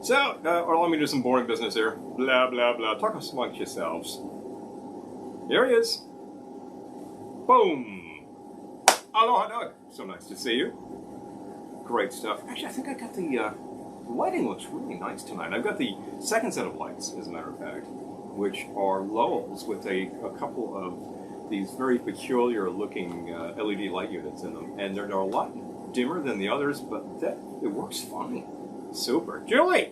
So, allow me to do some boring business here. Blah, blah, blah. Talk amongst yourselves. Here he is. Boom. Aloha, Doug. So nice to see you. Great stuff. Actually, I think I got the lighting looks really nice tonight. I've got the second set of lights, as a matter of fact, which are Lowell's with a couple of these very peculiar looking LED light units in them. And they're a lot dimmer than the others, but it works fine. Super. Julie,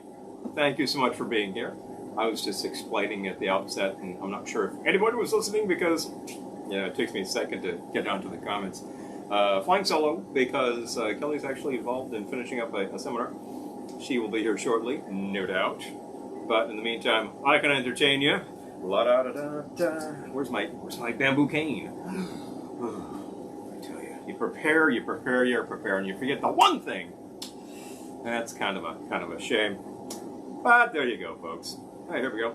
thank you so much for being here. I was just explaining at the outset, and I'm not sure if anybody was listening because, yeah, it takes me a second to get down to the comments. Flying solo because Kelly's actually involved in finishing up a seminar. She will be here shortly, no doubt. But in the meantime, I can entertain you. La da da da da. Where's my bamboo cane? I tell you, you prepare, and you forget the one thing. That's kind of a shame. But there you go, folks. All right, here we go.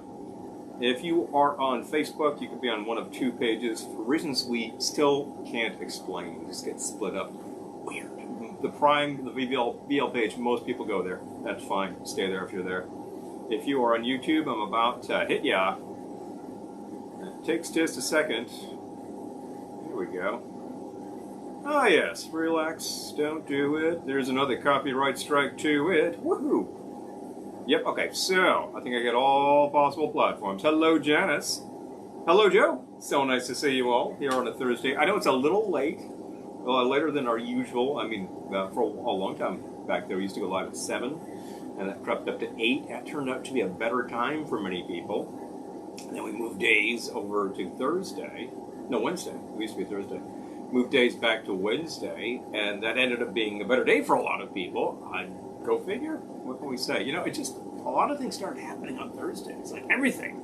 If you are on Facebook, you could be on one of two pages. For reasons we still can't explain, just get split up. Weird. The Prime, the VL page, most people go there. That's fine. Stay there if you're there. If you are on YouTube, I'm about to hit ya. It takes just a second. Here we go. Ah, yes. Relax. Don't do it. There's another copyright strike to it. Woohoo! Yep, okay, so I think I get all possible platforms. Hello, Janice. Hello, Joe. So nice to see you all here on a Thursday. I know it's a little late, later than our usual. I mean, for a long time back there, we used to go live at 7, and that crept up to 8. That turned out to be a better time for many people. And then we moved days over to Thursday. No, Wednesday. We used to be Thursday. Moved days back to Wednesday, and that ended up being a better day for a lot of people. Go figure. What can we say? You know, it just, a lot of things started happening on Thursdays, like everything.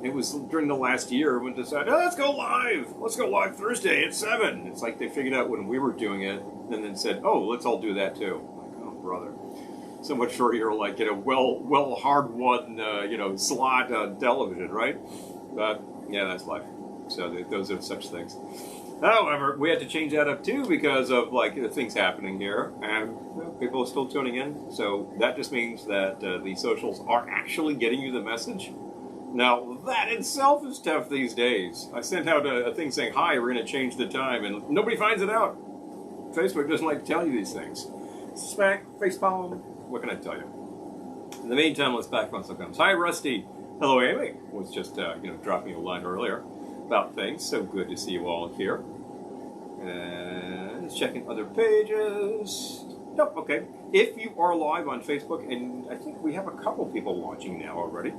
It was during the last year when they decided, oh, let's go live Thursday at 7. It's like they figured out when we were doing it, and then said, oh, let's all do that too. I'm like, oh, brother. So much for your, like, you know, well hard-won, slot on television, right? But, yeah, that's life. So those are such things. However, we had to change that up too because of like the things happening here, and people are still tuning in. So that just means that the socials are actually getting you the message. Now that itself is tough these days. I sent out a thing saying, "Hi, we're going to change the time," and nobody finds it out. Facebook doesn't like to tell you these things. Smack, facepalm. What can I tell you? In the meantime, let's back on some comes. Hi, Rusty. Hello, Amy. Was just dropping a line earlier about things. So good to see you all here. And checking other pages. Nope, okay. If you are live on Facebook, and I think we have a couple people watching now already,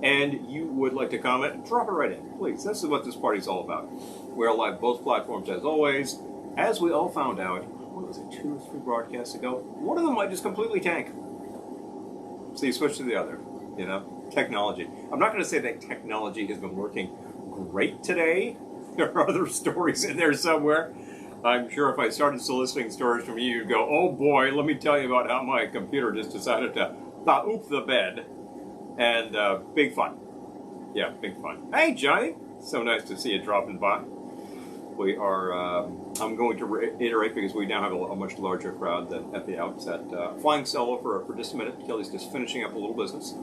and you would like to comment, drop it right in, please. This is what this party's all about. We're live both platforms as always. As we all found out, what was it, 2 or 3 broadcasts ago? One of them might just completely tank. So you switch to the other, you know? Technology. I'm not going to say that technology has been working great today. There are other stories in there somewhere. I'm sure if I started soliciting stories from you, you'd go, oh boy, let me tell you about how my computer just decided to oop the bed. And big fun. Yeah, big fun. Hey, Johnny. So nice to see you dropping by. We are, I'm going to reiterate because we now have a much larger crowd than at the outset. Flying solo for just a minute. Kelly's just finishing up a little business.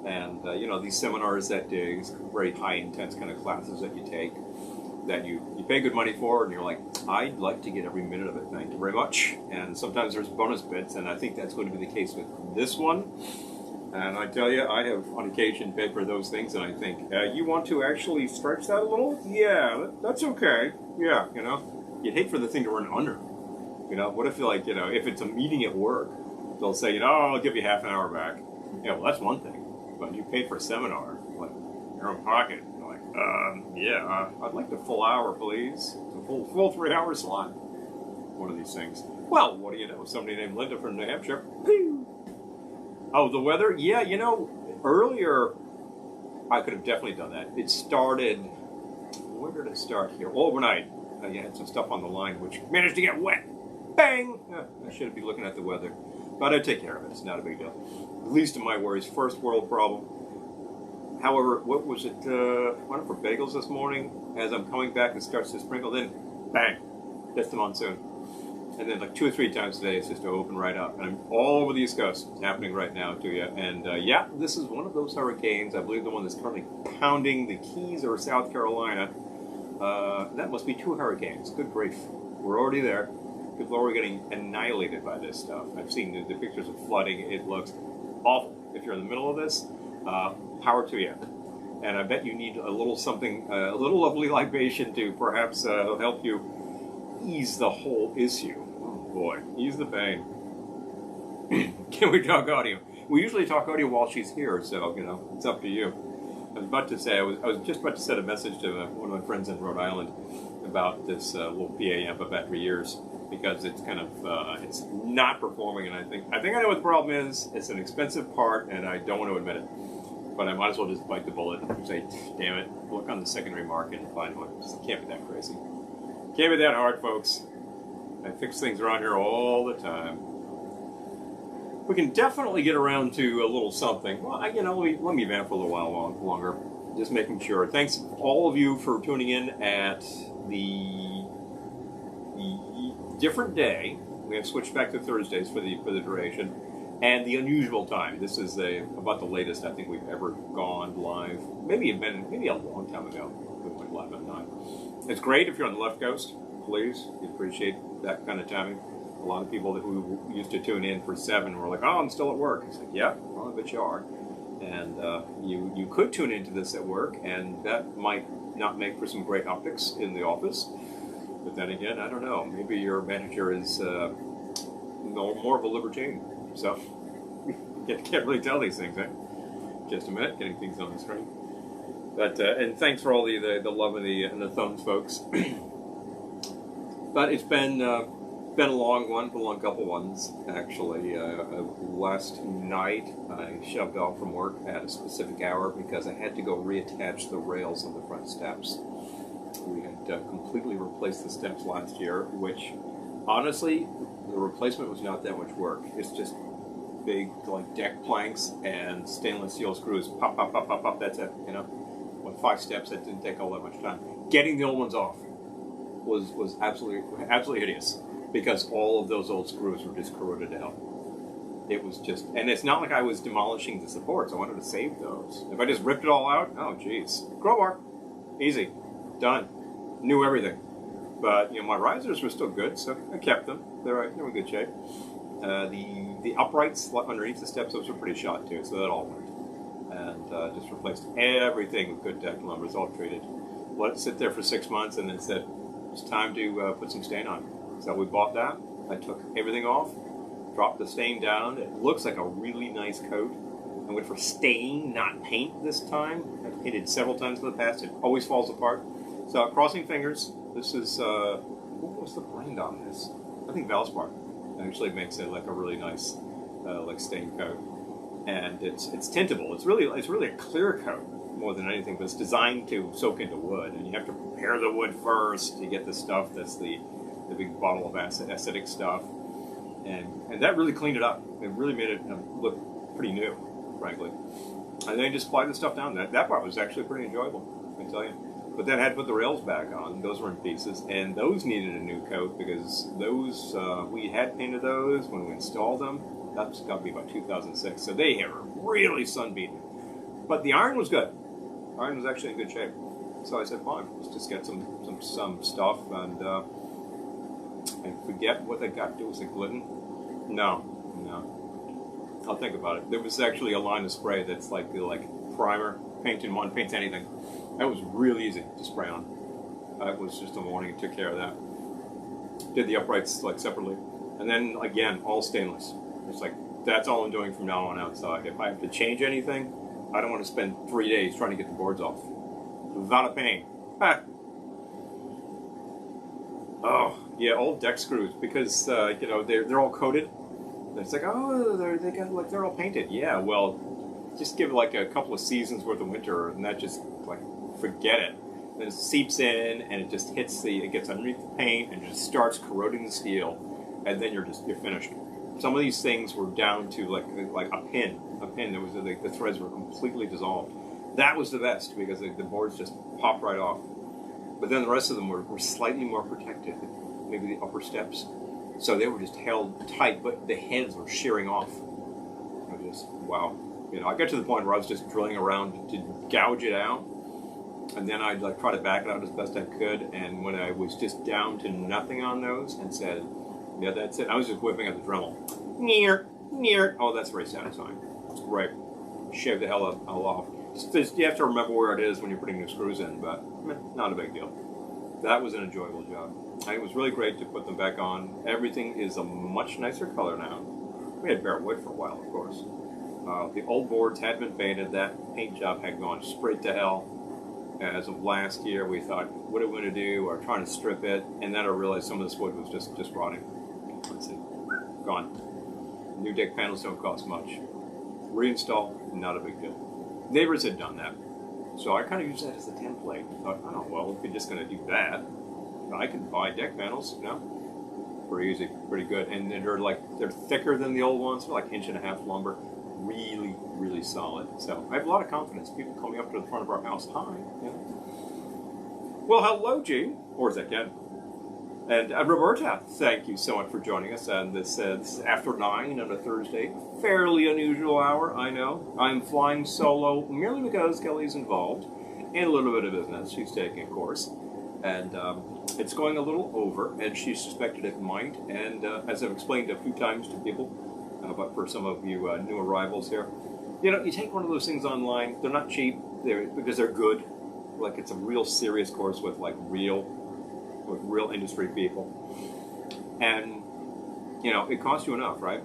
And, these seminars that these very high intense kind of classes that you take, that you pay good money for, and you're like, I'd like to get every minute of it, thank you very much. And sometimes there's bonus bits, and I think that's going to be the case with this one. And I tell you, I have on occasion paid for those things, and I think, you want to actually stretch that a little? Yeah, that's okay. Yeah, you'd hate for the thing to run under. What if, if it's a meeting at work, they'll say, I'll give you half an hour back. Yeah, well, that's one thing. But you paid for a seminar, like, your own pocket. You're like, I'd like the full hour, please. The full 3-hour slot. One of these things. Well, what do you know? Somebody named Linda from New Hampshire. Oh, the weather? Yeah, earlier I could have definitely done that. It started, where did it start here? Overnight. You had some stuff on the line which managed to get wet. Bang! I should be looking at the weather. But I'd take care of it. It's not a big deal. Least of my worries. First world problem. However, what was it? Went for bagels this morning. As I'm coming back, it starts to sprinkle. Then, bang! That's the monsoon. And then like 2 or 3 times a day, it's just to open right up. And I'm all over the East Coast. It's happening right now to you. And yeah, this is one of those hurricanes. I believe the one that's currently pounding the Keys or South Carolina. That must be 2 hurricanes. Good grief. We're already there. People are already getting annihilated by this stuff. I've seen the pictures of flooding. It looks awful. If you're in the middle of this, power to you. And I bet you need a little something, a little lovely libation to perhaps help you ease the whole issue. Oh boy, ease the pain. Can we talk audio? We usually talk audio while she's here, so you know it's up to you. I was about to say, I was just about to send a message to one of my friends in Rhode Island about this little PA amp I've had for years, because it's kind of it's not performing, and I think I know what the problem is. It's an expensive part, and I don't want to admit it. But I might as well just bite the bullet and say, damn it, look on the secondary market and find one. It can't be that crazy. Can't be that hard, folks. I fix things around here all the time. We can definitely get around to a little something. Well, you know, let me vamp for a little while longer. Just making sure. Thanks all of you for tuning in at the different day. We have switched back to Thursdays for the duration. And the unusual time. This is about the latest I think we've ever gone live. Maybe a long time ago we went live at 9. It's great if you're on the left coast. Please, we appreciate that kind of timing. A lot of people who used to tune in for 7 were like, "Oh, I'm still at work." It's like, "Yeah, well, I bet you are." And you could tune into this at work, and that might not make for some great optics in the office. But then again, I don't know. Maybe your manager is more of a libertine. So, can't really tell these things, eh? Just a minute, getting things on the screen. But, and thanks for all the love and the thumbs, folks. But it's been a long couple ones, actually. Last night, I shoved off from work at a specific hour because I had to go reattach the rails on the front steps. We had completely replaced the steps last year, which, honestly, the replacement was not that much work. It's just big like deck planks and stainless steel screws. Pop, pop, pop, pop, pop. That's it. You know, with 5 steps, that didn't take all that much time. Getting the old ones off was absolutely hideous because all of those old screws were just corroded to hell. It was just, and it's not like I was demolishing the supports. I wanted to save those. If I just ripped it all out, oh geez, crowbar, easy, done, knew everything. But you know, my risers were still good, so I kept them. They're in good shape. The uprights underneath the steps, those were pretty shot too, so that all went. And just replaced everything with good deck numbers, all treated. Let it sit there for 6 months, and then said it's time to put some stain on. So we bought that. I took everything off, dropped the stain down. It looks like a really nice coat. I went for stain, not paint this time. I've painted several times in the past. It always falls apart. So crossing fingers. This is what's the brand on this? I think Valspar actually makes it like a really nice like stain coat, and it's tintable. It's really a clear coat more than anything, but it's designed to soak into wood, and you have to prepare the wood first to get the stuff that's the big bottle of acidic stuff, and that really cleaned it up. It really made it look pretty new, frankly. And then just apply the stuff down. That part was actually pretty enjoyable, I tell you. But then I had to put the rails back on. Those were in pieces, and those needed a new coat because those we had painted those when we installed them. That's got to be about 2006, so they were really sun-beaten. But the iron was good. Iron was actually in good shape. So I said, fine, let's just get some stuff and forget what they got to do. Was it gluten? No. I'll think about it. There was actually a line of spray that's like primer, paint in one, paints anything. That was really easy to spray on. It was just a morning, took care of that. Did the uprights like separately. And then again, all stainless. It's like, that's all I'm doing from now on outside. If I have to change anything, I don't want to spend 3 days trying to get the boards off. Without a pain. Oh, yeah, old deck screws, because, you know, they're all coated. And it's like, oh, they're all painted. Yeah, well, just give it like a couple of seasons worth of winter, and that just, like, forget it. Then it seeps in, and it just it gets underneath the paint, and it just starts corroding the steel, and then you're finished. Some of these things were down to like a pin. There was the threads were completely dissolved. That was the best because the boards just popped right off. But then the rest of them were slightly more protected. Maybe the upper steps. So they were just held tight, but the heads were shearing off. I was just, wow. You know, I got to the point where I was just drilling around to gouge it out. And then I'd like try to back it out as best I could. And when I was just down to nothing on those and said, yeah, that's it. I was just whipping at the Dremel. Near. Oh, that's very satisfying. Right. Shave the hell off. You have to remember where it is when you're putting new screws in, but not a big deal. That was an enjoyable job. And it was really great to put them back on. Everything is a much nicer color now. We had bare wood for a while, of course. The old boards had been painted. That paint job had gone straight to hell. As of last year, we thought, what are we going to do? We're trying to strip it. And then I realized some of this wood was just rotting. Let's see. Gone. New deck panels don't cost much. Reinstall, not a big deal. Neighbors had done that. So I kind of used that as a template. I thought, oh, well, if you're just going to do that, I can buy deck panels, you know? Pretty easy, pretty good. And they're thicker than the old ones. They're like 1.5 inch lumber. Really, really solid. So I have a lot of confidence. People coming up to the front of our house. Hi. You know? Well, hello, Gene. Or is that Ken? And Roberta, thank you so much for joining us on this after 9 on a Thursday. Fairly unusual hour, I know. I'm flying solo merely because Kelly's involved. And a little bit of business. She's taking a course. And it's going a little over, and she suspected it might. And as I've explained a few times to people, but for some of you new arrivals here, you know, you take one of those things online. They're not cheap, because they're good. Like it's a real serious course with like real industry people, and you know it costs you enough, right?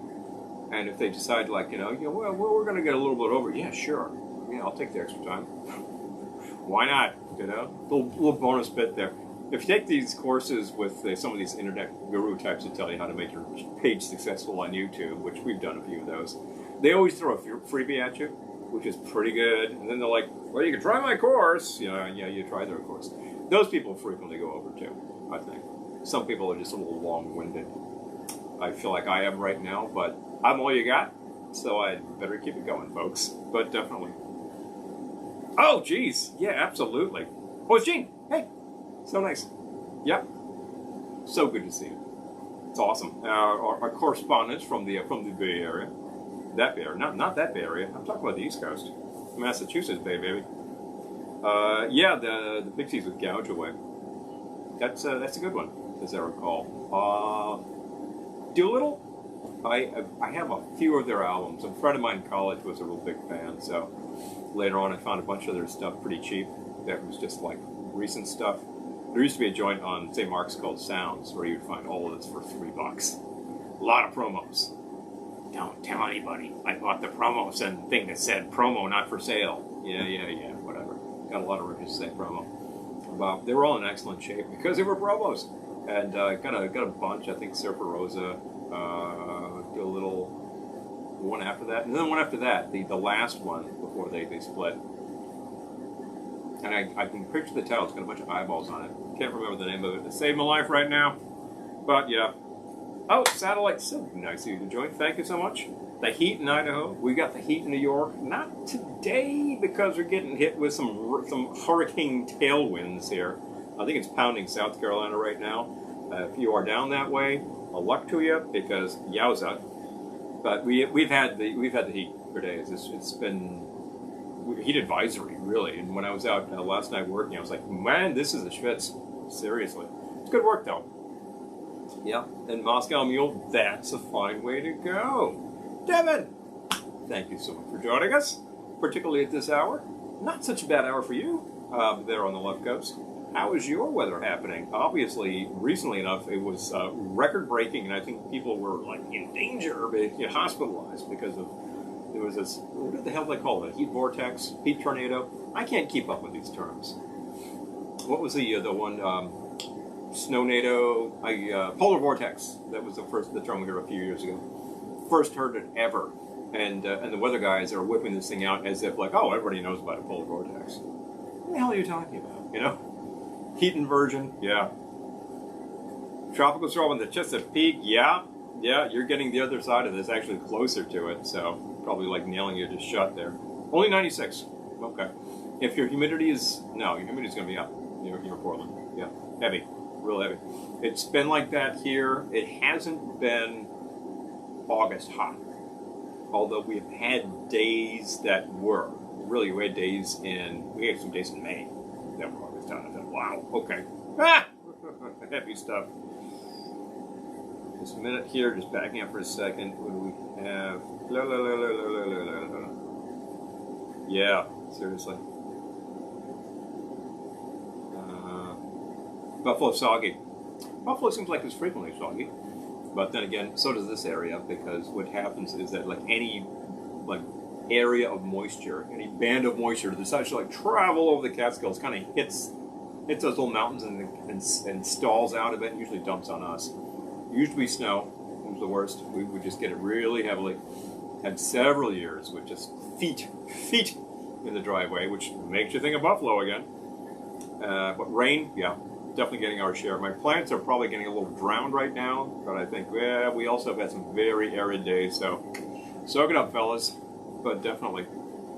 And if they decide like well we're going to get a little bit over, yeah, sure, yeah, I'll take the extra time. Why not? You know, little bonus bit there. If you take these courses with some of these internet guru types that tell you how to make your page successful on YouTube, which we've done a few of those, they always throw a freebie at you, which is pretty good. And then they're like, well, you can try my course. You know, yeah, you try their course. Those people frequently go over too, I think. Some people are just a little long-winded. I feel like I am right now, but I'm all you got, so I'd better keep it going, folks. But definitely. Oh, geez. Yeah, absolutely. Oh, it's Gene. Hey. So nice. Yep. So good to see you. It's awesome. Our correspondents from the Bay Area. That Bay Area. Not that Bay Area. I'm talking about the East Coast. Massachusetts Bay, baby. Yeah, the Pixies with Gouge Away. That's a good one, as I recall. Doolittle? I have a few of their albums. A friend of mine in college was a real big fan, so later on I found a bunch of their stuff pretty cheap. That was just like recent stuff. There used to be a joint on St. Mark's called Sounds, where you'd find all of this for $3. A lot of promos. Don't tell anybody. I bought the promos and thing that said promo, not for sale. Yeah, whatever. Got a lot of reviews that say promo. But they were all in excellent shape because they were promos. And got a bunch. I think Surfer Rosa did a little one after that, and then one after that. The last one before they split. And I can picture the title. It's got a bunch of eyeballs on it. Can't remember the name of it. It saved my life right now. But yeah. Oh, Satellite. So nice of you to join. Thank you so much. The heat in Idaho. We got the heat in New York. Not today because we're getting hit with some hurricane tailwinds here. I think it's pounding South Carolina right now. If you are down that way, luck to you because yowza. But we've had the heat for days. It's been heat advisory, really. And when I was out last night working, I was like, man, this is a schwitz. Seriously. It's good work, though. Yeah. And Moscow Mule, that's a fine way to go. Devin, thank you so much for joining us, particularly at this hour. Not such a bad hour for you there on the left coast. How is your weather happening? Obviously, recently enough, it was record-breaking, and I think people were like in danger of being hospitalized because of there was this, what the hell do they call it? A heat vortex, heat tornado. I can't keep up with these terms. What was the one? Snownado, polar vortex. That was the term we heard a few years ago. First heard it ever, and the weather guys are whipping this thing out as if like, oh, everybody knows about a polar vortex. What the hell are you talking about? You know, heat inversion, yeah. Tropical storm in the Chesapeake, yeah. You're getting the other side of this, actually closer to it, so probably like nailing you just shut there. Only 96. Okay. If your humidity is going to be up. You're Portland. Yeah, heavy. real heavy. It's been like that here. It hasn't been August hot, although we've had days that were. Really, we had some days in May that were August hot. I thought, wow, okay. Ah! Heavy stuff. Just a minute here, just backing up for a second. What do we have? Yeah, seriously. Buffalo soggy. Buffalo seems like it's frequently soggy, but then again, so does this area, because what happens is that like any area of moisture, any band of moisture that decides to like travel over the Catskills, kind of hits those little mountains and stalls out of it, and usually dumps on us. Used to be snow. It was the worst. We would just get it really heavily. Had several years with just feet in the driveway, which makes you think of Buffalo again. But rain, yeah, definitely getting our share. My plants are probably getting a little drowned right now, but I think, well, we also have had some very arid days, so soak it up, fellas. But definitely.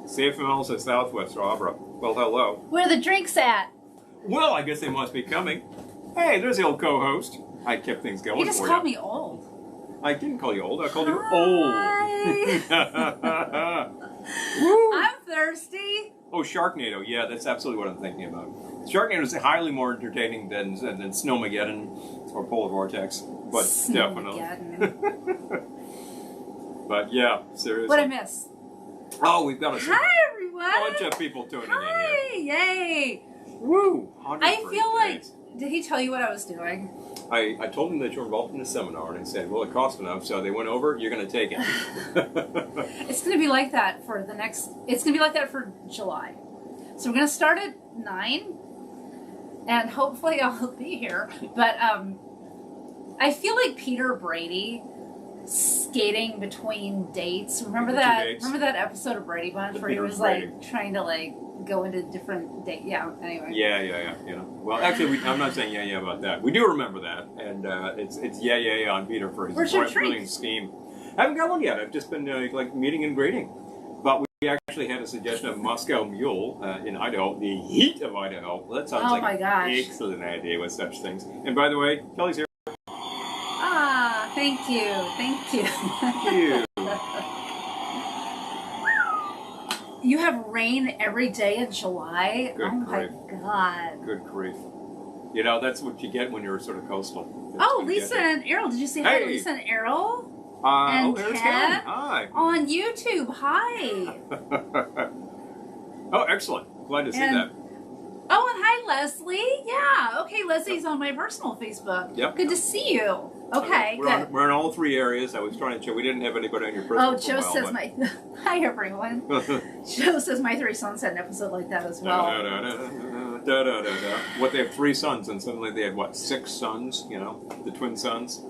Safe from Elsa Southwest Abra. Well, hello. Where are the drinks at? Well, I guess they must be coming. Hey, there's the old co-host. I kept things going for you. You just called me old. I didn't call you old. I called you old. I'm thirsty. Oh, Sharknado. Yeah, that's absolutely what I'm thinking about. Sharknado is highly more entertaining than Snowmageddon or Polar Vortex. But definitely. But yeah, seriously. What I miss? Oh, we've got a bunch of people tuning in here. Yay! Woo! I feel like, did he tell you what I was doing? I told him that you were involved in a seminar, and he said, well, it cost enough, so they went over, you're going to take it. It's going to be like that for it's going to be like that for July. So we're going to start at 9, and hopefully I'll be here. But I feel like Peter Brady skating between dates. Remember that episode of Brady Bunch where he was like trying to like go into different dates? Yeah. Anyway. Yeah. You know. Well, actually, I'm not saying yeah about that. We do remember that, and it's yeah on Peter for his brilliant scheme. I haven't got one yet. I've just been like meeting and greeting, but we actually had a suggestion of Moscow Mule in Idaho, the heat of Idaho. Well, that sounds like an excellent idea with such things. And by the way, Kelly's here. Thank you. Thank you. You have rain every day in July? Good grief. My God. Good grief. You know, that's what you get when you're sort of coastal. Lisa and Errol. Did you say hi to Lisa and Errol? And Ken? Hi. On YouTube. Hi. Oh, excellent. Glad to see that. Oh, and hi, Leslie. Yeah. Okay, Leslie's on my personal Facebook. Yep. Good to see you. Okay, good. We're in all 3 areas. I was trying to check. We didn't have anybody on your personal. Oh, Joe says my... Hi, everyone. Joe says my 3 sons had an episode like that as well. What, they have 3 sons, and suddenly they had, 6 sons, you know? The twin sons?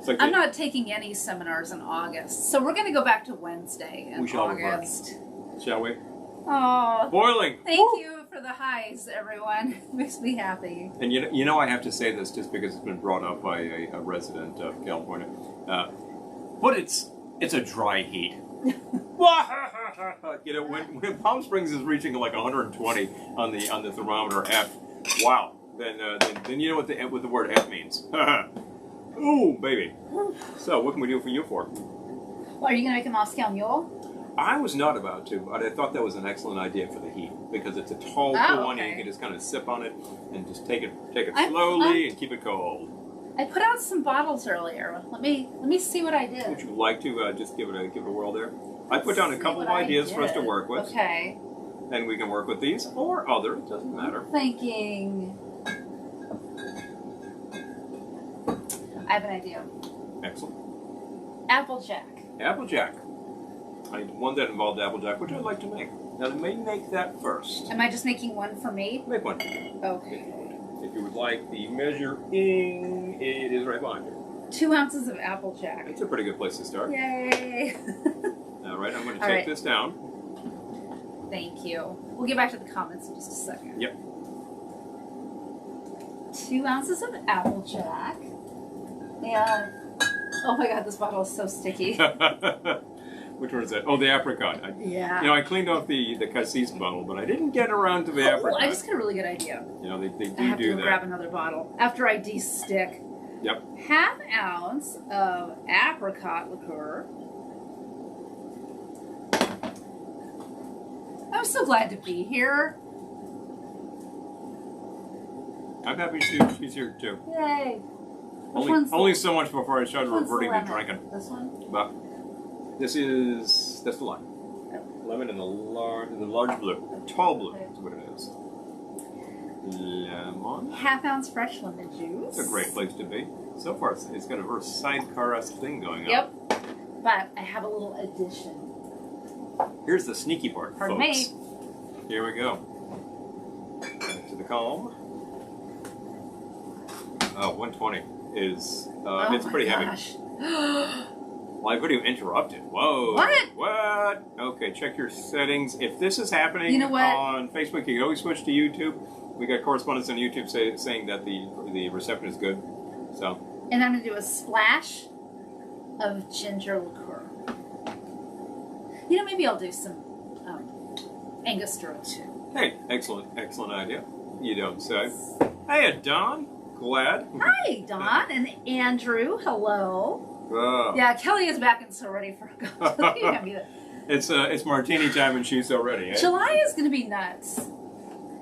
Like I'm not taking any seminars in August, so we're going to go back to Wednesday in August. Shall we? Oh. Boiling. Thank you for the highs, everyone. Makes me happy. And you know I have to say this just because it's been brought up by a resident of California. But it's a dry heat. You know, when Palm Springs is reaching like 120 on the thermometer F, wow. Then you know what the word F means. Ooh, baby. So what can we do for you for? Well, are you gonna make a Moscow Mule? I was not about to, but I thought that was an excellent idea for the heat because it's a tall, cool one, and you can just kind of sip on it and just take it slowly and keep it cold. I put out some bottles earlier. Let me see what I did. Would you like to just give it a whirl there? I put down a couple of ideas for us to work with. Okay. And we can work with these or other. It doesn't matter. Thinking. I have an idea. Excellent. Applejack. Applejack. I need one that involved Applejack, which I'd like to make. Now, let me make that first. Am I just making one for me? Make one. Okay. If you would like the measuring, it is right behind you. 2 ounces of Applejack. It's a pretty good place to start. Yay! All right, I'm going to take this down. Thank you. We'll get back to the comments in just a second. Yep. 2 ounces of Applejack. And, oh my God, this bottle is so sticky. Which one is that? Oh, the apricot. Yeah. You know, I cleaned off the cassis bottle, but I didn't get around to the apricot. I just got a really good idea. You know, they do I have to that. grab another bottle after I de-stick. Yep. Half ounce of apricot liqueur. I'm so glad to be here. I'm happy she's here too. Yay. Only so much before I started reverting to drinking. This one? But that's the lime. Lemon in the large blue. Tall blue is what it is. Lemon. Half ounce fresh lemon juice. It's a great place to be. So far, it's got a very sidecar-esque thing going on. Yep. But I have a little addition. Here's the sneaky part, Pardon folks. me. Here we go. Back to the calm. 120 is, it's pretty heavy. Live video interrupted. Whoa. What? Okay, check your settings. If this is happening on Facebook, you can always switch to YouTube. We got correspondents on YouTube saying that the reception is good. So. And I'm going to do a splash of ginger liqueur. You know, maybe I'll do some Angostura too. Hey, excellent idea. You don't say. Hey, Don. Glad. Hi, Don and Andrew. Hello. Yeah, Kelly is back and so ready for a go. It's martini time and she's so ready. Eh? July is going to be nuts.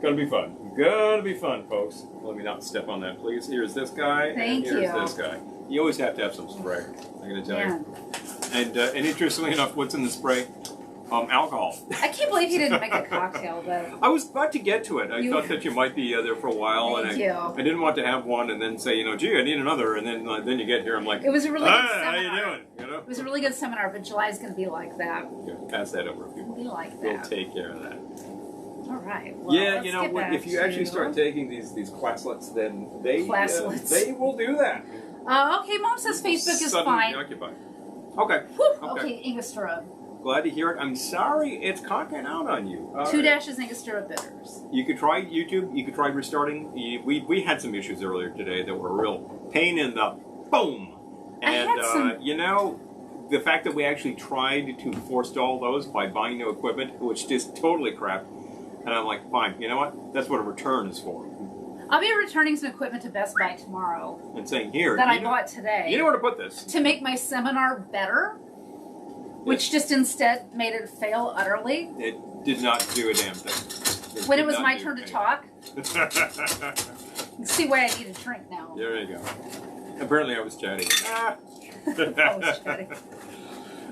Gonna be fun. Gonna be fun, folks. Let me not step on that, please. Here's this guy. Thank you. Here's this guy. You always have to have some spray. I'm gonna tell you. And interestingly enough, what's in the spray? Alcohol. I can't believe you didn't make a cocktail, but I was about to get to it. I thought that you might be there for a while, Thank and you. I didn't want to have one and then say, gee, I need another, and then you get here, I'm like, it was a really good seminar. How you doing? It was a really good seminar, but July's going to be like that. Yeah, pass that over if you want. Be like that. We'll take care of that. All right. Well, yeah, if you actually start taking these classlets, then they will do that. Okay, Mom says Facebook is fine. Occupied. Okay. Whew, okay, Angostura. Glad to hear it. I'm sorry it's conking out on you. 2 dashes Angostura bitters. You could try YouTube. You could try restarting. We had some issues earlier today that were a real pain in the boom. And the fact that we actually tried to forestall those by buying new equipment, which is totally crap. And I'm like, fine. You know what? That's what a return is for. I'll be returning some equipment to Best Buy tomorrow. And saying, here. That I bought today. You know where to put this. To make my seminar better. Which just instead made it fail utterly. It did not do a damn thing. When it was my turn to talk. You see why I need a drink now. There you go. Apparently I was chatty. I was chatty.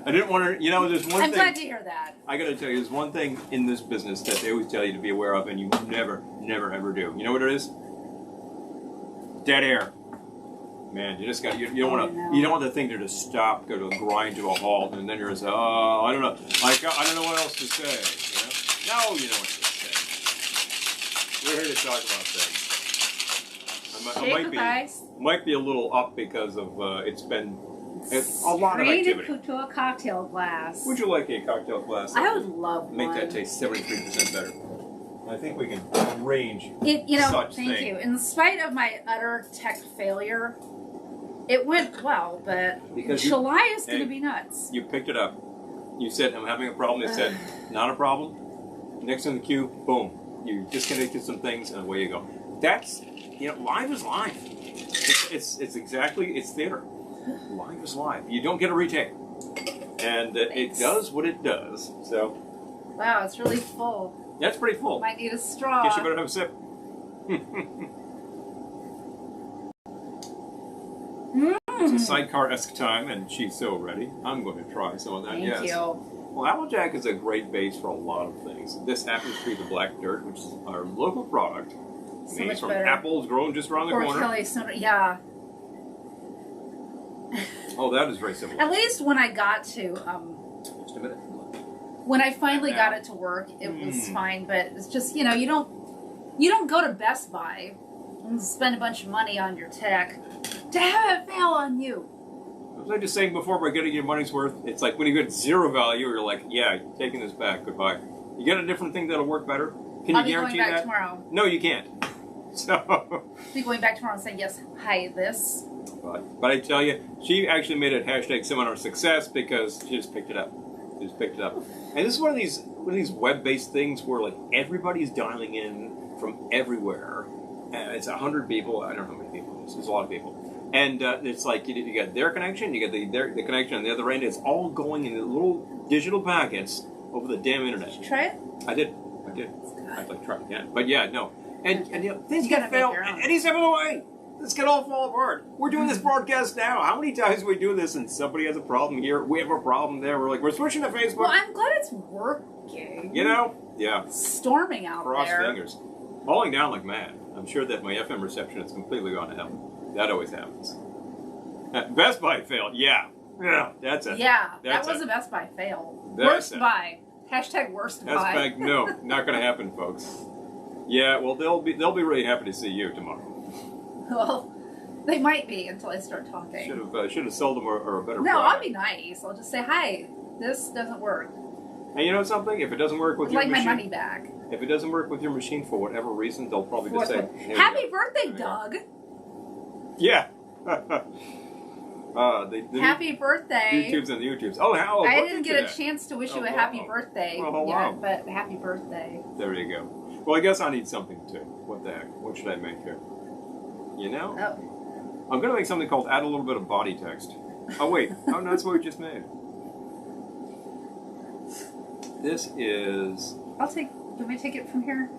I didn't want to, there's one thing. I'm glad to hear that. I got to tell you, there's one thing in this business that they always tell you to be aware of, and you never, ever do. You know what it is? Dead air. Man, you just got you don't want to you don't want the thing to just stop, go to a grind to a halt, and then you're just I don't know, I don't know what else to say. No, you know what to say. We're here to talk about things. I might be a little up because of it's a lot of activity. Ready to a cocktail glass. Would you like a cocktail glass? I would love make one. that taste 73% better. I think we can arrange such thank you. In spite of my utter tech failure. It went well, but July is going to be nuts. You picked it up. You said, I'm having a problem. They said, not a problem. Next in the queue, boom. You disconnected some things, and away you go. That's, live is live. It's theater. Live is live. You don't get a retake. And it does what it does. So. Wow, it's really full. Yeah, it's pretty full. Might need a straw. Guess you better have a sip. It's a sidecar-esque time, and she's so ready. I'm going to try some of that, Thank you. Well, Applejack is a great base for a lot of things. This happens to be the Black Dirt, which is our local product. So much from better. apples grown just around the corner. Kelly, yeah. Oh, that is very simple. At least when I got to... just a minute. When I finally got it to work, it was fine, but it's just, you don't go to Best Buy and spend a bunch of money on your tech to have it fail on you. As I was just saying before, by getting your money's worth, it's like when you get zero value, you're like, yeah, taking this back, goodbye. You get a different thing that'll work better? Can you guarantee that? I'll be going back tomorrow. No, you can't. So. I'll be going back tomorrow and saying, yes, hi, this. But I tell you, she actually made it #seminar success because she just picked it up. just picked it up. And this is one of these web-based things where like everybody's dialing in from everywhere. It's 100 people. I don't know how many people it is. It's a lot of people. And it's like you got their connection, you got the connection on the other end. It's all going in little digital packets over the damn internet. Did you try it? I did. I'd like to try it again. But yeah, no. And you know, things You get gotta failed make your own. any step of the way. This can all fall apart. We're doing this broadcast now. How many times do we do this and somebody has a problem here? We have a problem there. We're like, we're switching to Facebook. Well, I'm glad it's working. You know? Yeah. Storming out Cross there. fingers. Falling down like mad. I'm sure that my FM reception has completely gone to hell. That always happens. Best Buy failed. Yeah. Yeah, that's it. Yeah, That's that was it. a Best Buy fail. That's Worst it. buy. Hashtag worst That's buy. back. No, not going to happen, folks. Yeah, well, they'll be really happy to see you tomorrow. Well, they might be until I start talking. Should have sold them or a better No, product. I'll be nice. I'll just say, hi, this doesn't work. And you know something? If it doesn't work with I'd your like machine, my money back. if it doesn't work with your machine for whatever reason, they'll probably just say, "Here you Happy go." birthday, There you go. Doug. Yeah. Happy birthday. YouTubes and the YouTubes. Oh, how? I didn't get a chance to wish you a Oh, happy wow. birthday Oh, yet, wow. but happy birthday. There you go. Well, I guess I need something too. What the heck? What should I make here? You know? Oh, I'm going to make something called add a little bit of body text. Oh, wait. Oh, no, that's what we just made. This is... Can we take it from here?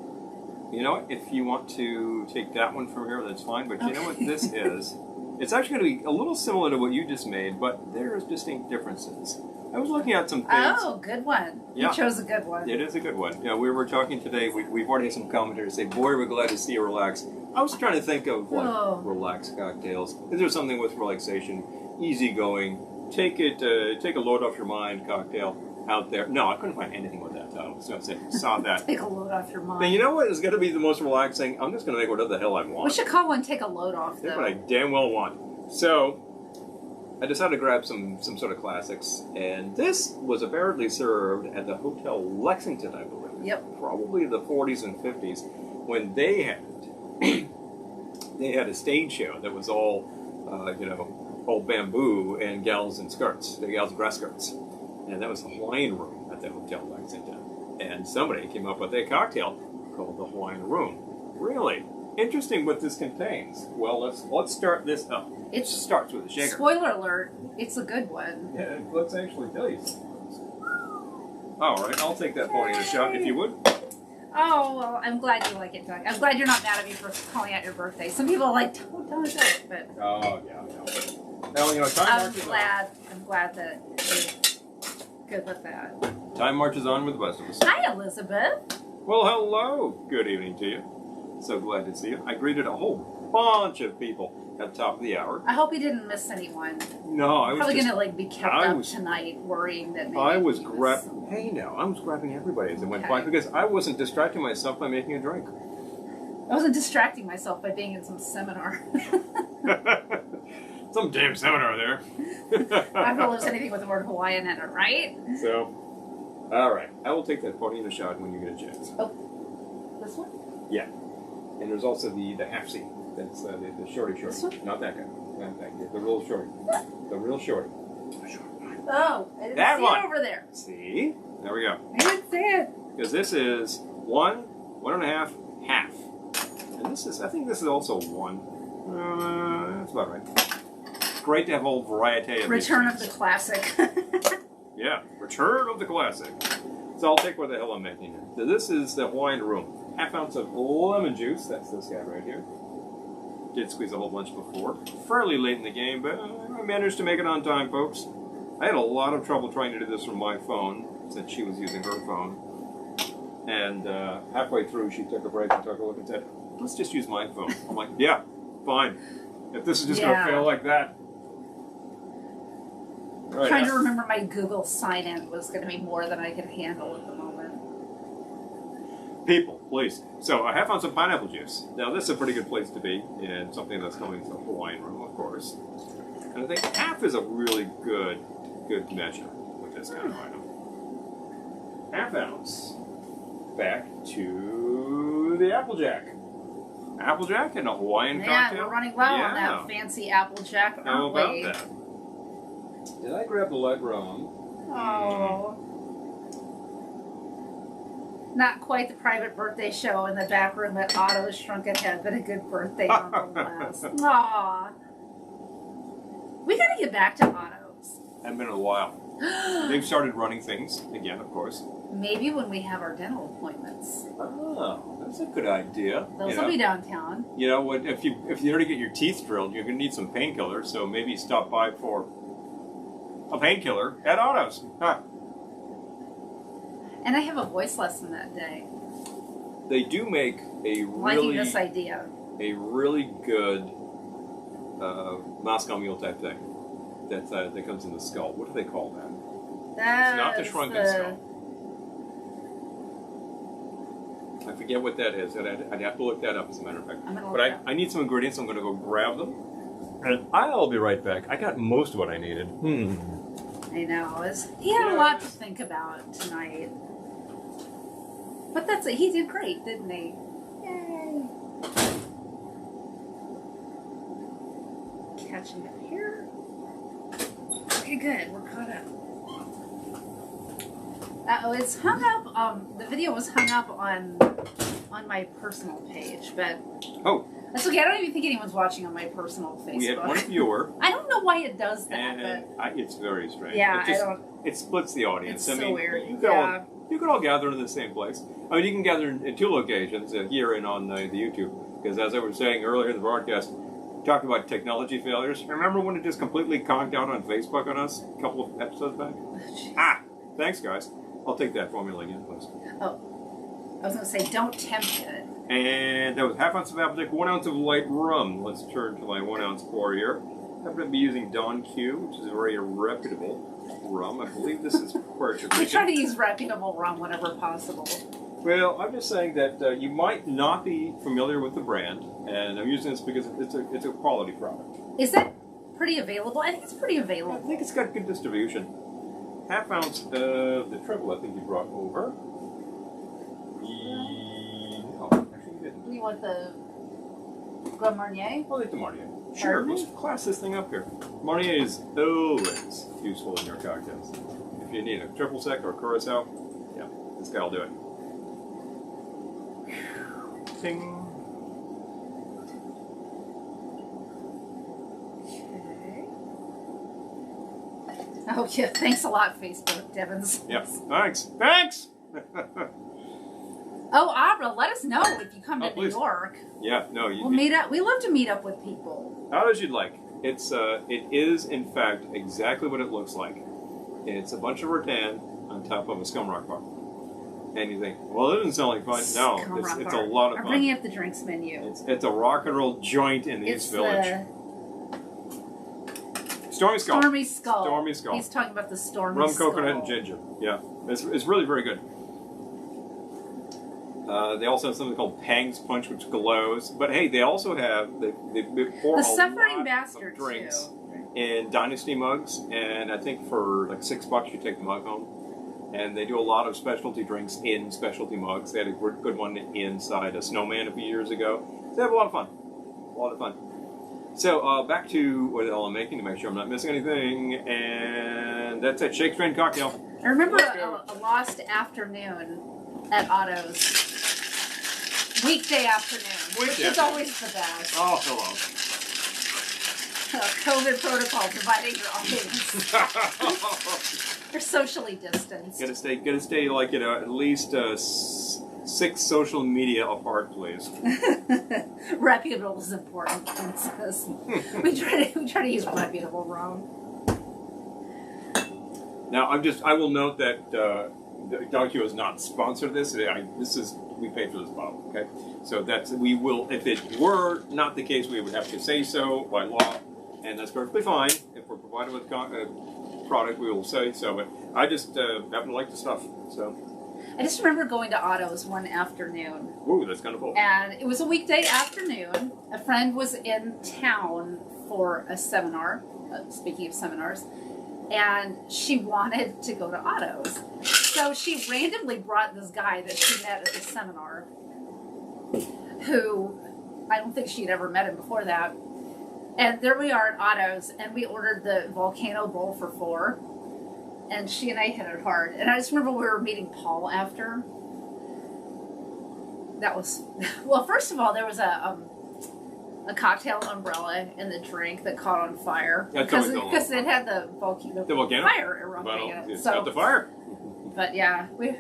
You know what? If you want to take that one from here, that's fine. But you know what this is? It's actually going to be a little similar to what you just made, but there's distinct differences. I was looking at some things. Oh, good one. Yeah. You chose a good one. It is a good one. Yeah, we were talking today. We've already had some commenters say, "Boy, we're glad to see you relax." I was trying to think of like relaxed cocktails. Is there something with relaxation, easygoing, take a load off your mind cocktail out there? No, I couldn't find anything with that title. So I saw that. Take a load off your mind. Then you know what is going to be the most relaxing? I'm just going to make whatever the hell I want. We should call one "Take a Load Off." That's Though. what I damn well want. So I decided to grab some sort of classics, and this was apparently served at the Hotel Lexington, I believe. Yep. Probably the 40s and 50s, when they had a stage show that was all, all bamboo and gals in skirts, the gals in dress skirts, and that was the Hawaiian Room at the Hotel Lexington. And somebody came up with a cocktail called the Hawaiian Room. Really interesting what this contains. Well, let's start this up. It starts with a shaker. Spoiler alert, it's a good one. Yeah, let's actually tell you something. All right, I'll take that pony in a shot, if you would. Oh, well, I'm glad you like it, Doug. I'm glad you're not mad at me for calling out your birthday. Some people are like, don't do it, but Oh, yeah. Now, time marches I'm glad that you're good with that. on. Time marches on with the rest of us. Hi, Elizabeth. Well, hello. Good evening to you. So glad to see you. I greeted a whole bunch of people at the top of the hour. I hope you didn't miss anyone. No, I was Probably just... gonna be kept up tonight, worrying that maybe I was he grabbing... Hey, now, I was grabbing everybody as it went by Okay. because I wasn't distracting myself by making a drink. I wasn't distracting myself by being in some seminar. Some damn seminar there. I don't know if there's anything with the word Hawaiian in it, right? So, all right. I will take that pony in a shot when you get a chance. Oh, this one? Yeah. And there's also the half seat. That's the shorty. This one? Not that guy. Not that guy. The real shorty. The real shorty. Oh, I didn't That see one. it over there. See? There we go. I didn't see it. Because this is 1, 1.5, half. And I think this is also 1. That's about right. Great to have a whole variety of Return these of the things. classic. Yeah, return of the classic. So I'll take what the hell I'm making here. So this is the Hawaiian Room. 1/2 ounce of lemon juice. That's this guy right here. Did squeeze a whole bunch before. Fairly late in the game, but I managed to make it on time, folks. I had a lot of trouble trying to do this from my phone, since she was using her phone. And halfway through, she took a break and took a look and said, let's just use my phone. I'm like, yeah, fine. If this is just going to fail like that. Right, Trying to remember my Google sign-in was going to be more than I could handle at the moment. People, please. So, 1/2 ounce of pineapple juice. Now, this is a pretty good place to be, and something that's coming to the Hawaiian Room, of course. And I think half is a really good measure with this kind of item. 1/2 ounce. Back to the Applejack. Applejack and a Hawaiian Man, cocktail. we're running low on that fancy Applejack, How aren't about we? that? Did I grab the light rum? Oh. Not quite the private birthday show in the back room at Otto's Shrunken Head, but a good birthday nonetheless. Aww. We gotta get back to Otto's. Haven't been in a while. They've started running things again, of course. Maybe when we have our dental appointments. Oh, that's a good idea. Those will be downtown. You know what? If you already get your teeth drilled, you're gonna need some painkillers. So maybe stop by for a painkiller at Otto's. Huh. And I have a voice lesson that day. They do make a Liking this idea. really good Moscow Mule type thing that comes in the skull. What do they call that? It's not the shrunken skull. I forget what that is. I'd have to look that up, as a matter of fact. But I need some ingredients. I'm going to go grab them. And I'll be right back. I got most of what I needed. I know. He had a lot to think about tonight. But that's it. He did great, didn't he? Yay. Catching up here. Okay, good. We're caught up. It's hung up. The video was hung up on my personal page, but that's okay. I don't even think anyone's watching on my personal Facebook. We had one viewer. I don't know why it does that, And it's very strange. Yeah, It splits the audience. It's so weird. You could all gather in the same place. I mean, you can gather in two locations, here and on the YouTube. Because as I was saying earlier in the broadcast, talking about technology failures. Remember when it just completely conked out on Facebook on us a couple of episodes back? Thanks, guys. I'll take that formula again, please. Oh, I was going to say, don't tempt it. And that was half ounce of apple jack, 1 ounce of light rum. Let's turn to my 1 ounce pour here. I'm going to be using Don Q, which is a very reputable rum. I believe this is Puerto Rican. We try to use reputable rum whenever possible. Well, I'm just saying that you might not be familiar with the brand, and I'm using this because it's a quality product. Is that pretty available? I think it's pretty available. I think it's got good distribution. Half ounce of the triple, I think you brought over. No, actually you didn't. You want the Grand Marnier? I'll take the Marnier. Sure, let's class this thing up here. Marnier is always useful in your cocktails. If you need a triple sec or a curacao, yeah, this guy will do it. Ting. Oh, yeah. Thanks a lot, Facebook, Devins. Yeah. Thanks. Thanks! Oh, Abra, let us know if you come to New York. Yeah, no. We'll meet up. We love to meet up with people. How as you'd like. It is, in fact, exactly what it looks like. It's a bunch of rattan on top of a scum rock bar. And you think, well, it doesn't sound like fun. No, it's a lot of fun. I'm bringing up the drinks menu. It's a rock and roll joint in the East Village. Stormy Skull. Stormy Skull. Stormy Skull. He's talking about the Stormy Rum, Skull. coconut, and ginger. Yeah, it's really very good. They also have something called Pang's Punch, which glows. But hey, they also have they pour the a Suffering lot Bastard of drinks too. In Dynasty mugs, and I think for like $6 you take the mug home. And they do a lot of specialty drinks in specialty mugs. They had a good one inside a snowman a few years ago. So they have a lot of fun. A lot of fun. So back to what the hell I'm making to make sure I'm not missing anything. And that's it. Shake, strain, cocktail. I remember a lost afternoon at Otto's. Weekday afternoon. It's always the best. Oh, hello. COVID protocol providing your audience. They're socially distanced. Gotta stay like, at least 6 social media apart, please. Reputable is important, princess. we try to use reputable rum. Now, I will note that Don Q has not sponsored this. We paid for this bottle, okay? So we will, if it were not the case, we would have to say so by law, and that's perfectly fine. If we're provided with product, we will say so, but I just happen to like the stuff, so. I just remember going to Otto's one afternoon. Ooh, that's kind of cool. And it was a weekday afternoon. A friend was in town for a seminar, speaking of seminars, and she wanted to go to Otto's. So she randomly brought this guy that she met at the seminar, who I don't think she'd ever met him before that. And there we are at Otto's, and we ordered the Volcano Bowl for 4. And she and I hit it hard. And I just remember we were meeting Paul after. that was well. First of all, there was a cocktail umbrella in the drink that caught on fire because it had the volcano fire erupting in it. It's got the fire. But yeah, we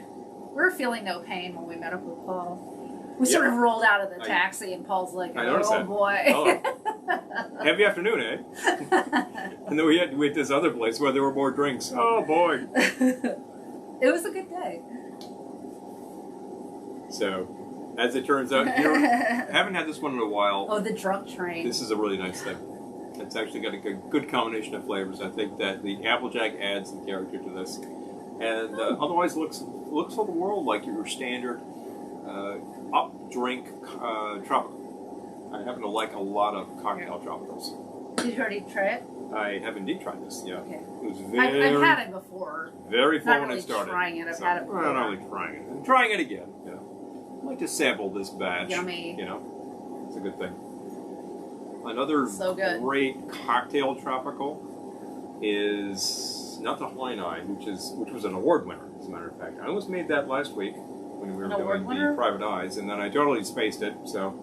were feeling no pain when we met up with Paul. We sort of rolled out of the taxi, and Paul's like, "Oh boy, heavy afternoon, eh?" And then we had this other place where there were more drinks. Oh boy, it was a good day. So, as it turns out, I haven't had this one in a while. Oh, the drunk train. This is a really nice thing. It's actually got a good combination of flavors. I think that the Applejack adds some character to this, and otherwise looks for the world like your standard up drink tropical. I happen to like a lot of cocktail tropicals. Did you already try it? I have indeed tried this. Yeah, okay. It was very. I've had it before. Very full when I started. Trying it. I've had it before. Well, not really trying it. I'm trying it again. You know, I like to sample this batch. Yummy. You know, it's a good thing. Another great cocktail tropical is not the Hawaiian Eye, which was an award winner, as a matter of fact. I almost made that last week when we were doing the Private Eyes, and then I totally spaced it. So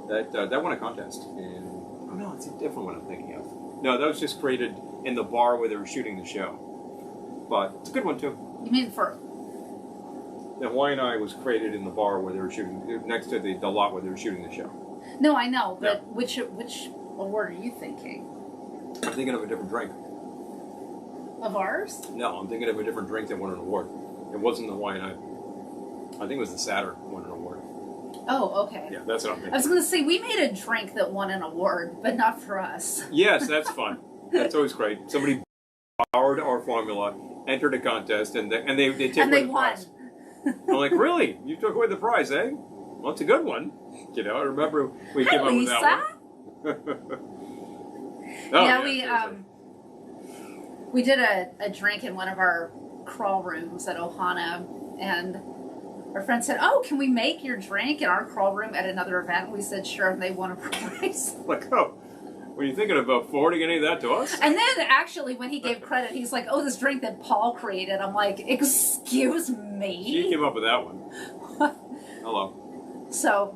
that won a contest. And oh no, it's a different one I'm thinking of. No, that was just created in the bar where they were shooting the show. But it's a good one too. You mean for? The Hawaiian Eye was created in the bar where they were shooting, next to the lot where they were shooting the show. No, I know, but which award are you thinking? I'm thinking of a different drink. Of ours? No, I'm thinking of a different drink that won an award. It wasn't the Hawaiian Eye. I think it was the Satyr won an award. Oh, okay. Yeah, that's what I'm thinking. I was going to say, we made a drink that won an award, but not for us. Yes, that's fun. That's always great. Somebody borrowed our formula, entered a contest, and they took away the prize. I'm like, really? You took away the prize, eh? Well, it's a good one. You know, I remember we came up with that one. We did a drink in one of our crawl rooms at Ohana, and our friend said, "Oh, can we make your drink in our crawl room at another event?" We said, "Sure," and they won a prize. Like, oh, were you thinking about forwarding any of that to us? And then, actually, when he gave credit, he's like, "Oh, this drink that Paul created." I'm like, "Excuse me?" She came up with that one. Hello. So,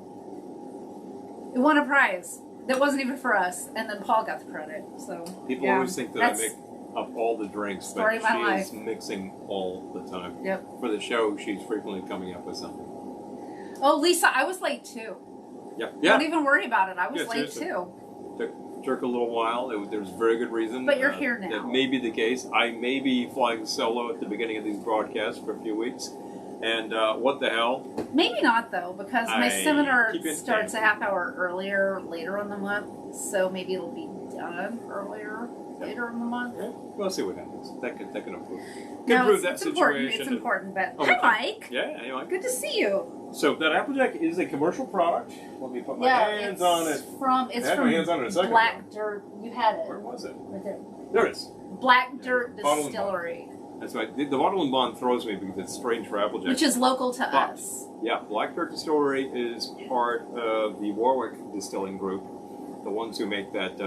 it won a prize that wasn't even for us, and then Paul got the credit. So people always think that I make up all the drinks, but she is mixing all the time. Yep. For the show, she's frequently coming up with something. Oh, Lisa, I was late too. Yeah. Don't even worry about it. I was late too. Took a little while. There was very good reason. But you're here now. That may be the case. I may be flying solo at the beginning of these broadcasts for a few weeks. And what the hell? Maybe not, though, because my seminar starts a half hour later in the month. So maybe it'll be done later in the month. Yeah. We'll see what happens. That can improve. Improve that situation. It's important, but hi, Mike. Yeah, hey, Mike. Good to see you. So that Applejack is a commercial product. Let me put my hands on it. It's from my hands on it a second Black Dirt. You had it. Where was it? Right there. There it is. Black Dirt Distillery. That's right. The bottle and bond throws me because it's strange for Applejack. Which is local to us. Yeah, Black Dirt Distillery is part of the Warwick Distilling Group, the ones who make that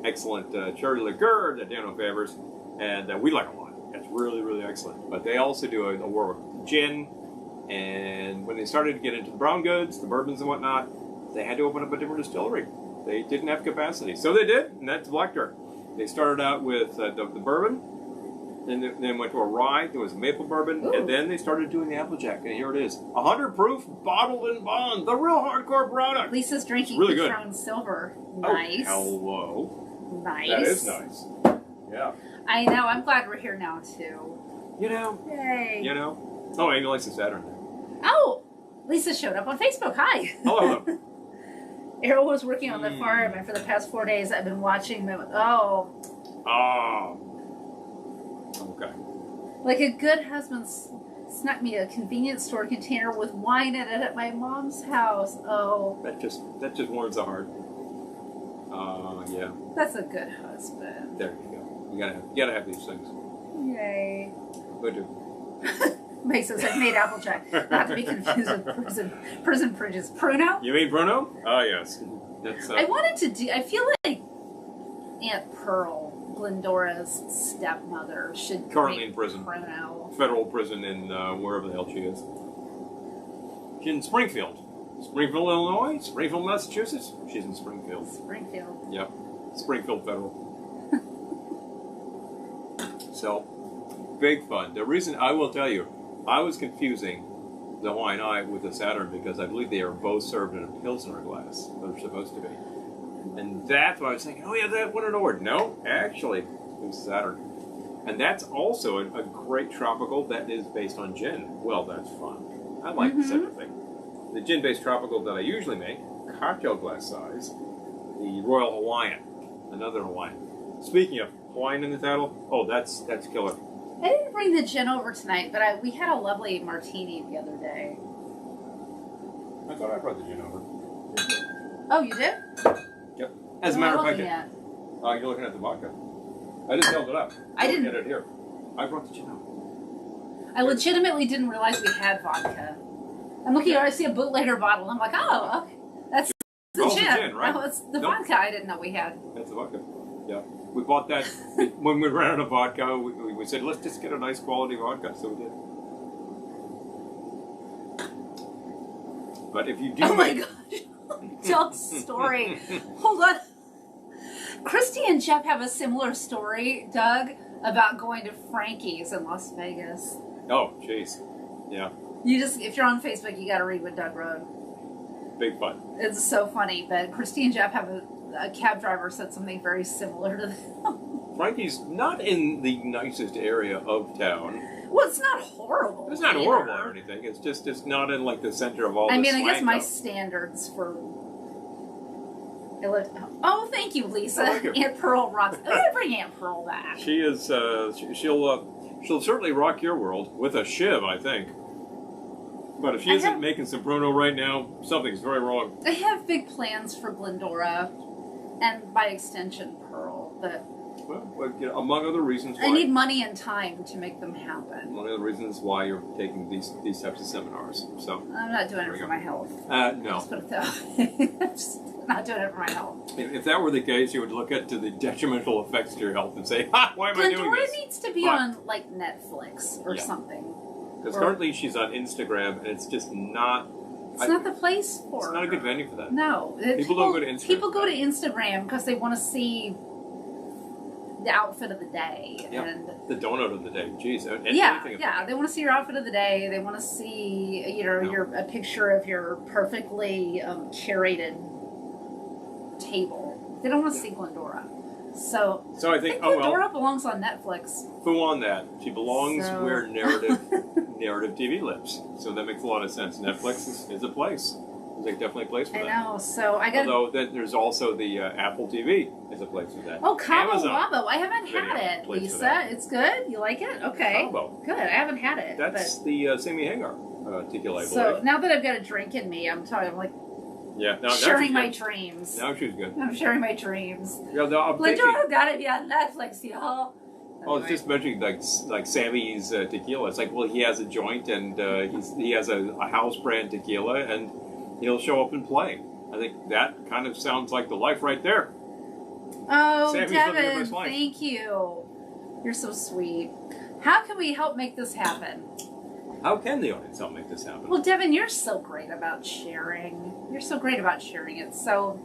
excellent cherry liqueur that Dano favors, and we like a lot. It's really, really excellent. But they also do a Warwick gin, and when they started to get into the brown goods, the bourbons and whatnot, they had to open up a different distillery. They didn't have capacity. So they did, and that's Black Dirt. They started out with the bourbon, then went to a rye, there was a maple bourbon, and then they started doing the Applejack, and here it is. 100 proof, bottled and bond, the real hardcore product. Lisa's drinking really Patron Silver. Nice. Oh, hello. Nice. That is nice. Yeah. I know, I'm glad we're here now, too. You know. Yay. You know. Oh, Amy likes the Saturn. Oh, Lisa showed up on Facebook. Hi. Hello. Errol was working on the farm, and for the past 4 days, I've been watching them. Oh. Okay. Like a good husband snuck me a convenience store container with wine in it at my mom's house. Oh. That just warms the heart. Yeah. That's a good husband. There you go. You gotta have these things. Yay. Go do. Makes us like made Applejack, not to be confused with prison bridges. Pruno? You mean Bruno? Oh yes. That's. I wanted to do. I feel like Aunt Pearl, Glendora's stepmother, should currently in prison. Pruno. Federal prison in wherever the hell she is. She's in Springfield. Springfield, Illinois, Springfield, Massachusetts. She's in Springfield. Springfield. Yep. Springfield Federal. So, big fun. The reason, I will tell you, I was confusing the Hawaiian Eye with the Saturn because I believe they are both served in a Pilsner glass. They're supposed to be. And that's why I was thinking, oh yeah, that won an award. No, actually, it was Saturn. And that's also a great tropical that is based on gin. Well, that's fun. I like such a thing. The gin-based tropical that I usually make, cocktail glass size, the Royal Hawaiian, another Hawaiian. Speaking of Hawaiian in the title, oh, that's killer. I didn't bring the gin over tonight, but we had a lovely martini the other day. I thought I brought the gin over. Oh, you did? Yep. As a matter of fact, you're looking at the vodka. I just held it up. I didn't get it here. I brought the gin out. I legitimately didn't realize we had vodka. I'm looking. I see a bootlegger bottle. I'm like, oh, okay, that's the gin. The gin, right? No, it's the vodka. I didn't know we had. That's the vodka. Yeah, we bought that when we ran out of vodka. We said let's just get a nice quality vodka, so we did. But if you do, oh my gosh, tell the story. Hold on. Christy and Jeff have a similar story, Doug, about going to Frankie's in Las Vegas. Oh, jeez. Yeah. If you're on Facebook, you got to read what Doug wrote. Big fun. It's so funny, but Christy and Jeff have a cab driver said something very similar to them. Frankie's not in the nicest area of town. Well, it's not horrible. It's not horrible or anything. It's just it's not in like the center of all. I mean, I guess my standards for. Oh, thank you, Lisa. Oh, thank you. Aunt Pearl rocks. I'm gonna bring Aunt Pearl back. She is. She'll certainly rock your world with a shiv, I think. But if she isn't making some Bruno right now, something's very wrong. I have big plans for Glendora, and by extension, Pearl. But well, you know, among other reasons, why, I need money and time to make them happen. One of the reasons why you're taking these types of seminars. So I'm not doing it for my health. No. Just put it that way. I'm just not doing it for my health. If that were the case, you would look at the detrimental effects to your health and say, "Ha! Why am I doing this?" Glendora needs to be on like Netflix or something. Because currently she's on Instagram, and it's just not. It's not the place for her. It's not a good venue for that. No. People don't go to Instagram. People go to Instagram because they want to see the outfit of the day. Yeah. And the donut of the day. Jeez. Yeah. They want to see your outfit of the day. They want to see, a picture of your perfectly curated table. They don't want to see Glendora. So I think Glendora belongs on Netflix. Foo on that. She belongs where narrative TV lives. So that makes a lot of sense. Netflix is a place. There's definitely a place for that. I know. So I got. Although there's also the Apple TV is a place for that. Oh, Cabo Wabo. I haven't had it, Lisa. It's good. You like it? Okay. Cabo. Good. I haven't had it. That's the Sammy Hagar tequila. So now that I've got a drink in me, I'm like. Yeah, sharing my dreams. Now she's good. I'm sharing my dreams. Yeah, no, Glendora gotta be on Netflix, y'all. Oh, it's just mentioning like Sammy's tequila. It's like, well, he has a joint and he has a house brand tequila, and he'll show up and play. I think that kind of sounds like the life right there. Oh, Sammy's Devin, thank you. You're so sweet. How can we help make this happen? How can the audience help make this happen? Well, Devin, you're so great about sharing. You're so great about sharing it. So,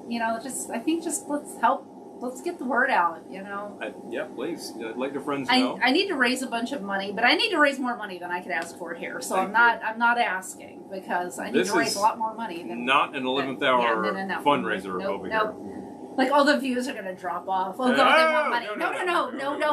I think let's help. Let's get the word out, Yeah, please. Let your friends know. I need to raise a bunch of money, but I need to raise more money than I could ask for here. So I'm not asking because I need to raise a lot more money. Not an 11th hour fundraiser over here. Like all the views are going to drop off. Oh, God, they want money.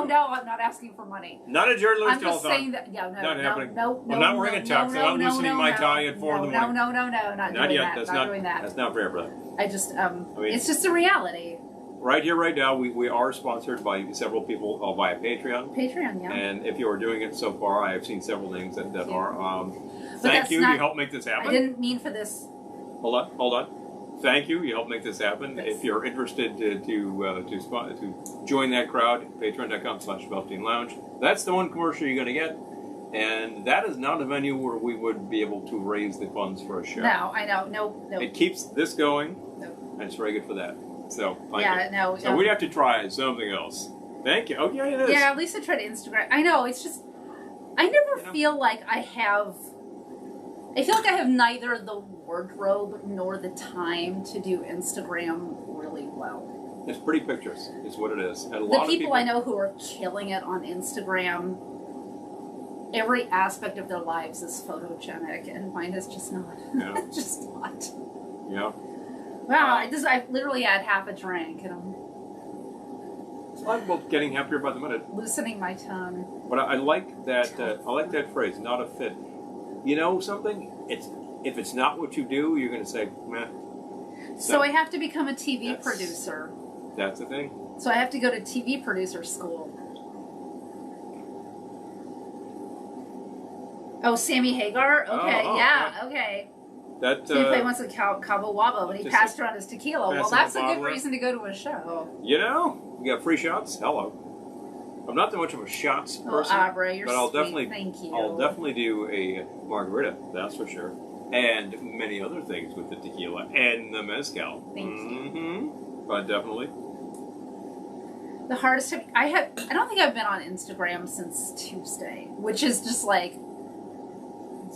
No. I'm not asking for money. Not a Jerry Lewis telethon. I'm just saying that. Yeah, not happening. I'm not wearing a tux. I'm not loosening my tie at 4 in the morning. No, not doing yet. that. Not doing that. That's not fair, brother. I just it's just a reality. Right here, right now, we are sponsored by several people via Patreon. Patreon, yeah. And if you are doing it so far, I have seen several names that are. Thank you. You helped make this happen. I didn't mean for this. Hold on. Thank you. You helped make this happen. If you're interested to join that crowd, patreon.com/Velveteen Lounge. That's the one commercial you're going to get. And that is not a venue where we would be able to raise the funds for a show. No, I know. No. It keeps this going. No. And it's very good for that. So, So we'd have to try something else. Thank you. Oh, yeah, it is. Yeah, Lisa tried Instagram. I know. It's just, I never feel like I have I feel like I have neither the wardrobe nor the time to do Instagram really well. It's pretty pictures, is what it is. And a The lot people of I know who are killing it on Instagram, every aspect of their lives is photogenic, and mine is just not. Yeah. Just not. Yeah. Wow, I literally had half a drink, and I'm I'm getting happier by the minute. loosening my tongue. But I like that. I like that phrase. Not a fit. You know something? If it's not what you do, you're going to say, meh. So I have to become a TV That's- producer. That's the thing. So I have to go to TV producer school. Oh, Sammy Hagar? Okay, Oh, yeah, yeah. okay. That. He played once with Cabo Wabo, but he Just passed around his tequila. Well, passing that's the a good bottle. reason to go to a show. You know, you got free shots. Hello. I'm not that much of a shots Oh, person, Abra, you're but I'll sweet. definitely, Thank you. I'll definitely do a margarita. That's for sure, and many other things with the tequila and the mezcal. Thank you. But definitely. The hardest I don't think I've been on Instagram since Tuesday, which is just like,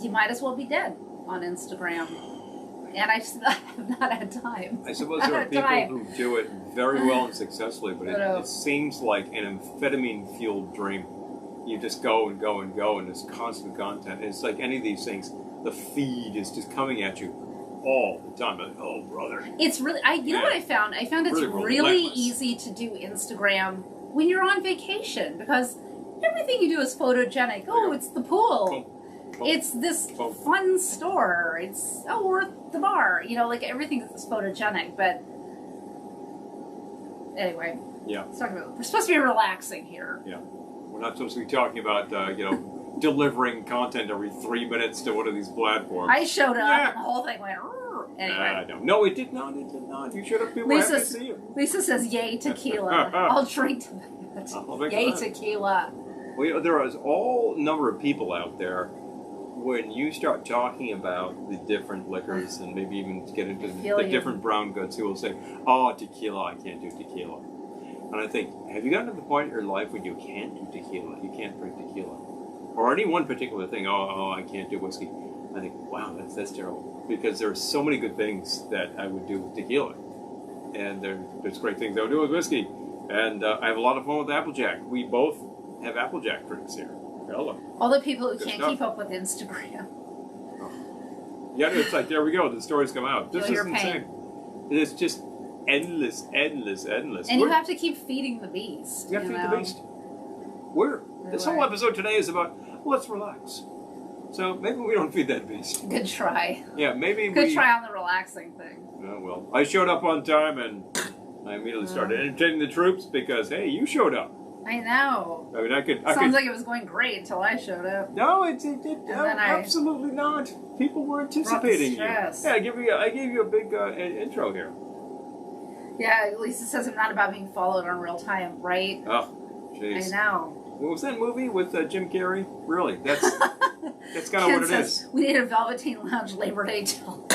you might as well be dead on Instagram. And I just have not had time. I suppose there are people who do it very well and successfully, but it seems like an amphetamine-fueled dream. You just go and go and go, and there's constant content. It's like any of these things, the feed is just coming at you all the time. Like, oh, brother. It's really, you know what I found? I found it's really easy to do Instagram when you're on vacation, because everything you do is photogenic. Oh, it's the pool. It's this fun store. It's, we're at the bar. You know, like everything is photogenic. But anyway, yeah, we're supposed to be relaxing here. Yeah, we're not supposed to be talking about delivering content every 3 minutes to one of these platforms. I showed up and the whole thing went. Anyway, no, it did not. It did not. You showed up. People were happy to see you. Lisa says, "Yay tequila." I'll drink to that. Yay tequila. Well, there is all number of people out there. When you start talking about the different liquors and maybe even get into the different brown goods, who will say, "Oh, tequila, I can't do tequila." And I think, have you gotten to the point in your life when you can't do tequila? You can't drink tequila, or any one particular thing. Oh, I can't do whiskey. I think, wow, that's terrible, because there's so many good things that I would do with tequila, and there's great things I would do with whiskey, and I have a lot of fun with Applejack. We both have Applejack drinks here. Hello. All the people who can't keep up with Instagram. Oh. Yeah, it's like, there we go. The stories come out. This is insane. It's just endless. And you have to keep feeding the beast. You have to feed the beast. This whole episode today is about, let's relax. So maybe we don't feed that beast. Good try. Yeah, maybe Good try on the relaxing thing. Oh, well, I showed up on time, and I immediately started entertaining the troops because, hey, you showed up. I know. I mean, I could. Sounds like it was going great until I showed up. No, absolutely not. People were anticipating you. Yeah, I gave you a big intro here. Yeah, Lisa says I'm not about being followed on real time, right? Oh, jeez. I know. What was that movie with Jim Carrey? Really, that's kind of what it is. We need a Velveteen Lounge Labor Day till.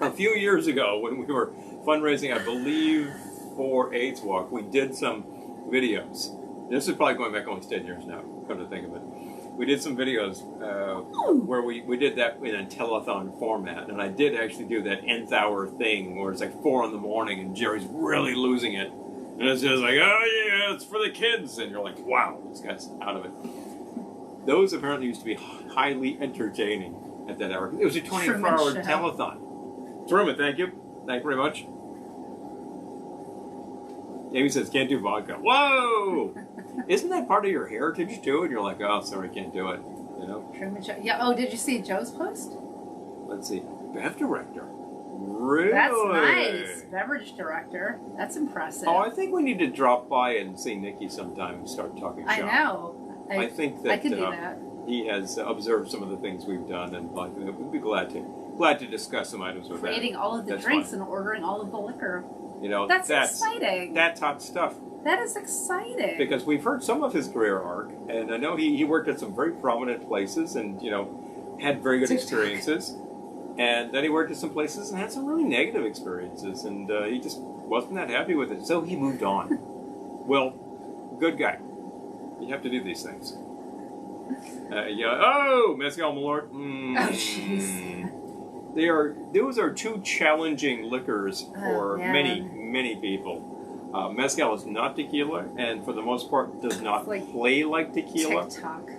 A few years ago, when we were fundraising, I believe, for AIDS Walk, we did some videos. This is probably going back almost 10 years now, come to think of it. We did some videos where we did that in a telethon format, and I did actually do that nth hour thing where it's like 4 a.m. and Jerry's really losing it. And it's just like, oh yeah, it's for the kids. And you're like, wow, this guy's out of it. Those apparently used to be highly entertaining at that hour. It was a 24-hour telethon. Truman, thank you. Thank you very much. Amy says, can't do vodka. Whoa! Isn't that part of your heritage too? And you're like, oh, sorry, can't do it. You know? Yeah. Oh, did you see Joe's post? Let's see. Bev director. Really? That's nice. Beverage director. That's impressive. Oh, I think we need to drop by and see Nikki sometime and start talking shop. I know. I think that I could do that. He has observed some of the things we've done, and like, we'd be glad to discuss some items with creating all of the drinks and ordering all of the liquor. You know, that's exciting. That's hot stuff. That is exciting. Because we've heard some of his career arc, and I know he worked at some very prominent places, and had very good experiences. And then he worked at some places and had some really negative experiences, and he just wasn't that happy with it, so he moved on. Well, good guy. You have to do these things. Yeah. Oh, mezcal malort. Oh, jeez. Those are two challenging liquors for man. many people. Mezcal is not tequila, and for the most part does not play like tequila. TikTok.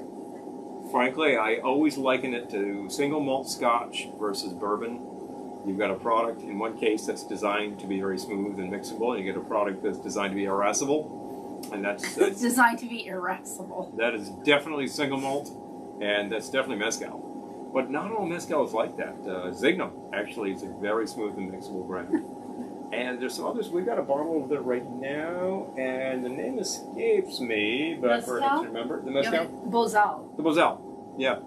Frankly, I always liken it to single malt scotch versus bourbon. You've got a product in one case that's designed to be very smooth and mixable, and you get a product that's designed to be irascible, and that's It's designed to be irascible. that is definitely single malt, and that's definitely mezcal. But not all mezcal is like that. Zignum actually is a very smooth and mixable brand. And there's some others. We've got a bottle of it right now, and the name escapes me, but Mezcal? perhaps you remember the mezcal. Bozal. The Bozal, yeah,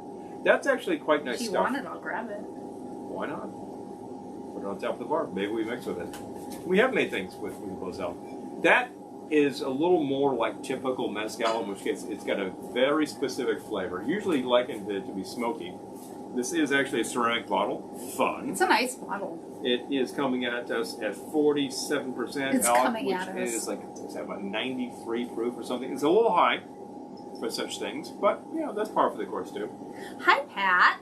that's actually quite nice If you stuff. want it, I'll grab it. Why not? Put it on top of the bar. Maybe we mix with it. We have made things with Bozal. That is a little more like typical mezcal, in which case it's got a very specific flavor, usually likened to be smoky. This is actually a ceramic bottle. Fun. It's a nice bottle. It is coming at us at 47% It's alcohol, coming which at us. is like it's about 93 proof or something. It's a little high for such things, but you know that's par for the course too. Hi, Pat.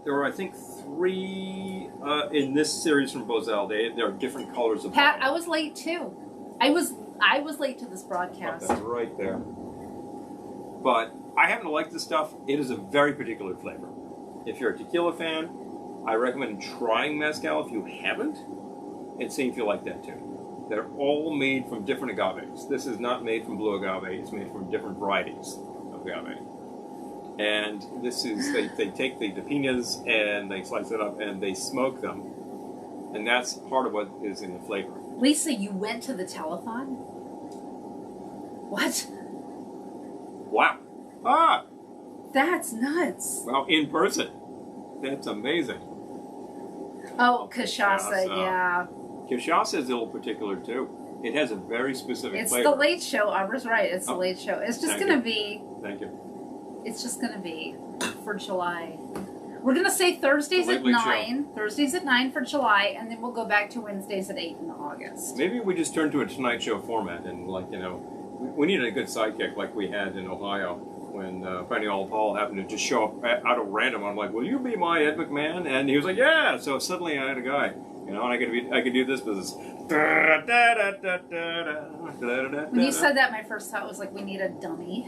There are, I think, 3 in this series from Bozal. There are different colors of Pat, I bottle. was late too. I was late to this broadcast. That's right there. But I happen to like this stuff. It is a very particular flavor. If you're a tequila fan, I recommend trying mezcal if you haven't, and see if you like that too. They're all made from different agaves. This is not made from blue agave. It's made from different varieties of agave. And this is, they take the pinas and they slice it up and they smoke them. And that's part of what is in the flavor. Lisa, you went to the telethon? What? Wow. Ah! That's nuts. Well, in person. That's amazing. Oh, cachaça, yeah. Cachaça is a little particular too. It has a very specific It's flavor. the late show. Aubrey's right. It's the late show. It's just Thank going to you. be... Thank you. It's just going to be for July. We're going to say Thursdays at 9. Thursdays at 9 for July, and then we'll go back to Wednesdays at 8 in August. Maybe we just turn to a Tonight Show format and, like, you know, we needed a good sidekick like we had in Ohio when Penny All Paul happened to just show up out of random. I'm like, will you be my Ed McMahon? And he was like, yeah. So suddenly I had a guy, you know, and I could do this business. When you said that, my first thought was like, we need a dummy.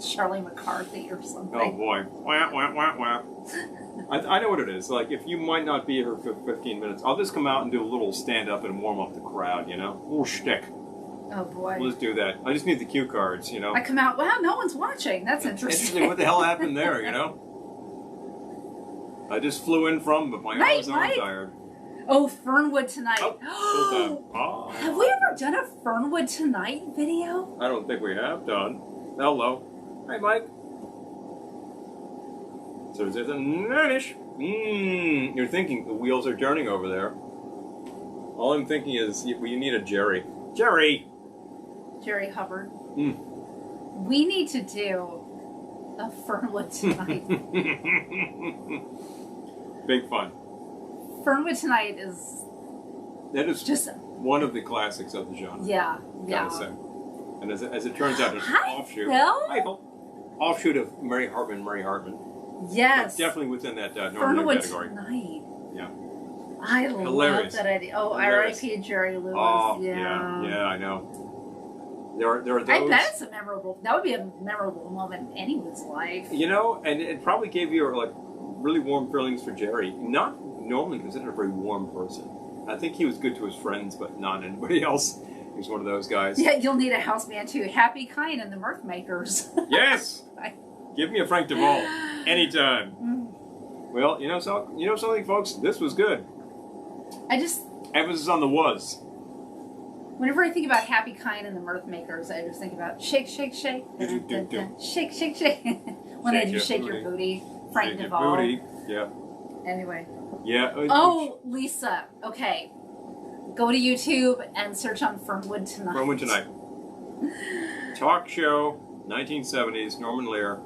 Charlie McCarthy or something. Oh boy. Wah, wah, wah, wah. I know what it is. Like, if you might not be here for 15 minutes, I'll just come out and do a little stand-up and warm up the crowd, you know? A little shtick. Oh boy. Let's do that. I just need the cue cards, you know? I come out, wow, no one's watching. That's interesting. What the hell happened there, you know? I just flew in from, but my arms aren't tired. Oh, Fernwood Tonight. Oh. Have we ever done a Fernwood Tonight video? I don't think we have done. Hello. Hi, Mike. So there's a nanish. You're thinking the wheels are turning over there. All I'm thinking is you need a Jerry. Jerry Hubbard. Mm. We need to do a Fernwood Tonight. Big fun. Fernwood Tonight is... That is just one of the classics of the genre. Yeah. Gotta say. And as it turns out, it's an offshoot. Phil? Hi, Phil. Offshoot of Mary Hartman. Yes. But definitely within that Northern Fernwood category. Tonight. Yeah. I love that idea. Oh, R.I.P. Jerry Lewis. Oh, yeah. Yeah, I know. There are those. I bet it's a memorable. That would be a memorable moment in anyone's life. You know, and it probably gave you like really warm feelings for Jerry. Not normally considered a very warm person. I think he was good to his friends, but not anybody else. He was one of those guys. Yeah, you'll need a houseman too. Happy Kind and the Mirth Makers. Yes. Give me a Frank Duvall anytime. Well, you know something, folks. This was good. Emphasis on the was. Whenever I think about Happy Kind and the Mirth Makers, I just think about shake, shake, shake. Shake, shake, shake. When they do shake your booty. Frank Duvall. Your booty. Yeah. Anyway. Yeah. Oh, Lisa. Okay. Go to YouTube and search on Fernwood Tonight. Fernwood Tonight. Talk show, 1970s, Norman Lear.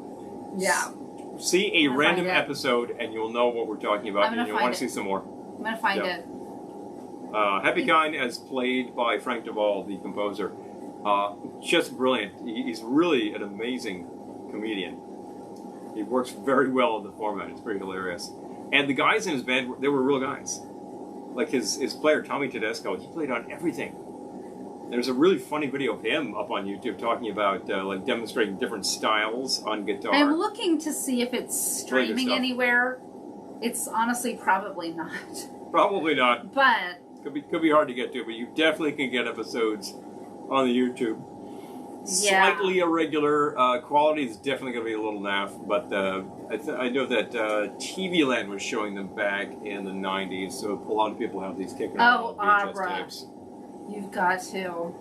Yeah. See a random episode and you'll know what we're talking about, and you'll want to see some more. I'm going to find it. Happy Kind, as played by Frank Duvall, the composer. Just brilliant. He's really an amazing comedian. It works very well in the format. It's pretty hilarious. And the guys in his band, they were real guys. Like his player, Tommy Tedesco, he played on everything. There's a really funny video of him up on YouTube talking about like demonstrating different styles on guitar. I'm looking to see if it's streaming anywhere. It's honestly probably not. Probably not. But could be hard to get to, but you definitely can get episodes on the YouTube. Yeah. Slightly irregular quality is definitely going to be a little naff, but I know that TV Land was showing them back in the 90s, so a lot of people have these kicking around VHS Abra. tapes. You've got to.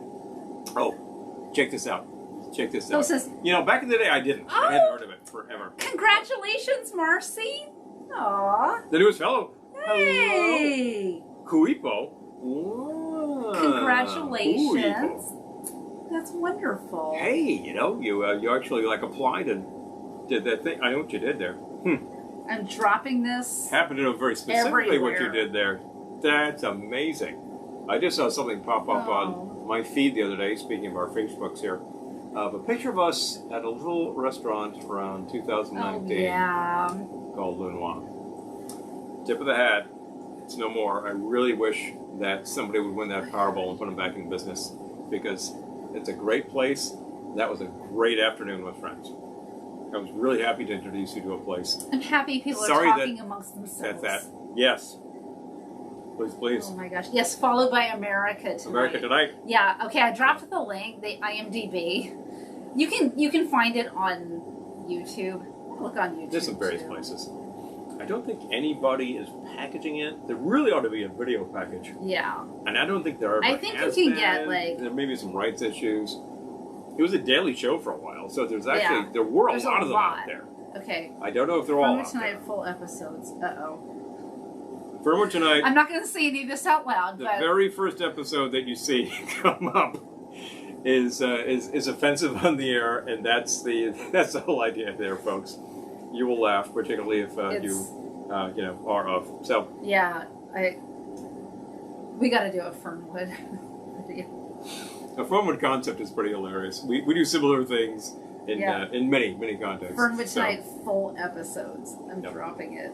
Oh, check this out. Check this out. Says, you know, back in the day, I didn't. I hadn't heard of it forever. Congratulations, Marcy. Aww. The newest fellow. Hey. Hello. Kuipo. Wow. Congratulations. Kuipo. That's wonderful. Hey, you know, you actually like applied and did that thing. I know what you did there. I'm dropping this. Happen to know very specifically what you everywhere. did there. That's amazing. I just saw something pop up on my feed the other day, speaking of our Facebooks here, of a picture of us at a little restaurant around 2019 yeah. called Lunois. Tip of the hat. It's no more. I really wish that somebody would win that Powerball and put them back in business, because it's a great place. That was a great afternoon with friends. I was really happy to introduce you to a place. I'm happy people Sorry are talking amongst themselves. That's that. Yes. Please, please. Oh my gosh. Yes, followed by America Tonight. America Tonight. Yeah, okay, I dropped the link, the IMDb. You can find it on YouTube. Look on YouTube. There's some various places. I don't think anybody is packaging it. There really ought to be a video package. Yeah. And I don't think there ever I think has you can been. get, like... There may be some rights issues. It was a daily show for a while, so there's actually... Yeah. There were There's a lot a of them lot. out there. Okay. I don't know if they're all Firmwood out Tonight there. full episodes. Uh-oh. Firmwood Tonight, I'm not going to say any of this out loud, the but... very first episode that you see come up is offensive on the air, and that's the whole idea there, folks. You will laugh, particularly if you know, are of. So Yeah, we got to do a Fernwood. the Fernwood concept is pretty hilarious. We do similar things in many contexts. Fernwood Tonight full episodes. I'm dropping it.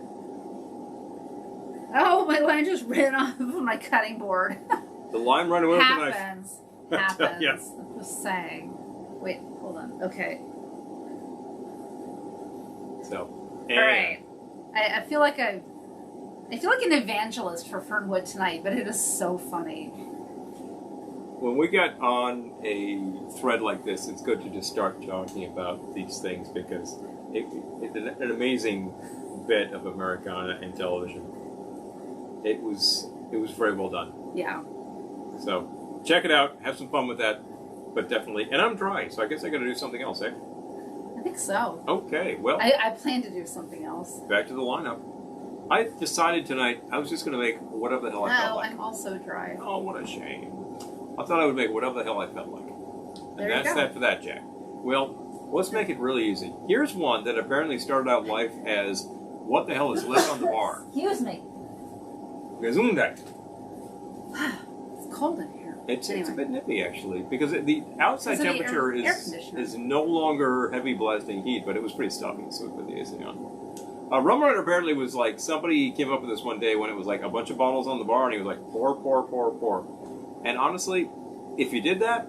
Oh, my line just ran off of my cutting board. The line running away with the knife. Happens. Yeah. I'm just saying. Wait, hold on. Okay. So, All right. I feel like an evangelist for Fernwood Tonight, but it is so funny. When we get on a thread like this, it's good to just start talking about these things, because it's an amazing bit of Americana and television. It was very well done. Yeah. So check it out. Have some fun with that. But definitely, and I'm dry, so I guess I got to do something else, eh? I think so. Okay. Well, I plan to do something else. back to the lineup. I decided tonight I was just going to make whatever the hell I felt like. I'm also dry. Oh, what a shame. I thought I would make whatever the hell I felt like. There And you that's go. that for that, Jack. Well, let's make it really easy. Here's one that apparently started out life as, what the hell is left on the bar? Excuse me. Gesundheit. It's cold in here. It's a bit nippy, actually, because the outside Is it the temperature air conditioner? is no longer heavy blasting heat, but it was pretty stuffy, so we put the AC on. Rum Runner apparently was like, somebody came up with this one day when it was like a bunch of bottles on the bar, and he was like, pour, pour, pour, pour. And honestly, if you did that,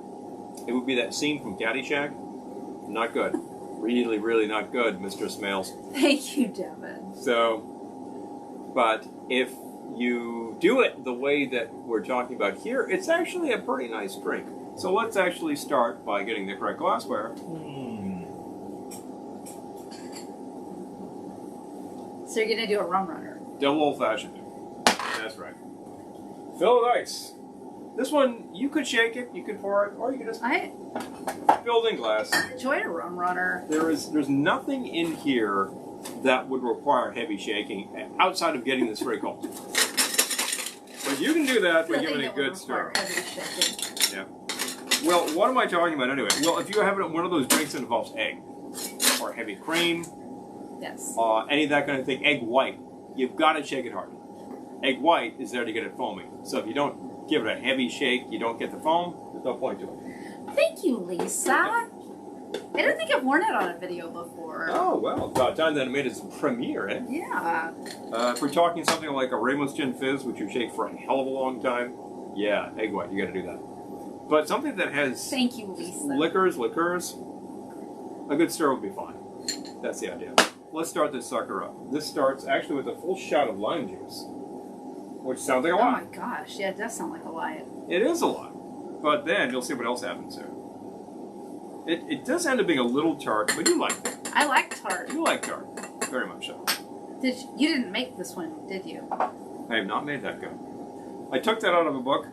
it would be that scene from Caddyshack. Not good. Really, really not good, Mr. Smales. Thank you, Devin. So, but if you do it the way that we're talking about here, it's actually a pretty nice drink. So let's actually start by getting the correct glassware. So you're going to do a rum runner. Double old-fashioned. That's right. Fill with ice. This one, you could shake it, you could pour it, or you could just I fill it in glass. enjoy a rum runner. There's nothing in here that would require heavy shaking outside of getting this very cold. But you can do that by giving it a good stir. Yeah. Well, what am I talking about anyway? Well, if you have one of those drinks that involves egg, or heavy cream, Yes. any of that kind of thing, egg white, you've got to shake it hard. Egg white is there to get it foaming. So if you don't give it a heavy shake, you don't get the foam, there's no point to it. Thank you, Lisa. I don't think I've worn it on a video before. Oh, well, about time that it made its premiere, eh? Yeah. If we're talking something like a Ramos Gin Fizz, which you shake for a hell of a long time, yeah, egg white, you gotta do that. But something that has Thank you, Lisa. liquors, a good stir would be fine. That's the idea. Let's start this sucker up. This starts actually with a full shot of lime juice, which sounds like a Oh lot. my gosh, yeah, it does sound like a lot. It is a lot. But then you'll see what else happens here. It does end up being a little tart, but you like it. I like tart. You like tart. Very much so. You didn't make this one, did you? I have not made that good. I took that out of a book.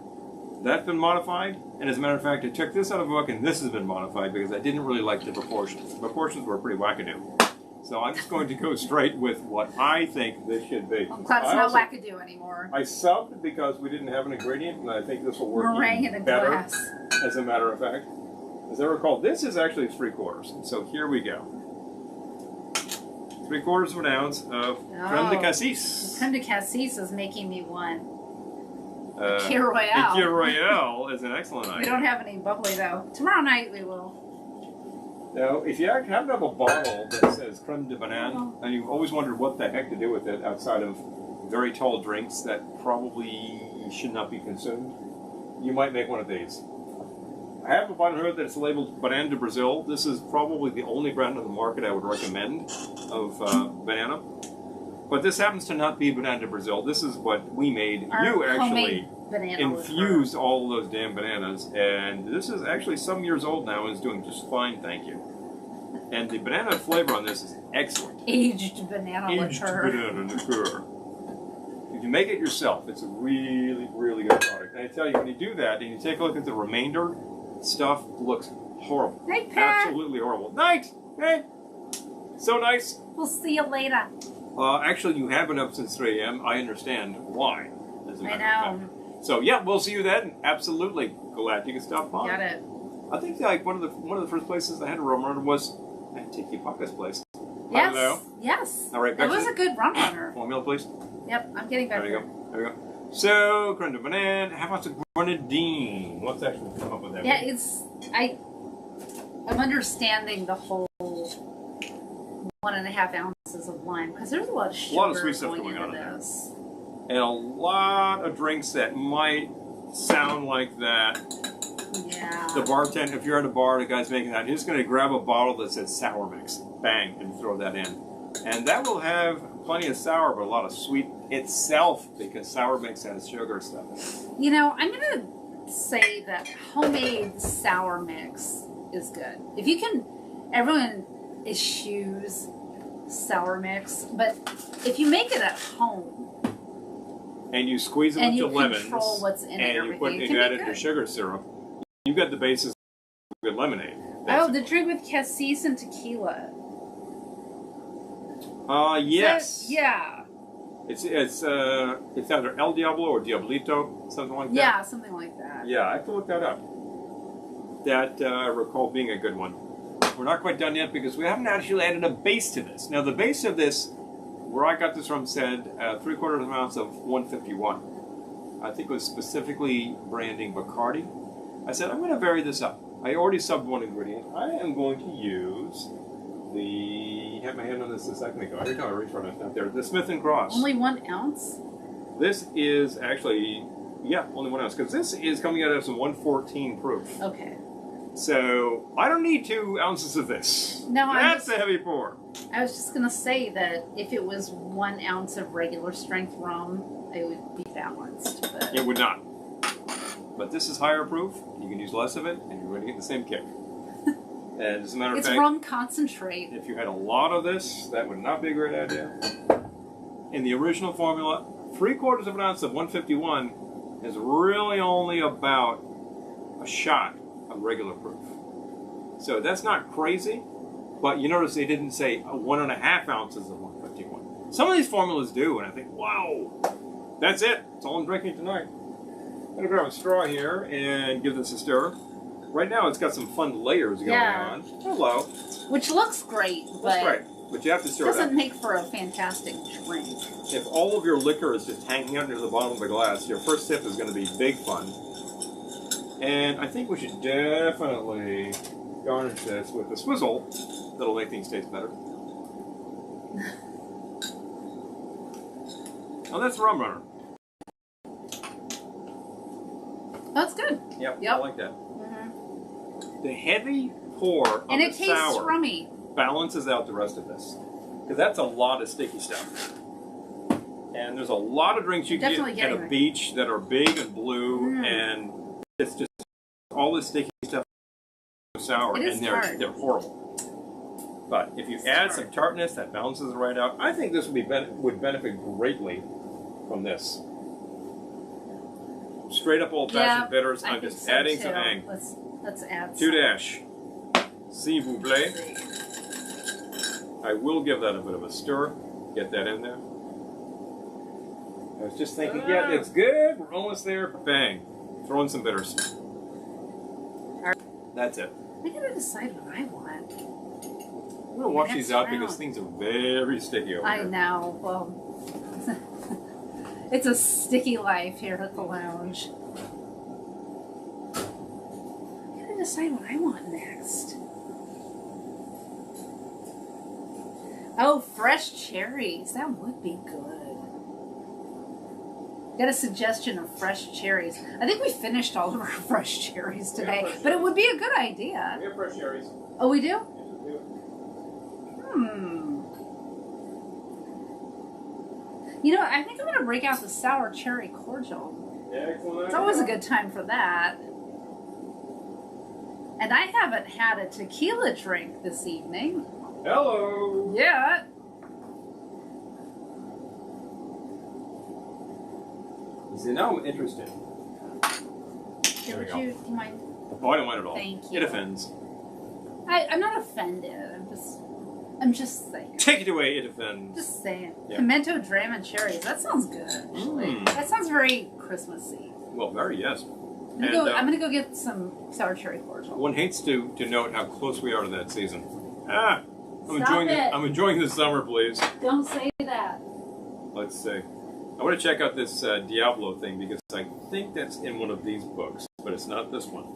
That's been modified. And as a matter of fact, I took this out of a book and this has been modified because I didn't really like the proportions. The proportions were pretty wackadoo. So I'm just going to go straight with what I think this should be. I'm glad it's not wackadoo anymore. I subbed because we didn't have an ingredient, and I think this will work Meringue even in a better, glass. as a matter of fact. As I recall, this is actually 3/4. So here we go. 3/4 of an ounce of creme de cassis. Creme de cassis is making me want Kir Royale. Kir Royale is an excellent item. We don't have any bubbly though. Tomorrow night we will. Now, if you happen to have a bottle that says creme de banane, and you've always wondered what the heck to do with it outside of very tall drinks that probably should not be consumed, you might make one of these. I have a bottle here that's labeled Banana de Brazil. This is probably the only brand on the market I would recommend of banana. But this happens to not be Banana de Brazil. This is what we made. You actually infused all of those damn bananas. And this is actually some years old now and is doing just fine, thank you. And the banana flavor on this is excellent. Aged banana liqueur. Aged banana liqueur. If you make it yourself, it's a really, really good product. And I tell you, when you do that and you take a look at the remainder, stuff looks horrible. Night, Pat. Absolutely horrible. Night! Hey! So nice. We'll see you later. Actually, you have been up since 3 a.m. I understand why. As a matter of fact. So yeah, we'll see you then. Absolutely. Glad you can stop by. got it. I think like one of the first places I had a rum runner was at Tiki Paka's place. Yes. Hello. Yes. All right, back it was a good rum runner. Formula, please. Yep, I'm getting better. There we go. There we go. So, creme de banane. How about the grenadine? Let's actually come up with that. Yeah, I'm understanding the whole 1.5 ounces of lime because there's a lot of sugar, a lot of sweet stuff going on in this. And a lot of drinks that might sound like that. Yeah. The bartender, if you're at a bar, the guy's making that, he's going to grab a bottle that says sour mix, bang, and throw that in. And that will have plenty of sour, but a lot of sweet itself because sour mix has sugar stuff. You know, I'm going to say that homemade sour mix is good. If you can, everyone eschews sour mix, but if you make it at home, and you squeeze it with your lemons, control what's in it, and you add it to sugar syrup, you got the basis of good lemonade. Basically. Oh, the drink with cassis and tequila. Yes. Yeah. It's either El Diablo or Diablito, something like that. Yeah, something like that. Yeah, I have to look that up. That I recall being a good one. We're not quite done yet because we haven't actually added a base to this. Now the base of this, where I got this from, said 3/4 of an ounce of 151. I think it was specifically branding Bacardi. I said, I'm going to vary this up. I already subbed one ingredient. I am going to use the... I had my hand on this a second ago. Every time I reach for it, it's not there. The Smith & Cross. Only 1 ounce? This is actually, yeah, only 1 ounce. Because this is coming out of some 114 proof. Okay. So, I don't need 2 ounces of this. No, That's a heavy pour. I was just going to say that if it was 1 ounce of regular strength rum, it would be balanced. But... It would not. But this is higher proof. You can use less of it, and you're going to get the same kick. And as a matter of fact, it's rum concentrate. If you had a lot of this, that would not be a great idea. In the original formula, 3/4 of an ounce of 151 is really only about a shot of regular proof. So that's not crazy, but you notice they didn't say 1.5 ounces of 151. Some of these formulas do, and I think, wow, that's it. That's all I'm drinking tonight. I'm going to grab a straw here and give this a stir. Right now, it's got some fun layers going on. Hello. Which looks great, but that's great. But you have to stir it up. doesn't make for a fantastic drink. If all of your liquor is just hanging out near the bottom of the glass, your first sip is going to be big fun. And I think we should definitely garnish this with a swizzle that'll make things taste better. Oh, that's rum runner. That's good. Yep, Yep. I like that. Mm-hmm. The heavy pour of and it the tastes sour rummy. balances out the rest of this. Because that's a lot of sticky stuff. And there's a lot of drinks you can get at a beach that are big and blue, and it's just all this sticky stuff sour, and they're horrible. But if you add some tartness, that balances it right out. I think this would benefit greatly from this. Straight up old-fashioned bitters. I'm just adding some hang. Let's add some. 2 dash. S'il vous plaît. I will give that a bit of a stir. Get that in there. I was just thinking, yeah, it's good. We're almost there. Bang. Throw in some bitters. That's it. I gotta decide what I want. I'm gonna wash these out because things are very sticky over here. I know. Well, it's a sticky life here at the lounge. I gotta decide what I want next. Oh, fresh cherries. That would be good. Got a suggestion of fresh cherries. I think we finished all of our fresh cherries today, but it would be a good idea. We have fresh cherries. Oh, we do? You know, I think I'm going to break out the sour cherry cordial. Excellent. It's always a good time for that. And I haven't had a tequila drink this evening. Hello. Yeah. See, now I'm interested. Here, would you mind? Oh, I don't mind at all. Thank you. It offends. I'm not offended. I'm just saying. Take it away, it offends. Just saying. Yeah. Pimento dram and cherries. That sounds good, actually. That sounds very Christmassy. Well, very, yes. I'm gonna go get some sour cherry cordial. One hates to note how close we are to that season. I'm Stop I'm enjoying the summer, please. Don't say that. Let's see. I want to check out this Diablo thing because I think that's in one of these books, but it's not this one.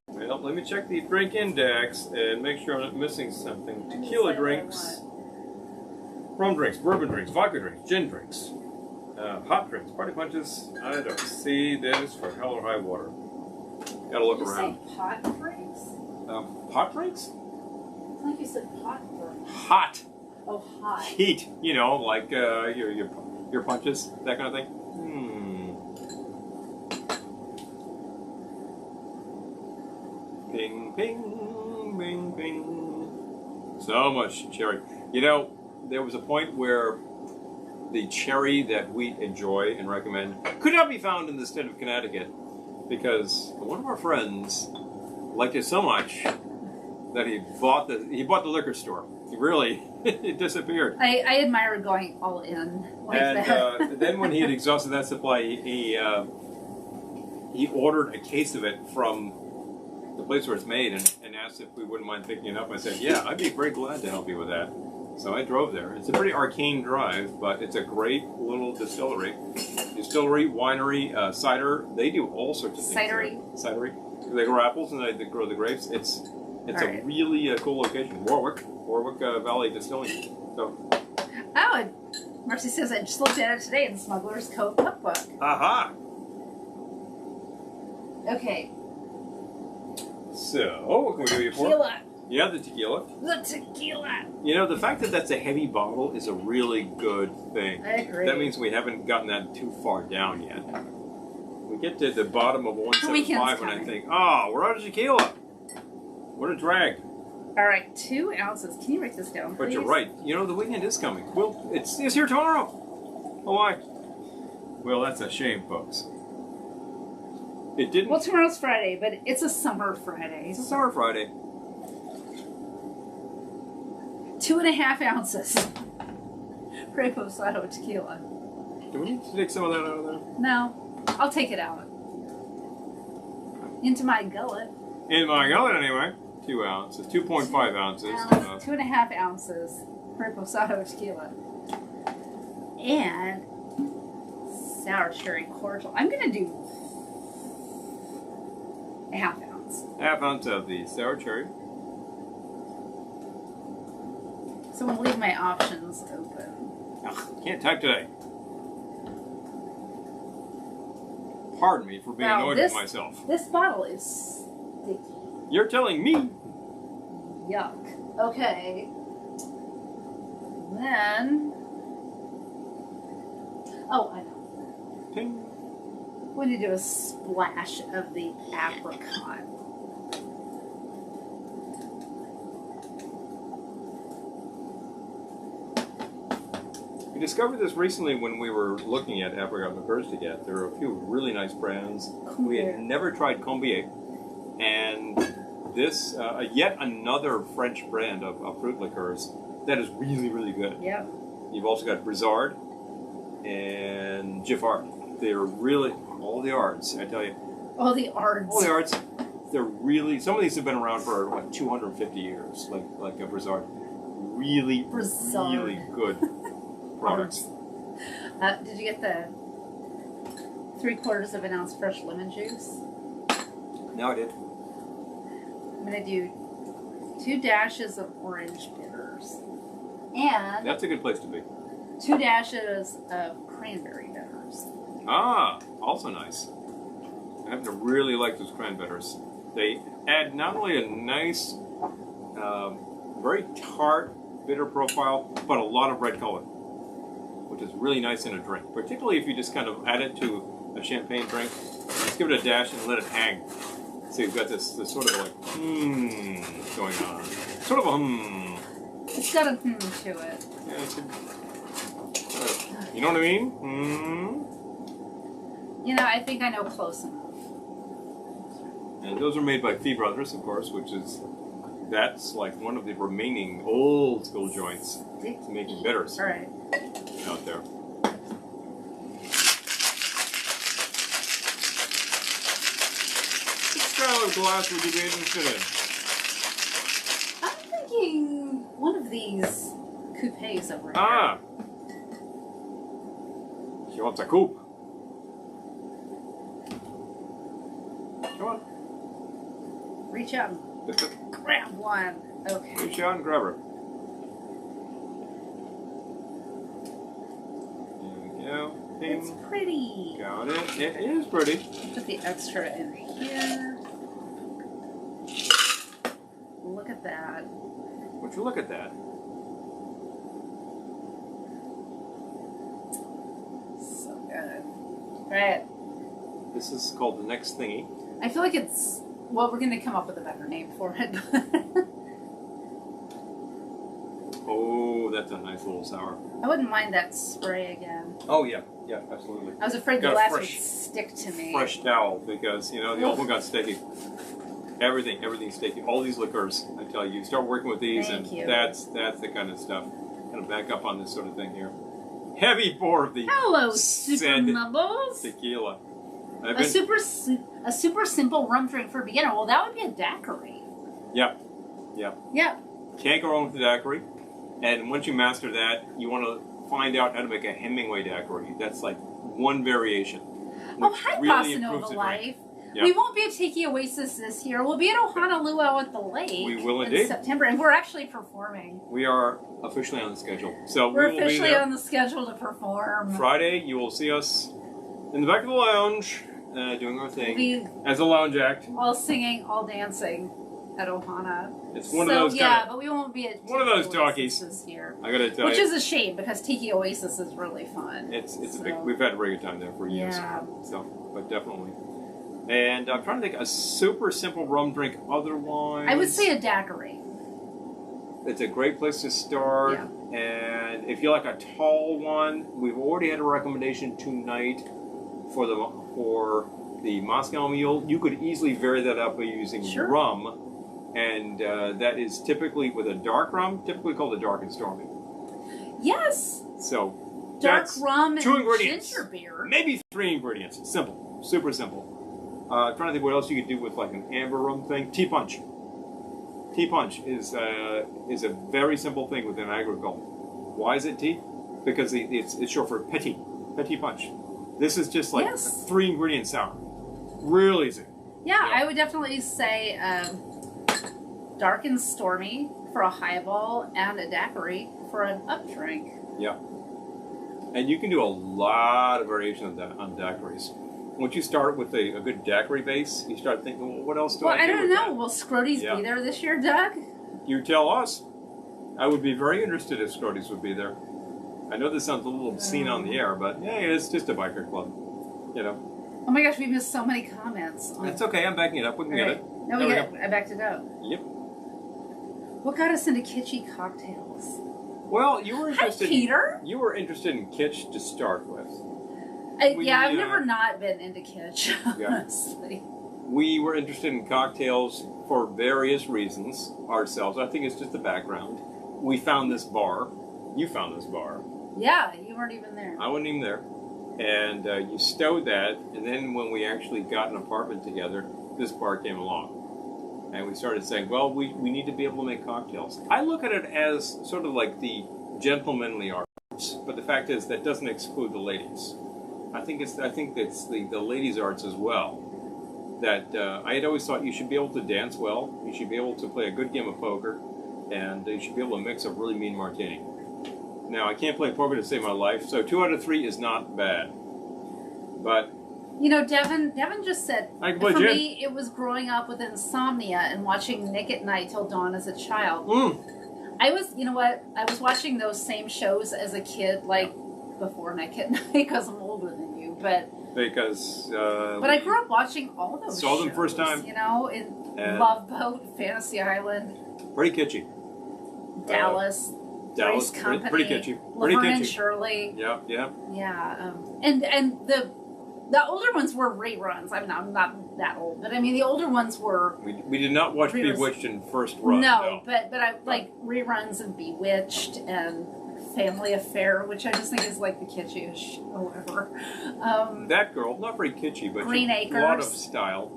Well, let me check the drink index and make sure I'm not missing something. Tequila drinks, rum drinks, bourbon drinks, vodka drinks, gin drinks, hot drinks, party punches. I don't see this for hell or high water. Gotta look around. Did you say pot drinks? Hot drinks? I think you said pot drinks. Hot. Oh, hot. Heat. You know, like your punches, that kind of thing. Ping, ping, ping, ping. So much cherry. You know, there was a point where the cherry that we enjoy and recommend could not be found in the state of Connecticut because one of our friends liked it so much that he bought the liquor store. He really, it disappeared. I admire going all in like that. And then when he had exhausted that supply, he ordered a case of it from the place where it's made and asked if we wouldn't mind picking it up. I said, yeah, I'd be very glad to help you with that. So I drove there. It's a pretty arcane drive, but it's a great little distillery. Distillery, winery, cider. They do all sorts of things. Cidery. They grow apples and they grow the grapes. It's a really cool location. Warwick Valley Distilling. So. Oh, and Marcy says I just looked at it today in Smuggler's Cove Cookbook. Aha! Okay. So, what can we do you for? Tequila. Yeah, the tequila. The tequila. You know, the fact that that's a heavy bottle is a really good thing. I agree. That means we haven't gotten that too far down yet. We get to the bottom of 175 and I think, we're out of tequila. What a drag. All right, 2 ounces. Can you write this down, please? But you're right. You know, the weekend is coming. Well, it's here tomorrow. Oh, why? Well, that's a shame, folks. It didn't. Well, tomorrow's Friday, but it's a summer Friday. It's a summer Friday. 2.5 ounces. Reposado tequila. Do we need to take some of that out of there? No, I'll take it out. Into my gullet. In my gullet, anyway. 2 ounces. 2.5 ounces. 2.5 ounces. Reposado tequila. And sour cherry cordial. I'm going to do a 1/2 ounce. 1/2 ounce of the sour cherry. So I'm going to leave my options open. Ugh, can't type today. Pardon me for being annoyed with myself. This bottle is sticky. You're telling me? Yuck. Okay. Then... Oh, I know. Ping. We need to do a splash of the apricot. We discovered this recently when we were looking at apricot liqueurs to get. There are a few really nice brands. We had never tried Combier. And this, yet another French brand of fruit liqueurs that is really, really good. Yep. You've also got Brizard and Giffard. They're really, all the arts, I tell you. All the arts. All the arts. They're really, some of these have been around for like 250 years, like a Brizard. Really, really good products. Did you get the 3/4 of an ounce fresh lemon juice? No, I did. I'm going to do 2 dashes of orange bitters. And That's a good place to be. 2 dashes of cranberry bitters. Ah, also nice. I happen to really like those cranberries. They add not only a nice, very tart, bitter profile, but a lot of red color, which is really nice in a drink. Particularly if you just kind of add it to a champagne drink. Just give it a dash and let it hang. So you've got this sort of like going on. Sort of a It's got a to it. Yeah, it's you know what I mean? You know, I think I know close enough. And those are made by Fee Brothers, of course, that's like one of the remaining old school joints to making bitters Right. out there. What style of glass would you be interested in? I'm thinking one of these coupes over here. Ah! She wants a coupe. Come on. Reach out and grab one. Okay. Reach out and grab her. There we go. Ping. It's pretty. Got it. It is pretty. Put the extra in here. Look at that. Would you look at that? So good. All right. This is called the next thingy. I feel like it's... Well, we're going to come up with a better name for it. Oh, that's a nice little sour. I wouldn't mind that spray again. Oh, yeah. Yeah, absolutely. I was afraid the Got a glass would fresh- stick to me. Fresh towel, because, you know, the old one got sticky. Everything's sticky. All these liqueurs, I tell you. You start working with these, Thank you. that's the kind of stuff. Kind of back up on this sort of thing here. Heavy pour of the Hello, Super said Mumbles. tequila. A super simple rum drink for a beginner. Well, that would be a daiquiri. Yeah. Yeah. Can't go wrong with the daiquiri. And once you master that, you want to find out how to make a Hemingway daiquiri. That's like one variation. Oh, hi, really Bossa Nova improves the Life. drink. Yeah. We won't be at Tiki Oasis this year. We'll be at Ohana Luau at the lake. We will in indeed. September, and we're actually performing. We are officially on the schedule. So We're we will officially be there. on the schedule to perform. Friday, you will see us in the back of the lounge doing our thing We'll be as a lounge act. all singing, all dancing at Ohana. It's one of those yeah, kinda, but we won't be at one of Tiki those Oasis talkies. this year. I gotta tell Which you, is a shame because Tiki Oasis is really fun. it's a So- big. We've had a very good time there for years. Yeah. So, but definitely. And I'm trying to think a super simple rum drink. Otherwise, I would say a daiquiri. it's a great place to start. Yeah. And if you like a tall one, we've already had a recommendation tonight for the Moscow Mule. You could easily vary that up by using Sure. rum, and that is typically with a dark rum, typically called a dark and stormy. Yes. So Dark that's rum 2 and ingredients, ginger beer. maybe 3 ingredients. Simple, super simple. Trying to think what else you could do with like an amber rum thing. Tea punch. Tea punch is a very simple thing with an agricole. Why is it tea? Because it's short for petit punch. This is just like Yes. a 3 ingredient sour. Real easy. Yeah, Yeah. I would definitely say dark and stormy for a highball, and a daiquiri for an up drink. Yeah. And you can do a lot of variation on daiquiris. Once you start with a good daiquiri base, you start thinking, well, what else do I do? Well, I don't with know. that? Will Scroties be there this year, Doug? You tell us. I would be very interested if Scroties would be there. I know this sounds a little obscene on the air, but yeah, it's just a biker club. You know. Oh my gosh, we missed so many comments. That's okay. I'm backing it up. We can get it. No, we get it. I backed it up. Yep. What got us into kitschy cocktails? Well, you were interested. Hi, Peter. You were interested in kitsch to start with. I've never not been into kitsch, honestly. We were interested in cocktails for various reasons ourselves. I think it's just the background. We found this bar. You found this bar. Yeah, you weren't even there. I wasn't even there. And you stowed that, and then when we actually got an apartment together, this bar came along. And we started saying, well, we need to be able to make cocktails. I look at it as sort of like the gentlemanly arts, but the fact is that doesn't exclude the ladies. I think it's the ladies' arts as well. That I had always thought you should be able to dance well, you should be able to play a good game of poker, and you should be able to mix a really mean martini. Now, I can't play poker to save my life, so 2 out of 3 is not bad. But you know, Devin just said, for gin. me, it was growing up with insomnia and watching Nick at Night till dawn as a child. I was watching those same shows as a kid, like before Nick at Night, because I'm older than you, but I grew up watching all those saw shows, them first time. You know, in Love Boat, Fantasy Island. Pretty kitschy. Dallas. Dallas, Company, pretty kitschy. Laverne and Shirley. Yeah. Yeah, and the older ones were reruns. I'm not that old, but I mean the older ones were. We did not watch Bewitched in first run. No, but I like reruns of Bewitched and Family Affair, which I just think is like the kitschiest show ever. That girl, not very kitschy, but Green Acres. A lot of style.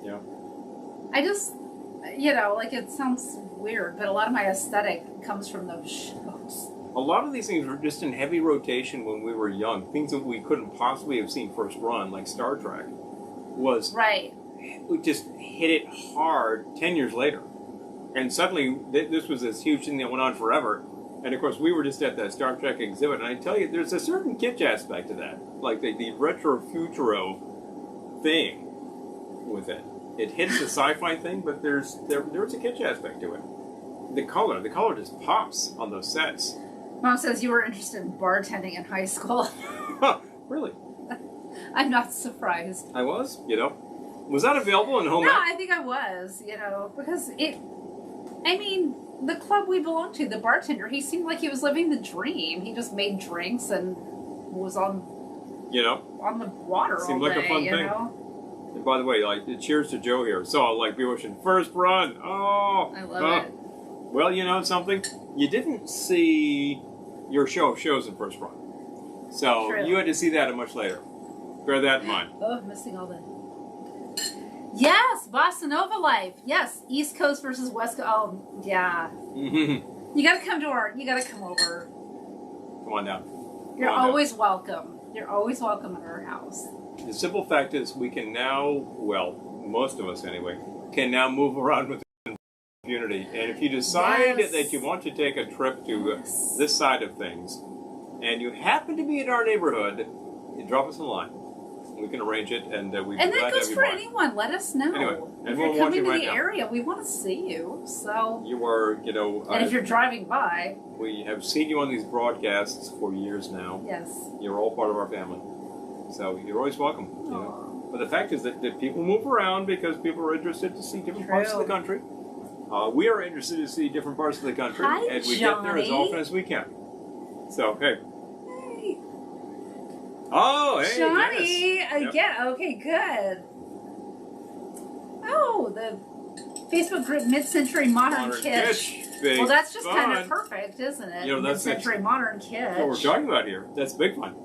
Yeah. I just, like it sounds weird, but a lot of my aesthetic comes from those shows. A lot of these things were just in heavy rotation when we were young. Things that we couldn't possibly have seen first run, like Star Trek, was right. We just hit it hard 10 years later, and suddenly this was this huge thing that went on forever. And of course, we were just at that Star Trek exhibit, and I tell you, there's a certain kitsch aspect to that, like the retro futuro thing with it. It hits the sci-fi thing, but there's a kitsch aspect to it. The color just pops on those sets. Mom says you were interested in bartending in high school. Really? I'm not surprised. I was, Was that available in home? No, I think I was, because the club we belonged to, the bartender, he seemed like he was living the dream. He just made drinks and was on the water seemed all like day, a fun thing. And by the way, cheers to Joe here. Saw Bewitched in first run. Oh, I love it. Well, you know something? You didn't see your show of shows in first run. So True. You had to see that much later. Bear that in mind. Oh, I'm missing all that. Yes, Bossa Nova life. Yes, East Coast versus West Coast. Oh, yeah. Mm-hmm. You gotta come over. Come on down. You're always welcome. You're always welcome at our house. The simple fact is we can now, most of us anyway, can now move around with the community. And if you decide that you want to take a trip to this side of things, and you happen to be in our neighborhood, you drop us a line. We can arrange it, and we'd be glad to have you. And that goes for anyone. Let us know. Anyway, and if we'll you're coming to right the now. area, we want to see you. So you are, and if you're driving by, we have seen you on these broadcasts for years now. Yes. You're all part of our family, so you're always welcome. But the fact is that people move around because people are interested to see different parts of the country. We are interested to see different parts of the country, and we get there as often as we can. So hey. Oh, hey, Johnny! Dennis. Again, okay, good. Oh, the Facebook group Mid-Century Modern Kitsch. Well, that's just kind of perfect, isn't it? Mid-Century Modern Kitsch. That's what we're talking about here. That's big fun.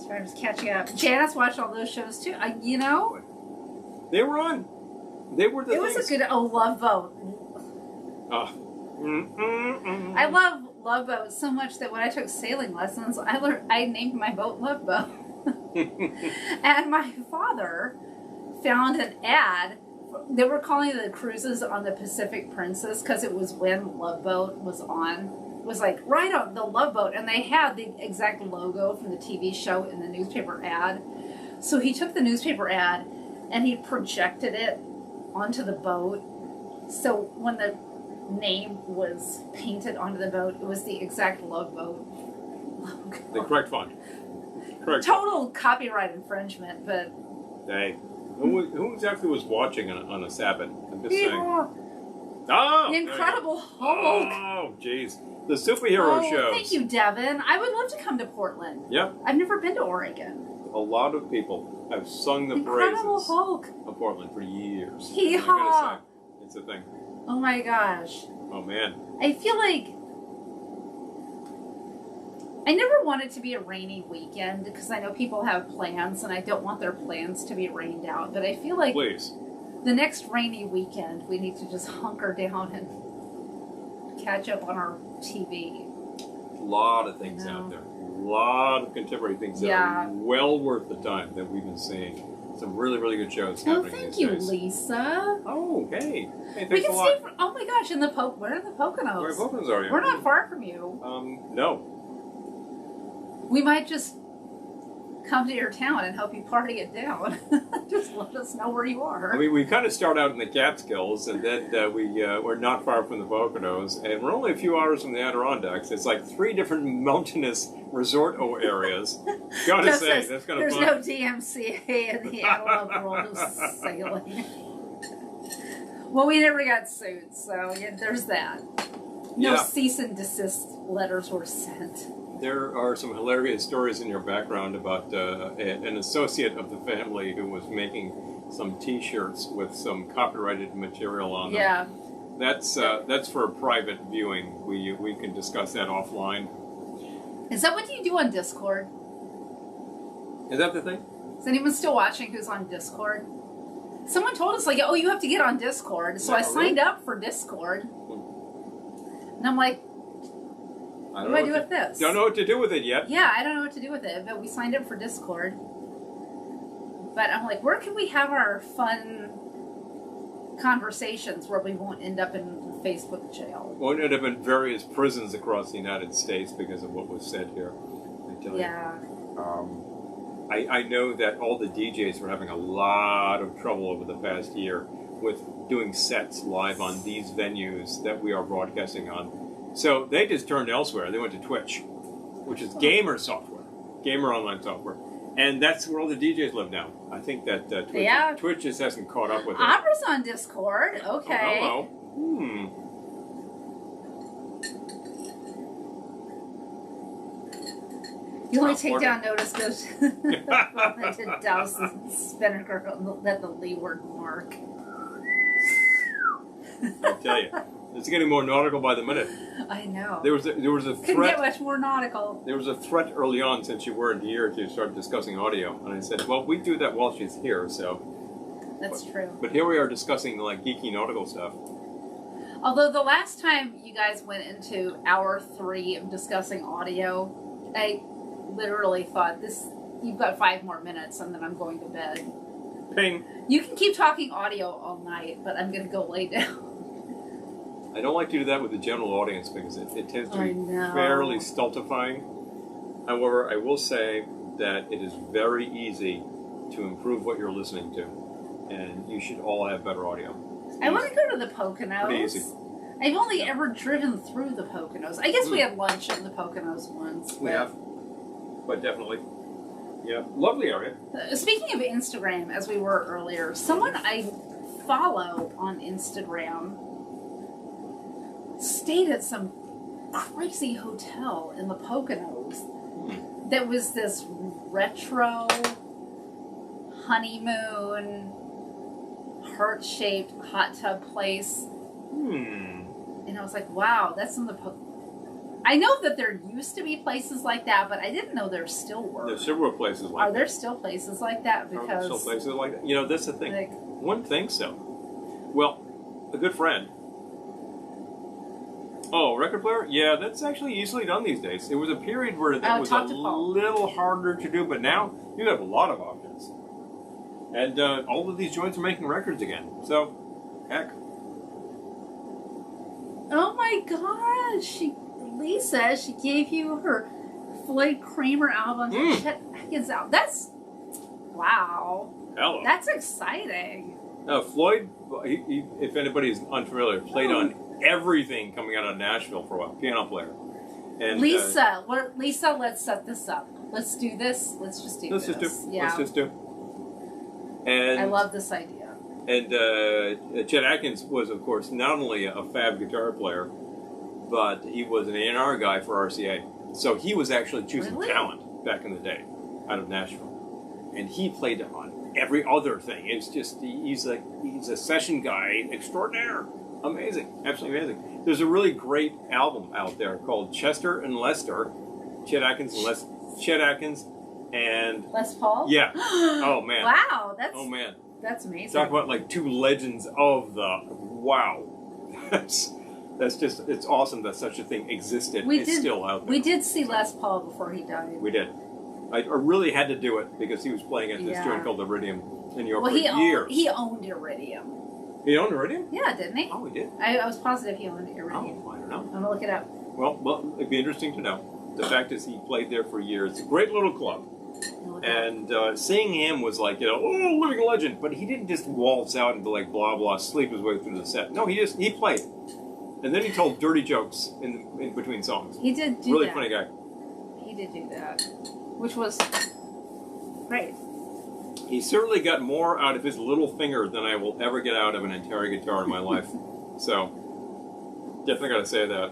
So I'm just catching up. Janice watched all those shows too. They were on. They were the things. It was a good Love Boat. I love Love Boat so much that when I took sailing lessons, I named my boat Love Boat. And my father found an ad they were calling the cruises on the Pacific Princess because it was when Love Boat was on. It was like right on the Love Boat, and they had the exact logo from the TV show in the newspaper ad. So he took the newspaper ad and he projected it onto the boat. So when the name was painted onto the boat, it was the exact Love Boat logo. The correct font. Correct. Total copyright infringement, but Hey, who exactly was watching on a Sabbath? I'm just saying. yeah. Oh, The Incredible Hulk. Oh, jeez. The superhero shows. Thank you, Devin. I would love to come to Portland. Yep. I've never been to Oregon. A lot of people have sung the Incredible praises Hulk. of Portland for years. Hee I haw. gotta say, it's a thing. Oh my gosh. Oh man. I feel like I never want it to be a rainy weekend because I know people have plans and I don't want their plans to be rained out. But I feel like Please. the next rainy weekend we need to just hunker down and catch up on our TV. A lot of things out there. A lot of contemporary things that are well worth the time that we've been seeing. Some really, really good shows Oh, happening thank these you, days. Lisa. Oh, hey. Hey, We thanks a can lot. stay for, oh my gosh, we're in the Poconos. Where Poconos are you? We're not far from you. No. We might just come to your town and help you party it down. Just let us know where you are. I mean, we kind of start out in the Catskills, and then we're not far from the Poconos, and we're only a few hours from the Adirondacks. It's like 3 different mountainous resort areas. Gotta say, that's kind of fun. There's no DMCA in the Antelope world of sailing. Well, we never got sued, so yeah, there's that. No cease and desist letters were sent. There are some hilarious stories in your background about an associate of the family who was making some T-shirts with some copyrighted material on them. Yeah. That's for a private viewing. We can discuss that offline. Is that what you do on Discord? Is that the thing? Is anyone still watching who's on Discord? Someone told us, like, oh, you have to get on Discord. So I signed up for Discord. And I'm like, what do I do with this? Don't know what to do with it yet. Yeah, I don't know what to do with it, but we signed up for Discord. But I'm like, where can we have our fun conversations where we won't end up in Facebook jail? Won't end up in various prisons across the United States because of what was said here. I tell you. I know that all the DJs were having a lot of trouble over the past year with doing sets live on these venues that we are broadcasting on. So they just turned elsewhere. They went to Twitch, which is gamer software, gamer online software. And that's where all the DJs live now. I think that Twitch just hasn't caught up with it. Opera's on Discord. Okay. Oh, hello. You only take down notice goes to douse the spinnaker and let the leeward mark. I tell you. It's getting more nautical by the minute. I know. There was a threat. Couldn't get much more nautical. There was a threat early on since you weren't here to start discussing audio, and I said, "Well, we do that while she's here." So that's true. But here we are discussing like geeky nautical stuff. Although the last time you guys went into hour 3 of discussing audio, I literally thought you've got 5 more minutes, and then I'm going to bed. Ping. You can keep talking audio all night, but I'm going to go lay down. I don't like to do that with the general audience because it tends to be fairly stultifying. However, I will say that it is very easy to improve what you're listening to, and you should all have better audio. I want to go to the Poconos. Pretty easy. I've only ever driven through the Poconos. I guess we had lunch in the Poconos once. We have, but definitely. Yeah, lovely area. Speaking of Instagram, as we were earlier, someone I follow on Instagram stayed at some crazy hotel in the Poconos that was this retro honeymoon heart-shaped hot tub place. And I was like, wow, that's in the I know that there used to be places like that, but I didn't know there still were. There's several places like that. Are there still places like that? Because are there still places like that? You know, that's the thing. One thinks so. Well, a good friend. Oh, record player? Yeah, that's actually easily done these days. It was a period where that was a little harder to do, but now you have a lot of options. And all of these joints are making records again. So, heck. Oh my gosh! Lisa, she gave you her Floyd Kramer album, Chet Atkins album. That's wow. Hello. That's exciting. Floyd, if anybody's unfamiliar, played on everything coming out of Nashville for a while. Piano player. And, Lisa, Lisa, let's set this up. Let's do this. Let's just do this. Let's just do. And I love this idea. And Chet Atkins was, of course, not only a fab guitar player, but he was an A&R guy for RCA. So he was actually choosing talent back in the day out of Nashville. And he played on every other thing. It's just, he's a session guy extraordinaire. Amazing. Absolutely amazing. There's a really great album out there called Chester and Lester. Chet Atkins and Les Paul? Yeah. Oh, man. Wow. That's amazing. Talk about like two legends of the wow. That's just, it's awesome that such a thing existed. It's still out there. We did see Les Paul before he died. We did. I really had to do it because he was playing at this joint called Iridium in New York for years. He owned Iridium. He owned Iridium? Yeah, didn't he? Oh, he did. I was positive he owned Iridium. Oh, I don't know. I'm gonna look it up. Well, it'd be interesting to know. The fact is, he played there for years. It's a great little club. And seeing him was like, oh, living legend. But he didn't just waltz out and be like, blah, blah, sleep his way through the set. No, he played. And then he told dirty jokes in between songs. He did do really that. Funny guy. He did do that. Which was great. He certainly got more out of his little finger than I will ever get out of an entire guitar in my life. So, definitely got to say that.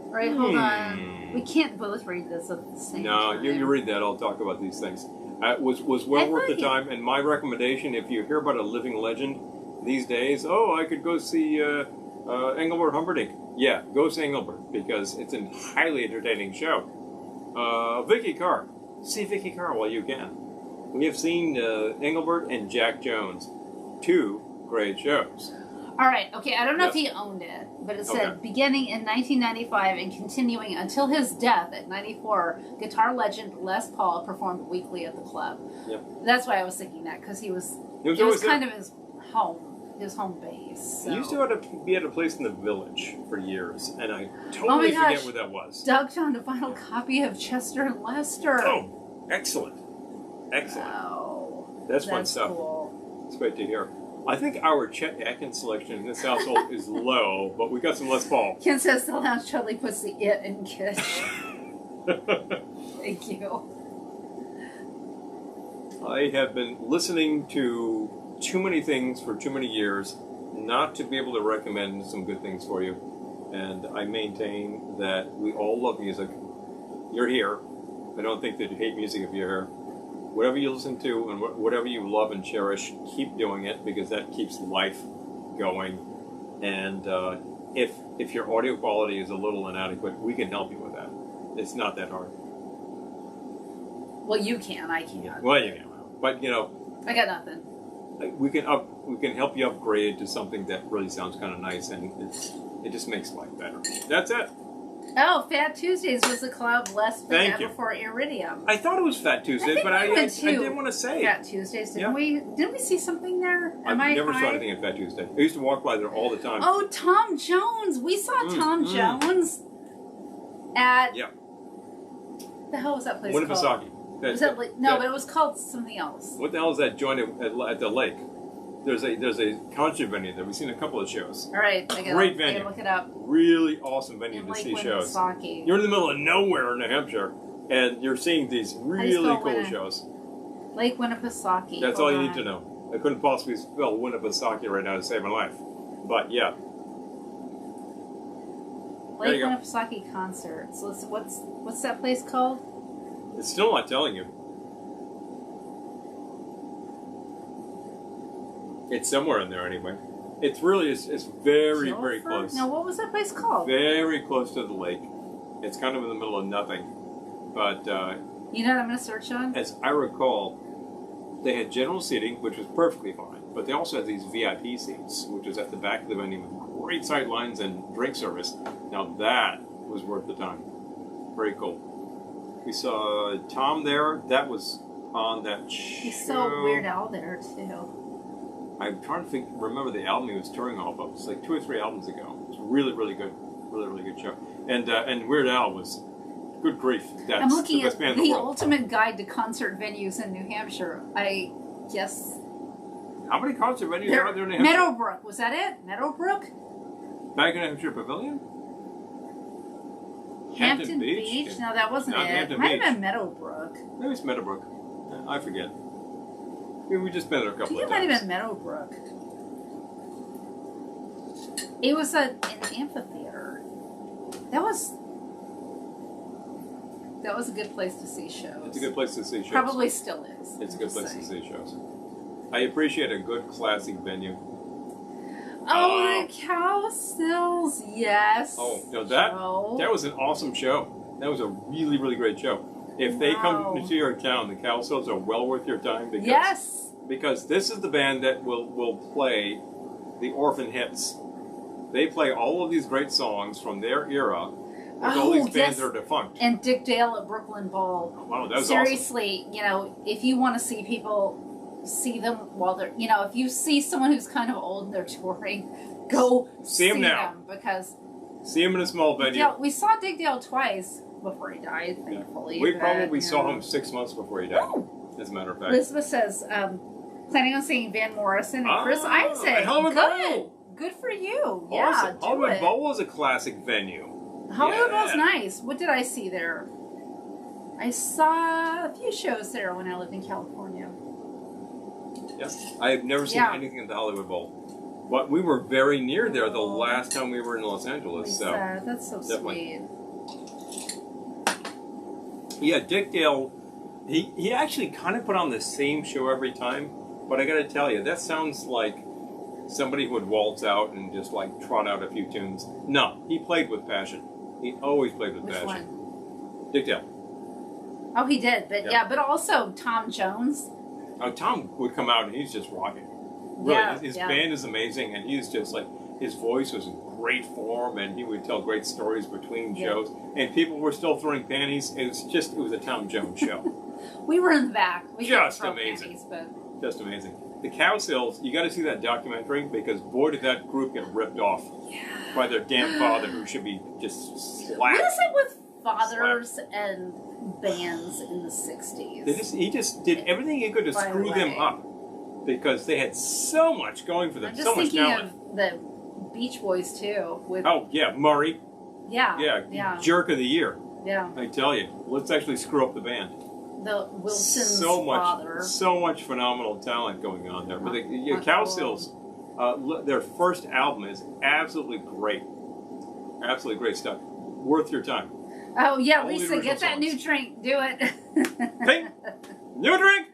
All right, hold on. We can't both read this at the same time. No, you read that. I'll talk about these things. It was well worth the time. And my recommendation, if you hear about a living legend these days, I could go see Engelbert Humperdinck. Yeah, go see Engelbert because it's a highly entertaining show. Vicky Carr. See Vicky Carr while you can. We have seen Engelbert and Jack Jones. 2 great shows. All right, okay, I don't know if he owned it, but it said beginning in 1995 and continuing until his death at 94, guitar legend Les Paul performed weekly at the club. Yep. That's why I was thinking that, because it was kind of his home base. So. He used to be at a place in the Village for years, and I totally forget where that was. Doug found a vinyl copy of Chester and Lester. Oh, excellent. Wow. That's fun stuff. Cool. It's great to hear. I think our Chet Atkins selection in this household is low, but we got some Les Paul. Ken says the lounge totally puts the it in Kitsch. Thank you. I have been listening to too many things for too many years not to be able to recommend some good things for you. And I maintain that we all love music. You're here. I don't think that you hate music if you're here. Whatever you listen to and whatever you love and cherish, keep doing it because that keeps life going. And if your audio quality is a little inadequate, we can help you with that. It's not that hard. Well, you can. I can't. Well, you can. But, I got nothing. We can help you upgrade to something that really sounds kind of nice, and it just makes life better. That's it. Oh, Fat Tuesdays was a club less than ever for Iridium. I thought it was Fat Tuesdays, but I didn't want to say Fat Tuesdays. Didn't we see something there? I've never saw anything at Fat Tuesday. I used to walk by there all the time. Oh, Tom Jones. We saw Tom Jones at... Yeah. The hell was that place called? Winnipesaukee. Was that but it was called something else. What the hell is that joint at the lake? There's a concert venue there. We've seen a couple of shows. All right, great venue. I gotta look it up. Really awesome venue to see shows. You're in the middle of nowhere in New Hampshire, and you're seeing these really cool shows. Lake Winnipesaukee. That's all you need to know. I couldn't possibly spell Winnipesaukee right now to save my life, but yeah. Lake Winnipesaukee concert. So what's that place called? It's still not telling you. It's somewhere in there anyway. It's really, it's very, very close. Now, what was that place called? Very close to the lake. It's kind of in the middle of nothing. But, you know what I'm going to search on? As I recall, they had general seating, which was perfectly fine. But they also had these VIP seats, which is at the back of the venue with great sight lines and drink service. Now that was worth the time. Very cool. We saw Tom there. That was on that show. He's so Weird Al there too. I'm trying to remember the album he was touring off of. It's like 2 or 3 albums ago. It's really, really good. Really, really good show. And Weird Al was, good grief, that's I'm looking the best at band in the the world. ultimate guide to concert venues in New Hampshire. I guess How many concert venues are there in New Hampshire? Meadowbrook, was that it? Meadowbrook? Back in Hampshire Pavilion? Hampton Beach? No, that wasn't Not it. Hampton It might have Beach. been Meadowbrook. Maybe it's Meadowbrook. I forget. We just been there a I couple think of it might times. have been Meadowbrook. It was an amphitheater. That was a good place to see shows. It's a good place to see shows. Probably still is. It's a good place to see shows. I appreciate a good classic venue. Oh, the Cow Stills, yes. Oh, no, that Joe. was an awesome show. That was a really, really great show. If they come to your town, the Cowsills are well worth your time because Yes. because this is the band that will play the orphan hits. They play all of these great songs from their era with all these bands that are defunct. And Dick Dale at Brooklyn Bowl. Oh, wow, that was Seriously, you know, if you want to see people, see them while they're, you know, if you see someone who's kind of old and they're touring, go See 'em now. them because See him in a small venue. we saw Dick Dale twice before he died, thankfully. We but, probably you saw know. him 6 months before he died, as a matter of fact. Elizabeth says, planning on seeing Van Morrison and Chris Isaac. and Hollywood Good. Bowl. Good for you. Awesome. Yeah, do Hollywood it. Bowl was a classic venue. Hollywood Yeah. Bowl's nice. What did I see there? I saw a few shows there when I lived in California. Yes. I have never seen Yeah. anything at the Hollywood Bowl. But we were very near there the last time we were in Los Angeles. So That's so definitely. sweet. yeah, Dick Dale, he actually kind of put on the same show every time. But I got to tell you, that sounds like somebody who would waltz out and just like trot out a few tunes. No, he played with passion. He always played with Which passion. one? Dick Dale. Oh, he did. But Yeah. but also Tom Jones. Tom would come out and he's just rocking. Really, Yeah, his yeah. band is amazing, and he's just like, his voice was in great form, and he would tell great stories between Yeah. shows, and people were still throwing panties. It was a Tom Jones show. We were in the back. We couldn't Just throw amazing. panties, but Just amazing. The Cowsills, you got to see that documentary, because boy did that group get ripped off by their damn father, who should be just what slapped. is it with fathers and bands in the 60s? He just did everything he could to By the screw them way. up, because they had so much going for them, I'm just so much thinking talent. of the Beach Boys too. With Oh yeah, Murray. yeah, Yeah, jerk of the year. yeah. I tell you, let's actually screw up the band. The Wilson's So much phenomenal talent going on there. But the Cowsills, their first album is absolutely great. Absolutely great stuff. Worth your time. Oh yeah, All the Lisa, original get that songs. new drink. Do it. Hey, new drink.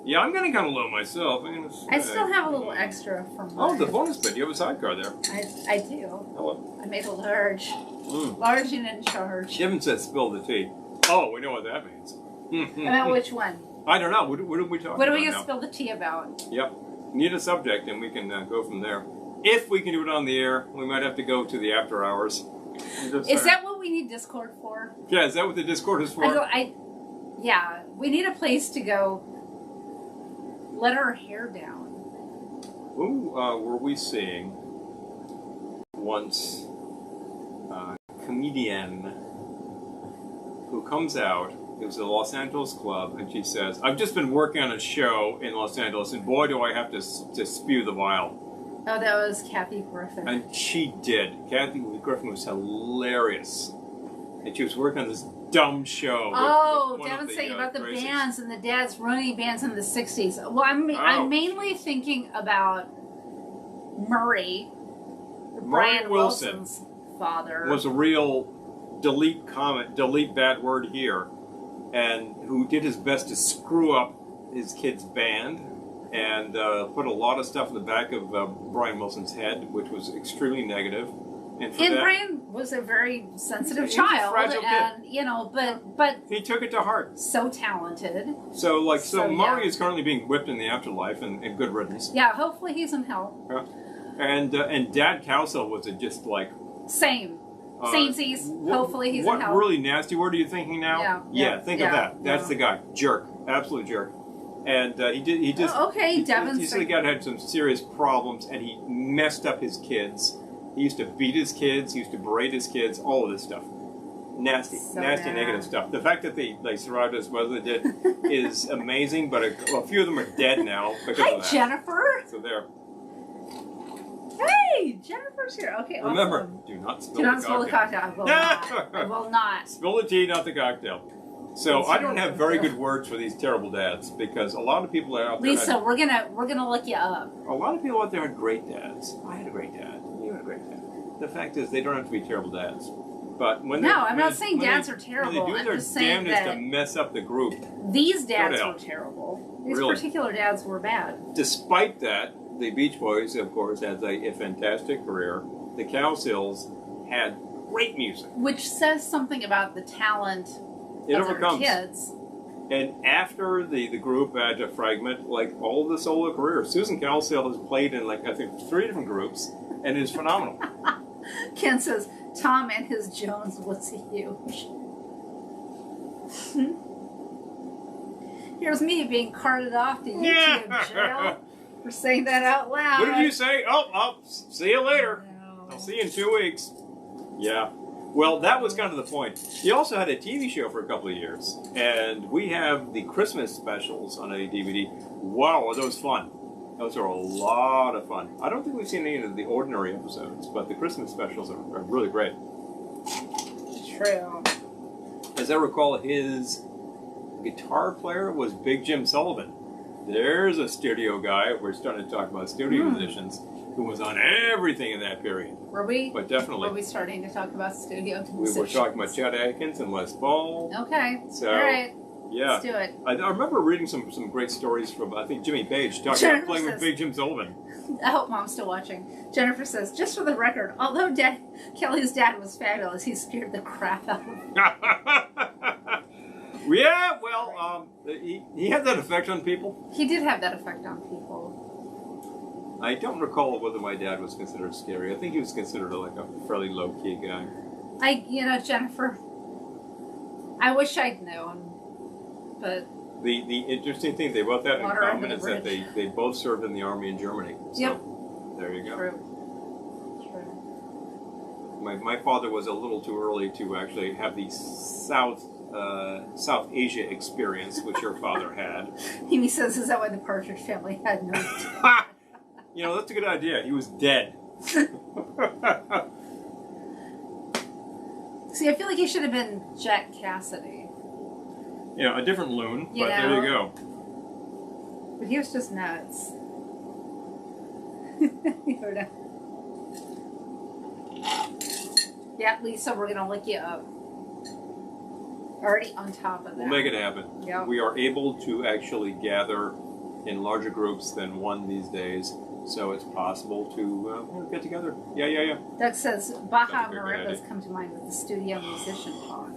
Yeah, I'm getting kind of low myself. I still have a little extra from Oh, mine. the bonus bit. You have a sidecar there. I do. Hello. I made a large. Mm. Large and in charge. Kevin said spill the tea. Oh, we know what that means. About which one? I don't know. What are we talking What are about we going now? to spill the tea about? Yep. Need a subject, and we can go from there. If we can do it on the air, we might have to go to the after hours. Is that what we need Discord for? Yeah, is that what the Discord is for? Yeah, we need a place to go let our hair down. Who were we seeing once? Comedian who comes out. It was a Los Angeles club, and she says, "I've just been working on a show in Los Angeles, and boy, do I have to spew the bile." Oh, that was Kathy Griffin. And she did. Kathy Griffin was hilarious, and she was working on this dumb show. Oh, with Devin's saying about the crazies. bands and the dads running bands in the 60s. Well, I'm mainly thinking about Murray, Brian Wilson Wilson's father. was a real delete bad word here, and who did his best to screw up his kid's band and put a lot of stuff in the back of Brian Wilson's head, which was extremely negative. And Brian was a very sensitive He was a child, fragile kid. and but he took it to heart. so talented. So Murray yeah. is currently being whipped in the afterlife, and good riddance. Yeah, hopefully he's in hell. And Dad Cowsill was just like Same. Samesies. Hopefully he's in hell. What really nasty word are you thinking now? Yeah, Think yeah, of that. That's yeah. the guy. Jerk. absolute jerk. And he just okay, Devin's he said the guy had some serious problems, and he messed up his kids. He used to beat his kids. He used to berate his kids. All of this stuff, nasty, negative stuff. The fact that they survived as well as they did is amazing. But a few of them are dead now because Hi, of that. Jennifer. So there. Hey, Jennifer's here. Okay, Remember, awesome. do not spill the cocktail. I will not. I will not. Spill the tea, not the cocktail. So I don't have very good words for these terrible dads because a lot of people out there. Lisa, we're gonna look you up. A lot of people out there had great dads. I had a great dad. You had a great dad. The fact is, they don't have to be terrible dads. But when I'm not saying dads are terrible. When they do their damnedest to mess up the group. These dads were terrible. These particular dads were bad. Despite that, the Beach Boys, of course, had a fantastic career. The Cowsills had great music, which says something about the talent. It overcomes kids. And after the group had a fragment, like all the solo career, Susan Cowsill has played in I think 3 different groups, and is phenomenal. Ken says Tom and his Jones was huge. Here's me being carted off to YouTube jail for saying that out loud. What did you say? Oh, I'll see you later. No. I'll see you in 2 weeks. Yeah. Well, that was kind of the point. He also had a TV show for a couple of years, and we have the Christmas specials on a DVD. Wow, are those fun. Those are a lot of fun. I don't think we've seen any of the ordinary episodes, but the Christmas specials are really great. True. As I recall, his guitar player was Big Jim Sullivan. There's a studio guy. We're starting to talk about studio musicians. Who was on everything in that period. Were we? But definitely. Were we starting to talk about studio musicians? We were talking about Chet Atkins and Les Paul. Okay. So, all right. Yeah. Let's do it. I remember reading some great stories from, I think, Jimmy Page talking about playing with Big Jim Sullivan. I hope Mom's still watching. Jennifer says, just for the record, although Kelly's dad was fabulous, he scared the crap out of him. Yeah, well, he had that effect on people. He did have that effect on people. I don't recall whether my dad was considered scary. I think he was considered a fairly low-key guy. Jennifer, I wish I'd known, but... The interesting thing they both had in common is that they both served in the army in Germany. So, yep. There you go. True. My father was a little too early to actually have the South Asia experience, which your father had. He says, is that why the Partridge Family had no... You know, that's a good idea. He was dead. See, I feel like he should have been Jack Cassidy. Yeah, a different loon, but there you go. But he was just nuts. Yeah, Lisa, we're going to lick you up. Already on top of that. We'll make it happen. Yep. We are able to actually gather in larger groups than one these days. So it's possible to get together. Yeah. Doug says Baja marimbas come to mind with the studio musician talk.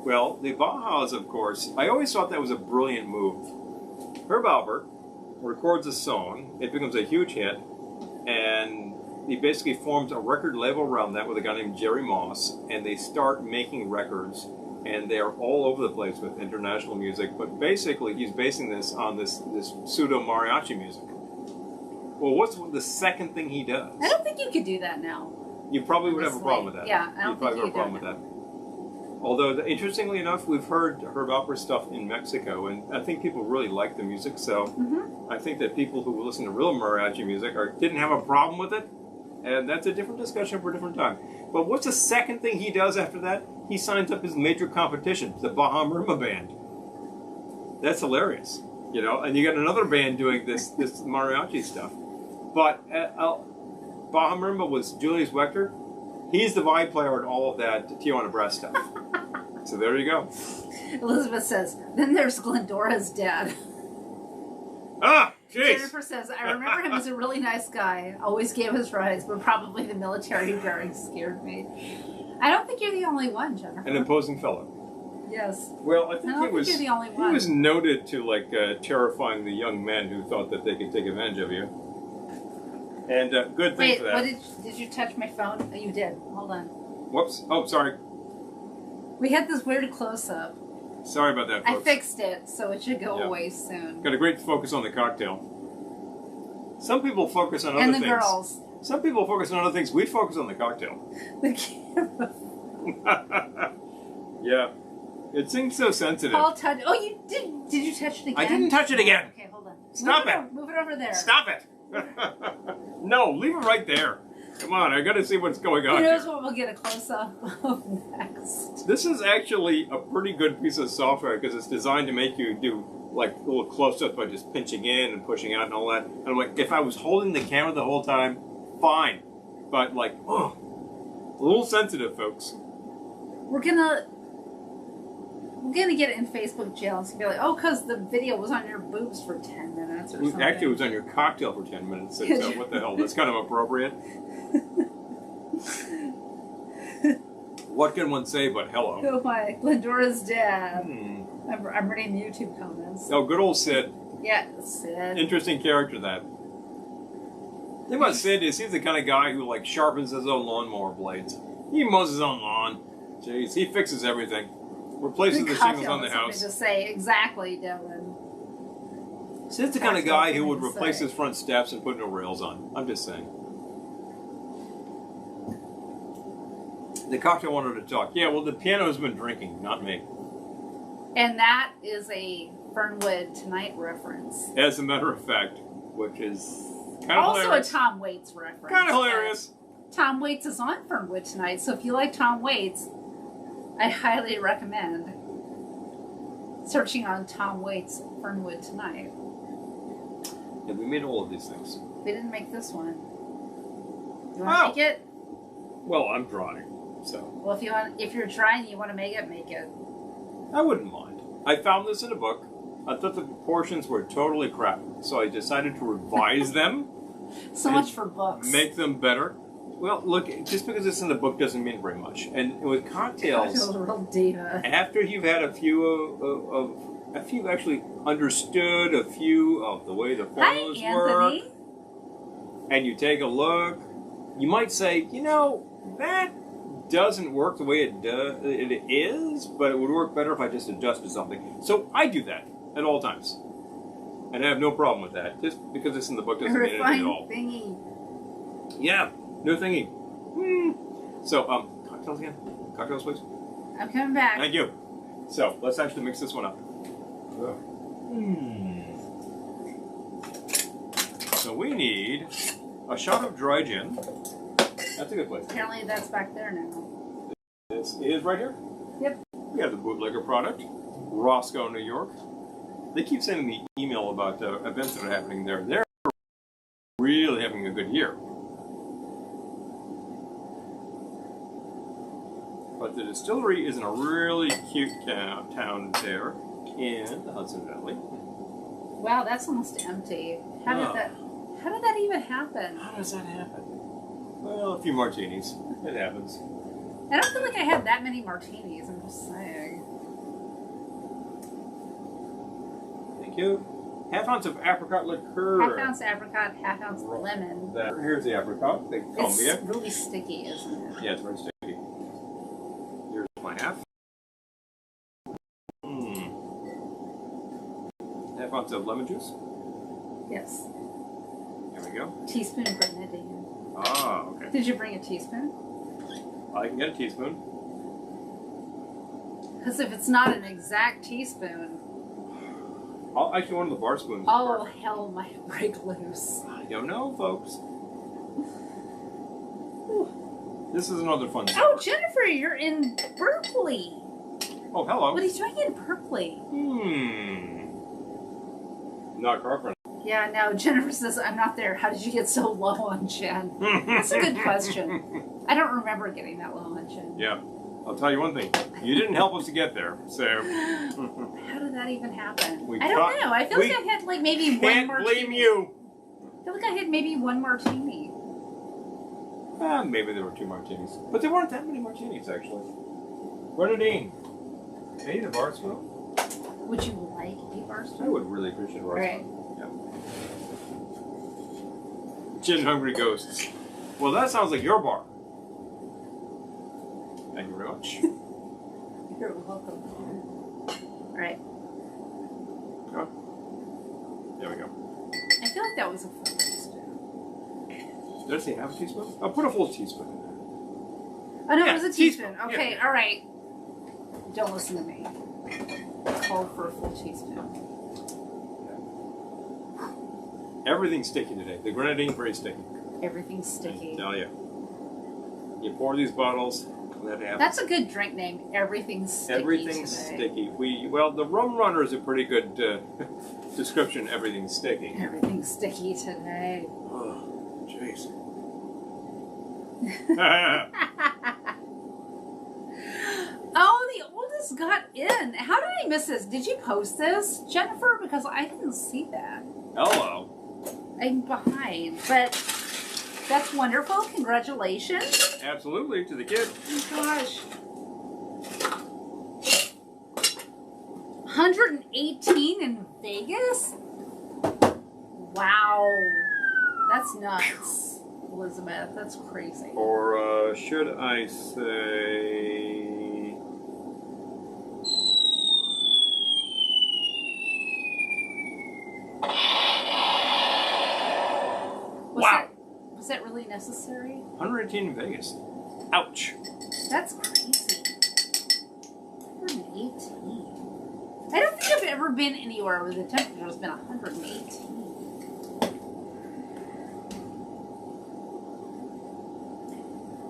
Well, the Bajas, of course, I always thought that was a brilliant move. Herb Alpert records a song, it becomes a huge hit, and he basically forms a record label around that with a guy named Jerry Moss, and they start making records, and they're all over the place with international music, but basically he's basing this on this pseudo-mariachi music. Well, what's the second thing he does? I don't think you could do that now. You probably would have a problem with that. Yeah, I don't think you'd probably have a problem with that. Although, interestingly enough, we've heard Herb Alpert stuff in Mexico, and I think people really like the music, so I think that people who listen to real mariachi music didn't have a problem with it, and that's a different discussion for a different time. But what's the second thing he does after that? He signs up his major competition, the Baja Marimba Band. That's hilarious, you know, and you got another band doing this mariachi stuff. But Baja Marimba was Julius Wechter. He's the vibe player in all of that Tijuana Brass stuff. So there you go. Elizabeth says, then there's Glendora's dad. Ah, jeez. Jennifer says, I remember him as a really nice guy. Always gave us rides, but probably the military very scared me. I don't think you're the only one, Jennifer. An imposing fellow. Yes. Well, I think you're the only one. He was noted to terrifying the young men who thought that they could take advantage of you. And good thing for that. Wait, did you touch my phone? Oh, you did. Hold on. Whoops. Oh, sorry. We had this weird close-up. Sorry about that, folks. I fixed it, so it should go Yeah. away soon. Got a great focus on the cocktail. Some people focus on other And things. the girls. Some people focus on other things. We focus on the cocktail. The camera. Yeah. It seems so sensitive. Paul touched. Oh, you did. Did you touch it again? I didn't touch it again. Okay, hold on. Stop it. Move it over there. Stop it. No, leave it right there. Come on, I got to see what's going on Who knows here. what we'll get a close up of next? This is actually a pretty good piece of software because it's designed to make you do like little close-ups by just pinching in and pushing out and all that. And I'm like, if I was holding the camera the whole time, fine. But like, oh, a little sensitive, folks. We're gonna get it in Facebook jail. It's gonna be like, oh, because the video was on your boobs for 10 minutes or something. Actually, it was on your cocktail for 10 minutes. So what the hell? That's kind of appropriate. What can one say but hello? Oh my, Glendora's dad. Hmm. I'm reading YouTube comments. Oh, good old Sid. Yeah, Sid. Interesting character, that. The thing about Sid is he's the kind of guy who like sharpens his own lawnmower blades. He mows his own lawn. Jeez, he fixes everything. Replaces the shingles on the house. To say exactly, Dylan. Sid's the kind of guy who would replace his front steps and put no rails on. I'm just saying. The cocktail wanted to talk. Yeah, well, the piano's been drinking, not me. And that is a Fernwood Tonight reference. As a matter of fact, which is kind of also hilarious. a Tom Waits reference. Kind of hilarious. Tom Waits is on Fernwood Tonight, so if you like Tom Waits, I highly recommend searching on Tom Waits Fernwood Tonight. Yeah, we made all of these things. We didn't make this one. You want to make it? Well, I'm drawing, so Well, if you're trying, and you want to make it, make it. I wouldn't mind. I found this in a book. I thought the proportions were totally crap, so I decided to revise them. So much for books. Make them better. Well, look, just because it's in the book doesn't mean very much. And with cocktails, Cocktail's a real diva. after you've had a few actually understood a few of the way the formulas work, Anthony. and you take a look, you might say, you know, that doesn't work the way it is, but it would work better if I just adjusted something. So I do that at all times. And I have no problem with that. Just because it's in the book doesn't mean anything at all. Thingy. Yeah, no thingy. So, cocktails again? Cocktails, please? I'm coming back. Thank you. So, let's actually mix this one up. So we need a shot of dry gin. That's a good place. Apparently that's back there now. This is right here. Yep. We have the bootlegger product, Roscoe, New York. They keep sending me email about events that are happening there. They're really having a good year. But the distillery is in a really cute town there in the Hudson Valley. Wow, that's almost empty. How did that even happen? How does that happen? Well, a few martinis. It happens. I don't feel like I had that many martinis, I'm just saying. Thank you. Half ounce of apricot liqueur. Half ounce apricot, half ounce lemon. Here's the apricot. They call me It's really sticky, isn't it? Yeah, it's very sticky. Here's my half. Half ounce of lemon juice. Yes. There we go. Teaspoon grenadine. Ah, okay. Did you bring a teaspoon? I can get a teaspoon. Because if it's not an exact teaspoon, I'll actually one of the bar spoons. all hell might break loose. I don't know, folks. This is another fun story. Oh, Jennifer, you're in Berkeley. Oh, hello. What are you doing in Berkeley? Not girlfriend. Yeah, no, Jennifer says, I'm not there. How did you get so low on gin? That's a good question. I don't remember getting that low on gin. Yeah. I'll tell you one thing. You didn't help us to get there, so... How did that even happen? We I don't know. I feel like I had like maybe one martini. Can't blame you. I feel like I had maybe one martini. Maybe there were 2 martinis. But there weren't that many martinis, actually. Grenadine. Hey, the bar spoon? Would you like a bar spoon? I would really appreciate a bar Right. spoon. Yeah. Gin Hungry Ghosts. Well, that sounds like your bar. Thank you very much. You're welcome. Right. Oh. There we go. I feel like that was a full teaspoon. Did I say half a teaspoon? I'll put a full teaspoon in there. Oh, no, Yeah, it was a teaspoon. teaspoon. Okay, Yeah. all right. Don't listen to me. I called for a full teaspoon. Everything's sticky today. The grenadine's very sticky. Everything's sticky. I tell you. You pour these bottles, let it happen. That's a good drink name. Everything's sticky. Everything's today. sticky. Well, the rum runner is a pretty good description. Everything's sticky. Everything's sticky today. Oh, jeez. Oh, the oldest got in. How did I miss this? Did you post this, Jennifer? Because I didn't see that. Hello. I'm behind, but that's wonderful. Congratulations. Absolutely, to the kid. Oh my gosh. 118 in Vegas? Wow. That's nuts, Elizabeth. That's crazy. Or should I say... Wow. Was that really necessary? 118 in Vegas. Ouch. That's crazy. 118. I don't think I've ever been anywhere where the temperature has been 118.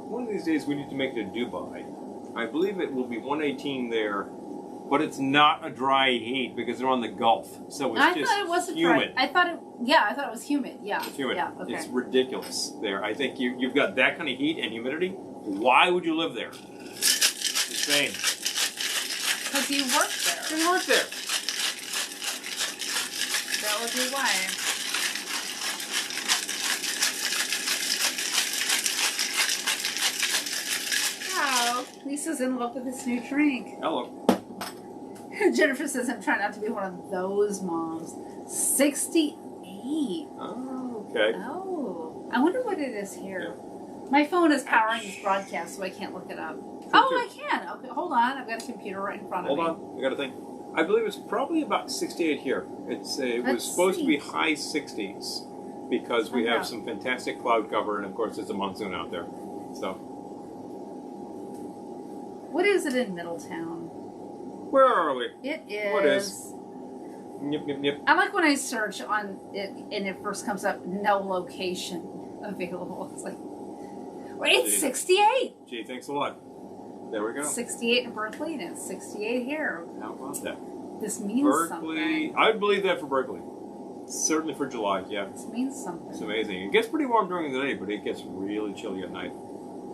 One of these days we need to make it to Dubai. I believe it will be 118 there, but it's not a dry heat because they're on the Gulf, so it's just thought it wasn't humid. dry. I thought it was humid. Yeah. It's humid. Yeah, okay. It's ridiculous there. I think you've got that kind of heat and humidity. Why would you live there? Insane. Because you work there. You work there. That would be why. Wow. Lisa's in love with this new drink. Hello. Jennifer says, I'm trying not to be one of those moms. 68. Oh, okay. Oh. I wonder what it is here. Yeah. My phone is powering this broadcast, so I can't look it up. I can. Okay, hold on. I've got a computer right in front of me. Hold on. I got to think. I believe it's probably about 68 here. It was supposed to be high 60s because we have some fantastic cloud cover, and of course it's a monsoon out there. So. What is it in Middletown? Where are we? It is. What is? Yep. I like when I search on it and it first comes up, no location available. It's like, wait, it's 68. Gee, thanks a lot. There we go. 68 in Berkeley and it's 68 here. How about that? This means Berkeley. something. I would believe that for Berkeley. Certainly for July, yeah. This means something. It's amazing. It gets pretty warm during the day, but it gets really chilly at night.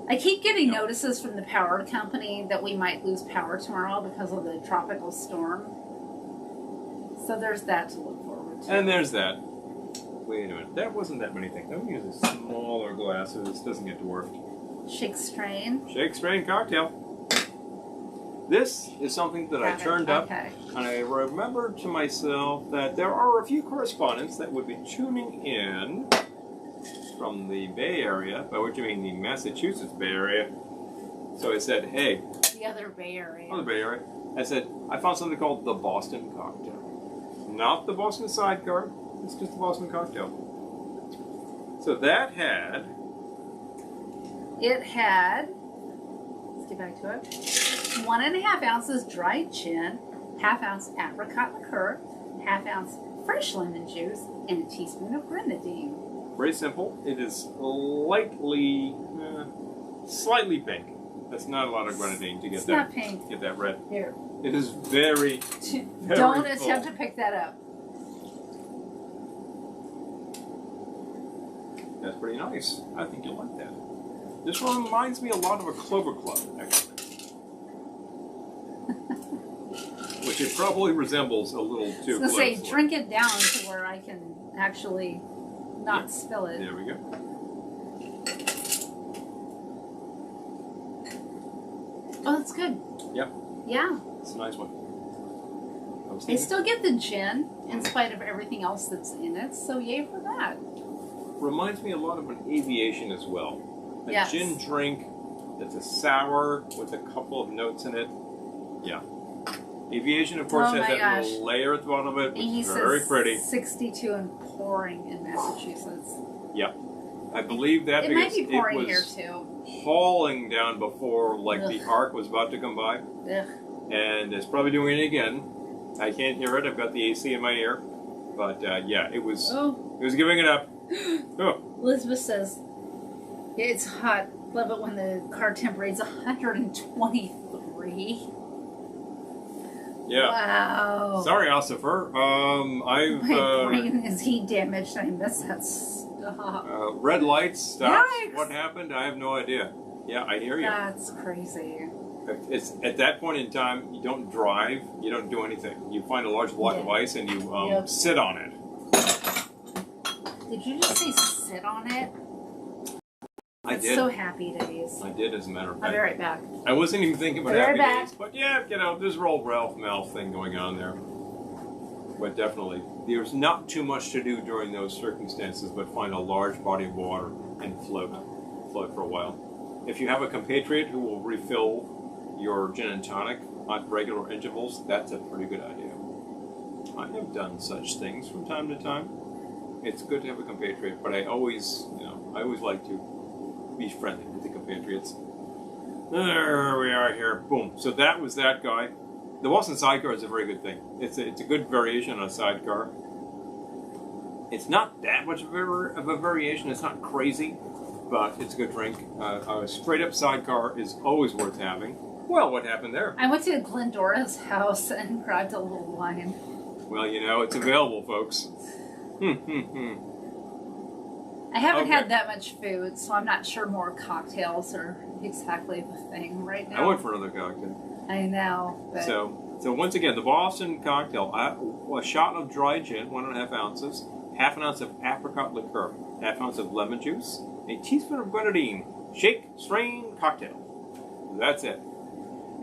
I keep getting notices from the power company that we might lose power tomorrow because of the tropical storm. So there's that to look forward to. And there's that. Wait a minute. That wasn't that many things. I'm using smaller glasses. This doesn't get dwarfed. Shake strain. Shake, strain, cocktail. This is something that I turned up, and I remembered to myself that there are a few correspondents that would be tuning in from the Bay Area, by which I mean the Massachusetts Bay Area. So I said, hey. The other Bay Area. Oh, the Bay Area. I said, I found something called the Boston Cocktail. Not the Boston Sidecar, it's just the Boston Cocktail. So that had... It had, let's get back to it, 1.5 ounces dried gin, 1/2 ounce apricot liqueur, 1/2 ounce fresh lemon juice, and a teaspoon of grenadine. Very simple. It is slightly pink. That's not a lot of grenadine to get it's that. Not pink. Get that red. Here. It is very, very Don't full. attempt to pick that up. That's pretty nice. I think you'll like that. This one reminds me a lot of a Clover Club, actually. Which it probably resembles a little too I was close. going to say, drink it down to where I can actually not spill it. There we go. Oh, that's good. Yep. Yeah. It's a nice one. I still get the gin in spite of everything else that's in it, so yay for that. Reminds me a lot of an aviation as well. A Yes. gin drink that's a sour with a couple of notes in it. Yeah. Aviation, of course, Oh has my that gosh. little layer at the bottom of it, which He is very says pretty. 62 and pouring in Massachusetts. Yeah. I believe that It might because be pouring it here was too. hauling down before, like, the Ugh. arc was about to come by. Ugh. And it's probably doing it again. I can't hear it. I've got the AC in my ear. But, yeah, it was giving it up. Oh. Elizabeth says, yeah, it's hot. Love it when the car temperature is 123. Yeah. Wow. Sorry, Ossifer. My brain is heat damaged. I miss that stuff. Red lights, stops. Yikes. What happened? I have no idea. Yeah, I hear you. That's crazy. It's at that point in time, you don't drive, you don't do anything. You find a large block of ice and you sit on it. Did you just say sit on it? I did. So happy days. I did, as a matter of fact. I'll be right back. I wasn't even thinking about I'll be happy right back. days, but yeah, you know, there's a old Ralph Malph thing going on there. But definitely, there's not too much to do during those circumstances, but find a large body of water and float for a while. If you have a compatriot who will refill your gin and tonic on regular intervals, that's a pretty good idea. I have done such things from time to time. It's good to have a compatriot, but I always like to be friendly with the compatriots. There we are here. Boom. So that was that guy. The Boston sidecar is a very good thing. It's a good variation on a sidecar. It's not that much of a variation. It's not crazy, but it's a good drink. A straight up sidecar is always worth having. Well, what happened there? I went to Glendora's house and grabbed a little wine. Well, you know, it's available, folks. I haven't had that much food, so I'm not sure more cocktails are exactly the thing right now. I went for another cocktail. I know. But So once again, the Boston cocktail, a shot of dry gin, 1.5 ounces, half an ounce of apricot liqueur, half ounce of lemon juice, a teaspoon of grenadine, shake, strain, cocktail. That's it.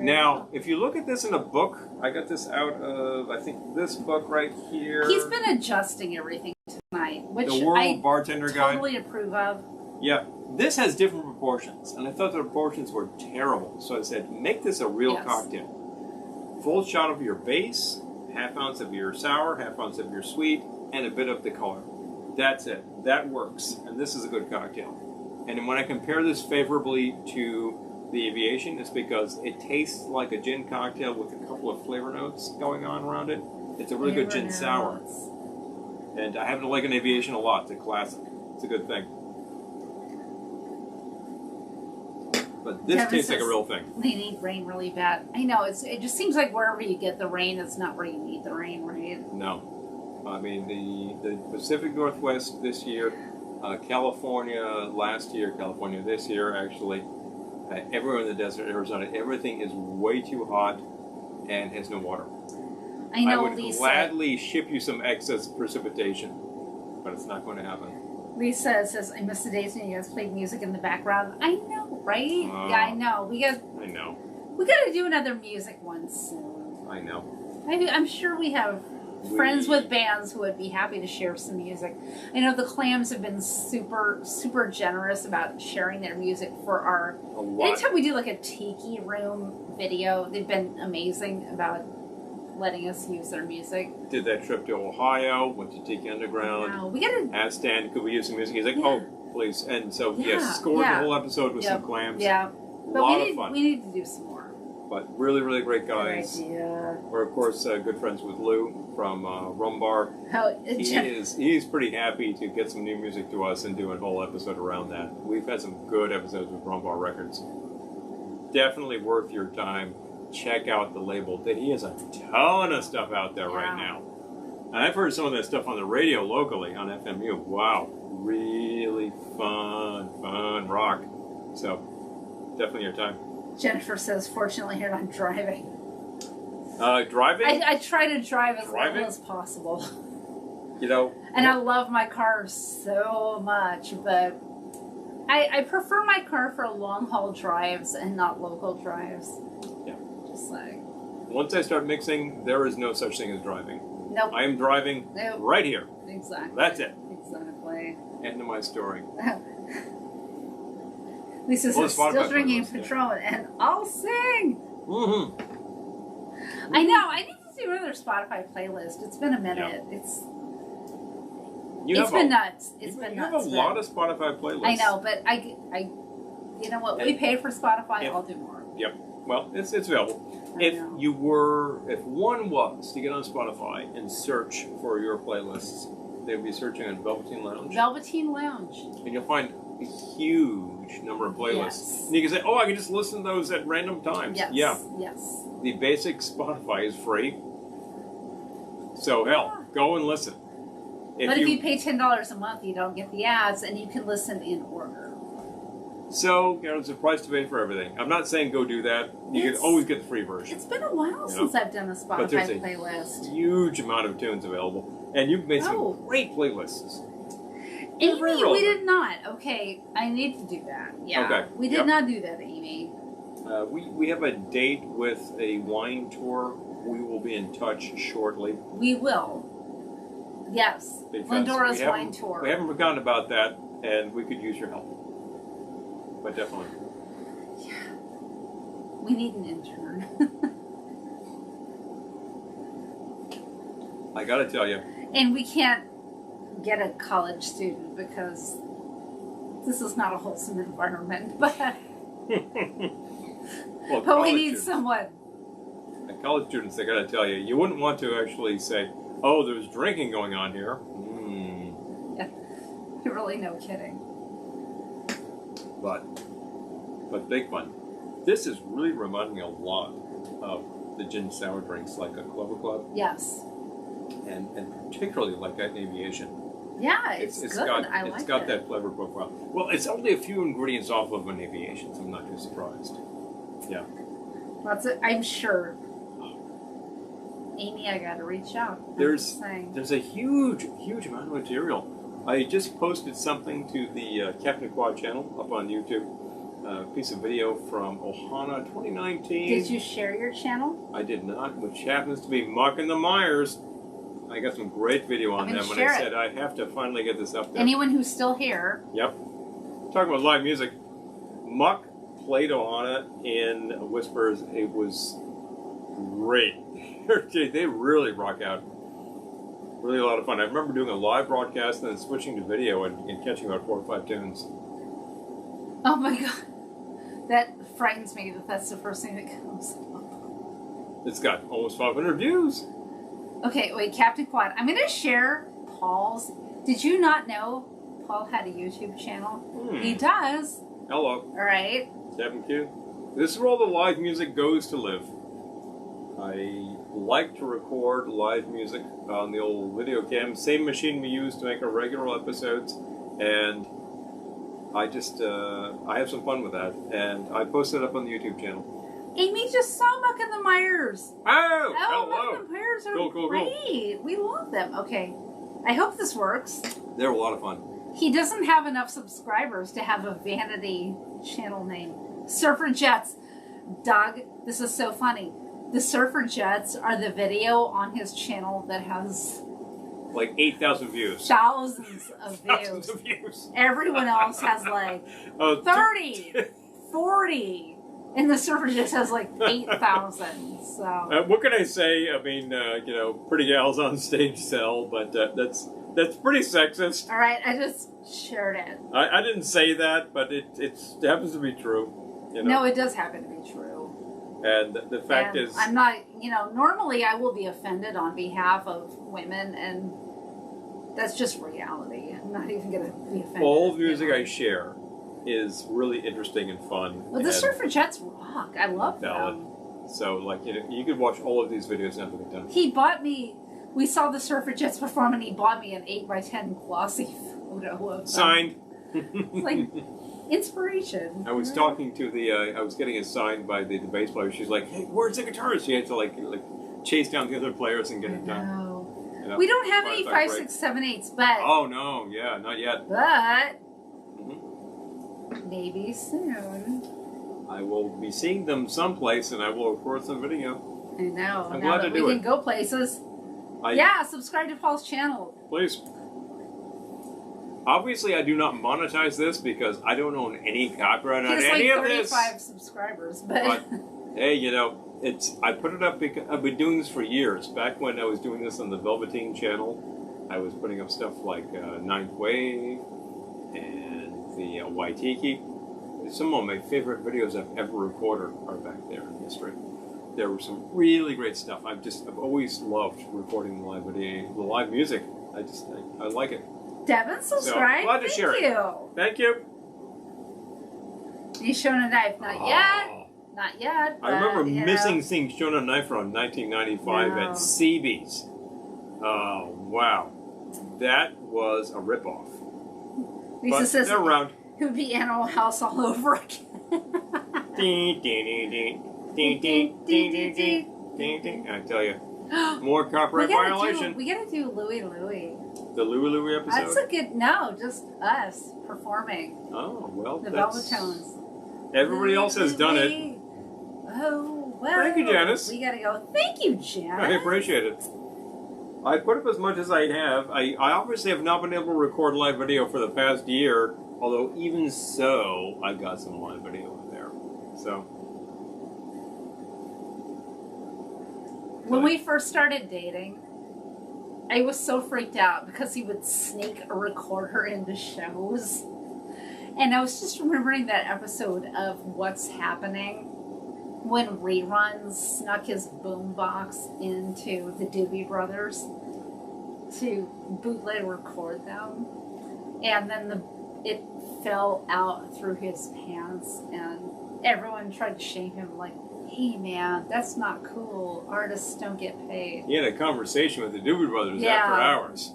Now, if you look at this in a book, I got this out of, I think, this book right here. He's been adjusting everything tonight, which The World I Bartender Guide. totally approve of. Yeah, this has different proportions, and I thought the proportions were terrible. So I said, make this a real cocktail. Full shot of your base, half ounce of your sour, half ounce of your sweet, and a bit of the color. That's it. That works, and this is a good cocktail. And when I compare this favorably to the Aviation, it's because it tastes like a gin cocktail with a couple of flavor notes going on around it. It's a really good gin sour. And I happen to like an Aviation a lot. It's a classic. It's a good thing. But this tastes like a real thing. They need rain really bad. I know, it just seems like wherever you get the rain, it's not where you need the rain, right? No. I mean, the Pacific Northwest this year, California last year, California this year, actually, everywhere in the desert, Arizona, everything is way too hot and has no water. I know, I would gladly ship you some excess precipitation, but it's not going to happen. Lisa says, I miss the days when you guys played music in the background. I know, right? Yeah, I know. We got to do another music one soon. I know. I'm sure we have friends with bands who would be happy to share some music. I know the Clams have been super, super generous about sharing their music for our... Anytime we do like a tiki room video, they've been amazing about letting us use their music. Did that trip to Ohio, went to Tiki Underground. Wow, we gotta... Asked Stan, could we use some music? He's like, oh, please. And so, yes, scored the whole episode with some Clams. Yeah. But a lot of fun. We need to do some more. But really, really great guys. Good idea. We're, of course, good friends with Lou from Rum Bar. He's pretty happy to get some new music to us and do a whole episode around that. We've had some good episodes with Rum Bar Records. Definitely worth your time. Check out the label. He has a ton of stuff out there right now. And I've heard some of that stuff on the radio locally on FMU. Wow. Really fun rock. So, definitely your time. Jennifer says, fortunately here I'm driving. Driving? I try to drive as little as possible. You know. And I love my car so much, but I prefer my car for long haul drives and not local drives. Yeah. Just like. Once I start mixing, there is no such thing as driving. Nope. I am driving right here. Exactly. That's it. Exactly. End of my story. Lisa says, still drinking Patron, and I'll sing. I know. I need to do another Spotify playlist. It's been a minute. Yeah. It's been nuts. It's been you nuts. have a lot of Spotify playlists. I know, but I you know what? We pay for Spotify. I'll do more. Yep. Well, it's available. If one was to get on Spotify and search for your playlists, they would be searching on Velveteen Lounge. Velveteen Lounge. And you'll find a huge number of playlists. Yes. And you can say, oh, I can just listen to those at random times. Yes. Yeah. Yes. The basic Spotify is free. So, hell, go and listen. But if you pay $10 a month, you don't get the ads, and you can listen in order. So, it's a price to pay for everything. I'm not saying go do that. You can always get the free version. It's been a while since I've done a Spotify playlist. Huge amount of tunes available. And you've made some great playlists. Amy, we did not. Okay, I need to do that. Yeah. Okay. We did not do that, Amy. We have a date with a wine tour. We will be in touch shortly. We will. Yes. Glendora's wine tour. We haven't forgotten about that, and we could use your help. But definitely. Yeah. We need an intern. I gotta tell you. And we can't get a college student because this is not a wholesome environment. But, but we need someone. And college students, I gotta tell you, you wouldn't want to actually say, oh, there's drinking going on here. Yeah. Really, no kidding. But big fun. This is really reminding me a lot of the gin sour drinks, like a Clover Club. Yes. And particularly like that aviation. Yeah, it's good. I like it. It's got that flavor profile. Well, it's only a few ingredients off of an aviation, so I'm not too surprised. Yeah. That's it. I'm sure. Amy, I gotta reach out. There's a huge amount of material. I just posted something to the Captain Quad channel up on YouTube. A piece of video from Ohana 2019. Did you share your channel? I did not, which happens to be Muck and the Myers. I got some great video on them, and I said I have to finally get this up there. Anyone who's still here. Yep. Talking about live music, Muck played Ohana in Whispers. It was great. They really rock out. Really a lot of fun. I remember doing a live broadcast and then switching to video and catching about 4 or 5 tunes. Oh my god. That frightens me that that's the first thing that comes up. It's got almost 500 views. Okay, wait, Captain Quad. I'm going to share Paul's. Did you not know Paul had a YouTube channel? He does. Hello. All right. Captain Q. This is where all the live music goes to live. I like to record live music on the old video cam. Same machine we use to make our regular episodes. And I just, I have some fun with that. And I posted it up on the YouTube channel. Amy just saw Muck and the Myers. Oh, hello. Muck and the Myers are great. Cool. We love them. Okay. I hope this works. They're a lot of fun. He doesn't have enough subscribers to have a vanity channel name. Surfer Jets. Doug, this is so funny. The Surfer Jets are the video on his channel that has like 8,000 views. Thousands of views. Thousands of views. Everyone else has like 30, 40. And the Surfer Jets has like 8,000. So what can I say? I mean, pretty gals on stage sell, but that's pretty sexist. All right, I just shared it. I didn't say that, but it happens to be true. No, it does happen to be true. And the fact is, I'm not, normally I will be offended on behalf of women, and that's just reality. I'm not even going to be offended. All the music I share is really interesting and fun. Well, the Surfer Jets rock. I love them. So, you could watch all of these videos and have a good time. He bought me, we saw the Surfer Jets perform, and he bought me an 8x10 glossy photo of them. Signed. It's like inspiration. I was talking to I was getting it signed by the bass player. She's like, hey, where's the guitarist? She had to like chase down the other players and get it done. We don't have any 5, 6, 7, 8s, but... Oh, no, yeah, not yet. But... Maybe soon. I will be seeing them someplace, and I will record some video. I know. I'm glad to do it. We can go places. Yeah, subscribe to Paul's channel. Please. Obviously, I do not monetize this because I don't own any copyright on any of this. He has like 35 subscribers, but hey, I put it up because I've been doing this for years. Back when I was doing this on the Velveteen channel, I was putting up stuff like Ninth Wave and the Waitiki. Some of my favorite videos I've ever recorded are back there in history. There were some really great stuff. I've always loved recording the live video, the live music. I like it. Devin, subscribe. So, glad to share it. Thank you. He's showing a knife. Not yet. Not yet. I remember missing seeing Shona Knife around 1995 at CB's. Oh, wow. That was a ripoff. Lisa says they're around. It would be Animal House all over again. I tell you. More copyright violation. We gotta do Louie Louie. The Louie Louie episode? That's a good, no, just us performing. Oh, well, the Velvetones. Everybody else has done it. Oh, well. Thank you, Janice. We gotta go. Thank you, Janice. I appreciate it. I put up as much as I have. I obviously have not been able to record live video for the past year, although even so, I got some live video in there. So. When we first started dating, I was so freaked out because he would sneak a recorder into shows. And I was just remembering that episode of What's Happening when Reruns snuck his boombox into the Doobie Brothers to bootleg record them. And then it fell out through his pants and everyone tried to shame him like, hey man, that's not cool. Artists don't get paid. He had a conversation with the Doobie Brothers after hours.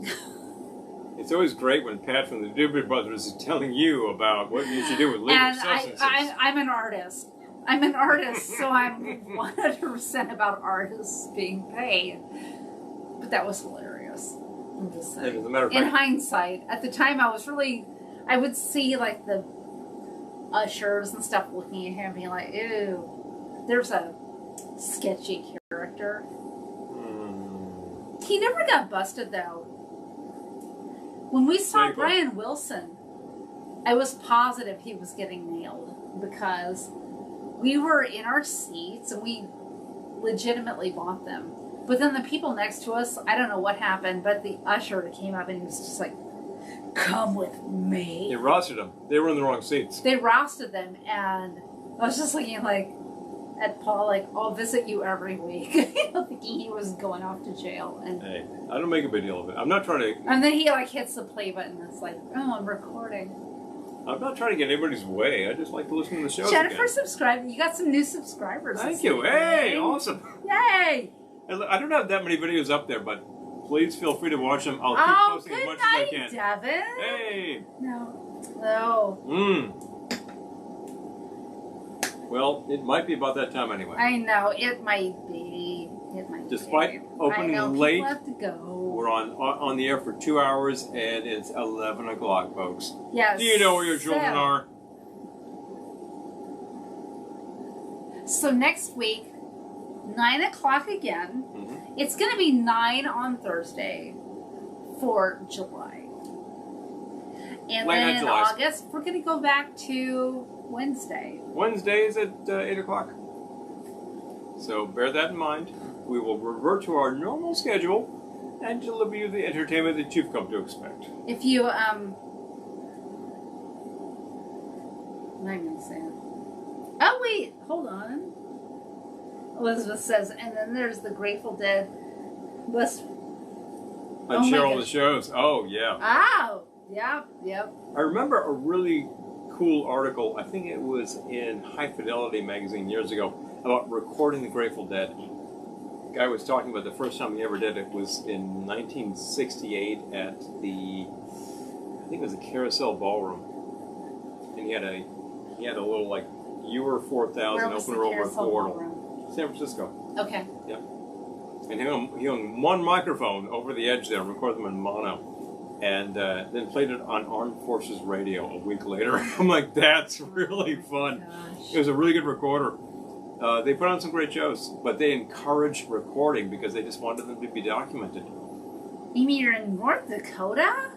It's always great when Pat from the Doobie Brothers is telling you about what you should do with legal substances. I'm an artist. I'm an artist, so I'm 100% about artists being paid. But that was hilarious. I'm just saying. As a matter of In fact, hindsight, at the time I would see like the ushers and stuff looking at him being like, ew, there's a sketchy character. He never got busted though. When we saw Brian Wilson, I was positive he was getting nailed because we were in our seats and we legitimately bought them. But then the people next to us, I don't know what happened, but the usher came up and he was just like, come with me. They rostered them. They were in the wrong seats. They rostered them, and I was just looking like at Paul, like, I'll visit you every week. Thinking he was going off to jail. And hey, I don't make a big deal of it. I'm not trying to... And then he like hits the play button and it's like, oh, I'm recording. I'm not trying to get anybody's way. I just like to listen to the show. Jennifer subscribed. You got some new subscribers. Thank you. Hey, awesome. Yay. I don't have that many videos up there, but please feel free to watch them. I'll keep posting as much as I can. Devin. Hey. No. Well, it might be about that time anyway. I know. It might be. Despite opening late, people have to go. We're on the air for 2 hours, and it's 11 o'clock, folks. Yes. Do you know where your children are? So next week, 9 o'clock again. It's going to be 9 on Thursday for July. And then in August, we're going to go back to Wednesday. Wednesdays at 8 o'clock. So bear that in mind. We will revert to our normal schedule and deliver you the entertainment that you've come to expect. If you, I'm not going to say it. Oh, wait, hold on. Elizabeth says, and then there's the Grateful Dead list. I'd share all the shows. Oh, yeah. Oh, yep. I remember a really cool article, I think it was in High Fidelity magazine years ago, about recording the Grateful Dead. The guy was talking about the first time he ever did it was in 1968 at the, I think it was the Carousel Ballroom. And he had a little like UR4000 open roller recorder. San Francisco. Okay. Yep. And he owned one microphone over the edge there and recorded them in mono. And then played it on Armed Forces Radio a week later. I'm like, that's really fun. Gosh. It was a really good recorder. They put on some great shows, but they encouraged recording because they just wanted them to be documented. You mean you're in North Dakota?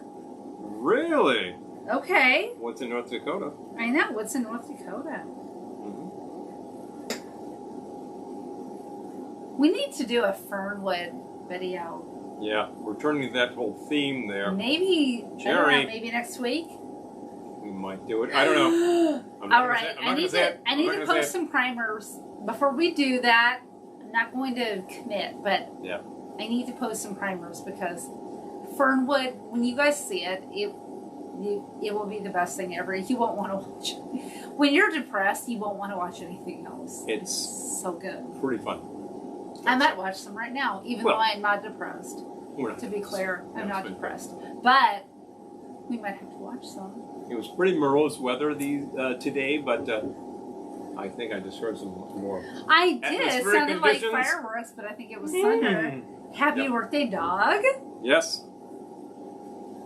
Really? Okay. What's in North Dakota? I know. What's in North Dakota? We need to do a Fernwood video. Yeah, we're turning that whole theme there. Maybe, Jerry. I don't know, maybe next week. We might do it. I don't know. All right, I need to post some primers. Before we do that, I'm not going to commit, but yeah. I need to post some primers because Fernwood, when you guys see it, it will be the best thing ever. You won't want to watch it. When you're depressed, you won't want to watch anything else. It's so good. Pretty fun. I might watch them right now, even though I'm not depressed. To be clear, I'm not depressed. But we might have to watch some. It was pretty morose weather today, but I think I just heard some more. I did. It sounded like conditions. fireworks, but I think it was thunder. Happy birthday, dog. Yes.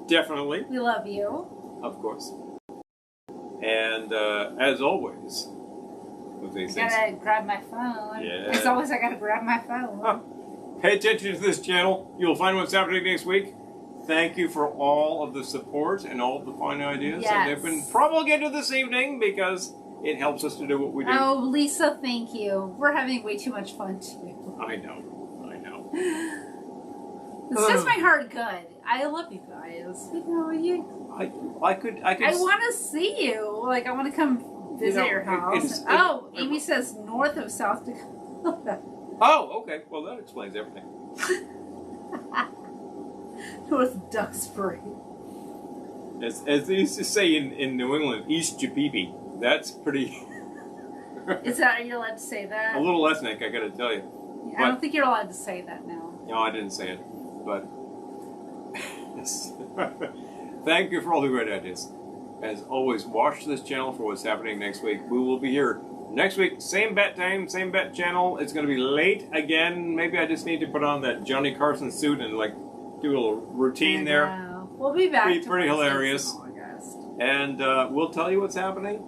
Definitely. We love you. Of course. And as always, with these I gotta grab my phone. Yeah. As always, I gotta grab my phone. Huh. Pay attention to this channel. You'll find what's happening next week. Thank you for all of the support and all of the fine ideas that have been promulgated this evening because it helps us to do what we do. Oh, Lisa, thank you. We're having way too much fun too. I know. This does my heart good. I love you guys. You know, I could. I want to see you. Like, I want to come visit your house. Amy says north of South Dakota. Oh, okay. Well, that explains everything. North Duxbury. As they used to say in New England, East Japipi. That's pretty... Is that, are you allowed to say that? A little ethnic, I gotta tell you. I don't think you're allowed to say that now. No, I didn't say it, but... Thank you for all the great ideas. As always, watch this channel for what's happening next week. We will be here next week, same bat time, same bat channel. It's going to be late again. Maybe I just need to put on that Johnny Carson suit and like do a little routine there. We'll be back. Be pretty hilarious. And we'll tell you what's happening.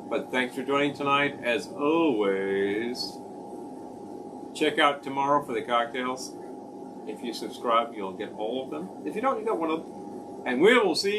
But thanks for joining tonight. As always, check out tomorrow for the cocktails. If you subscribe, you'll get all of them. If you don't, you got one of them. And we will see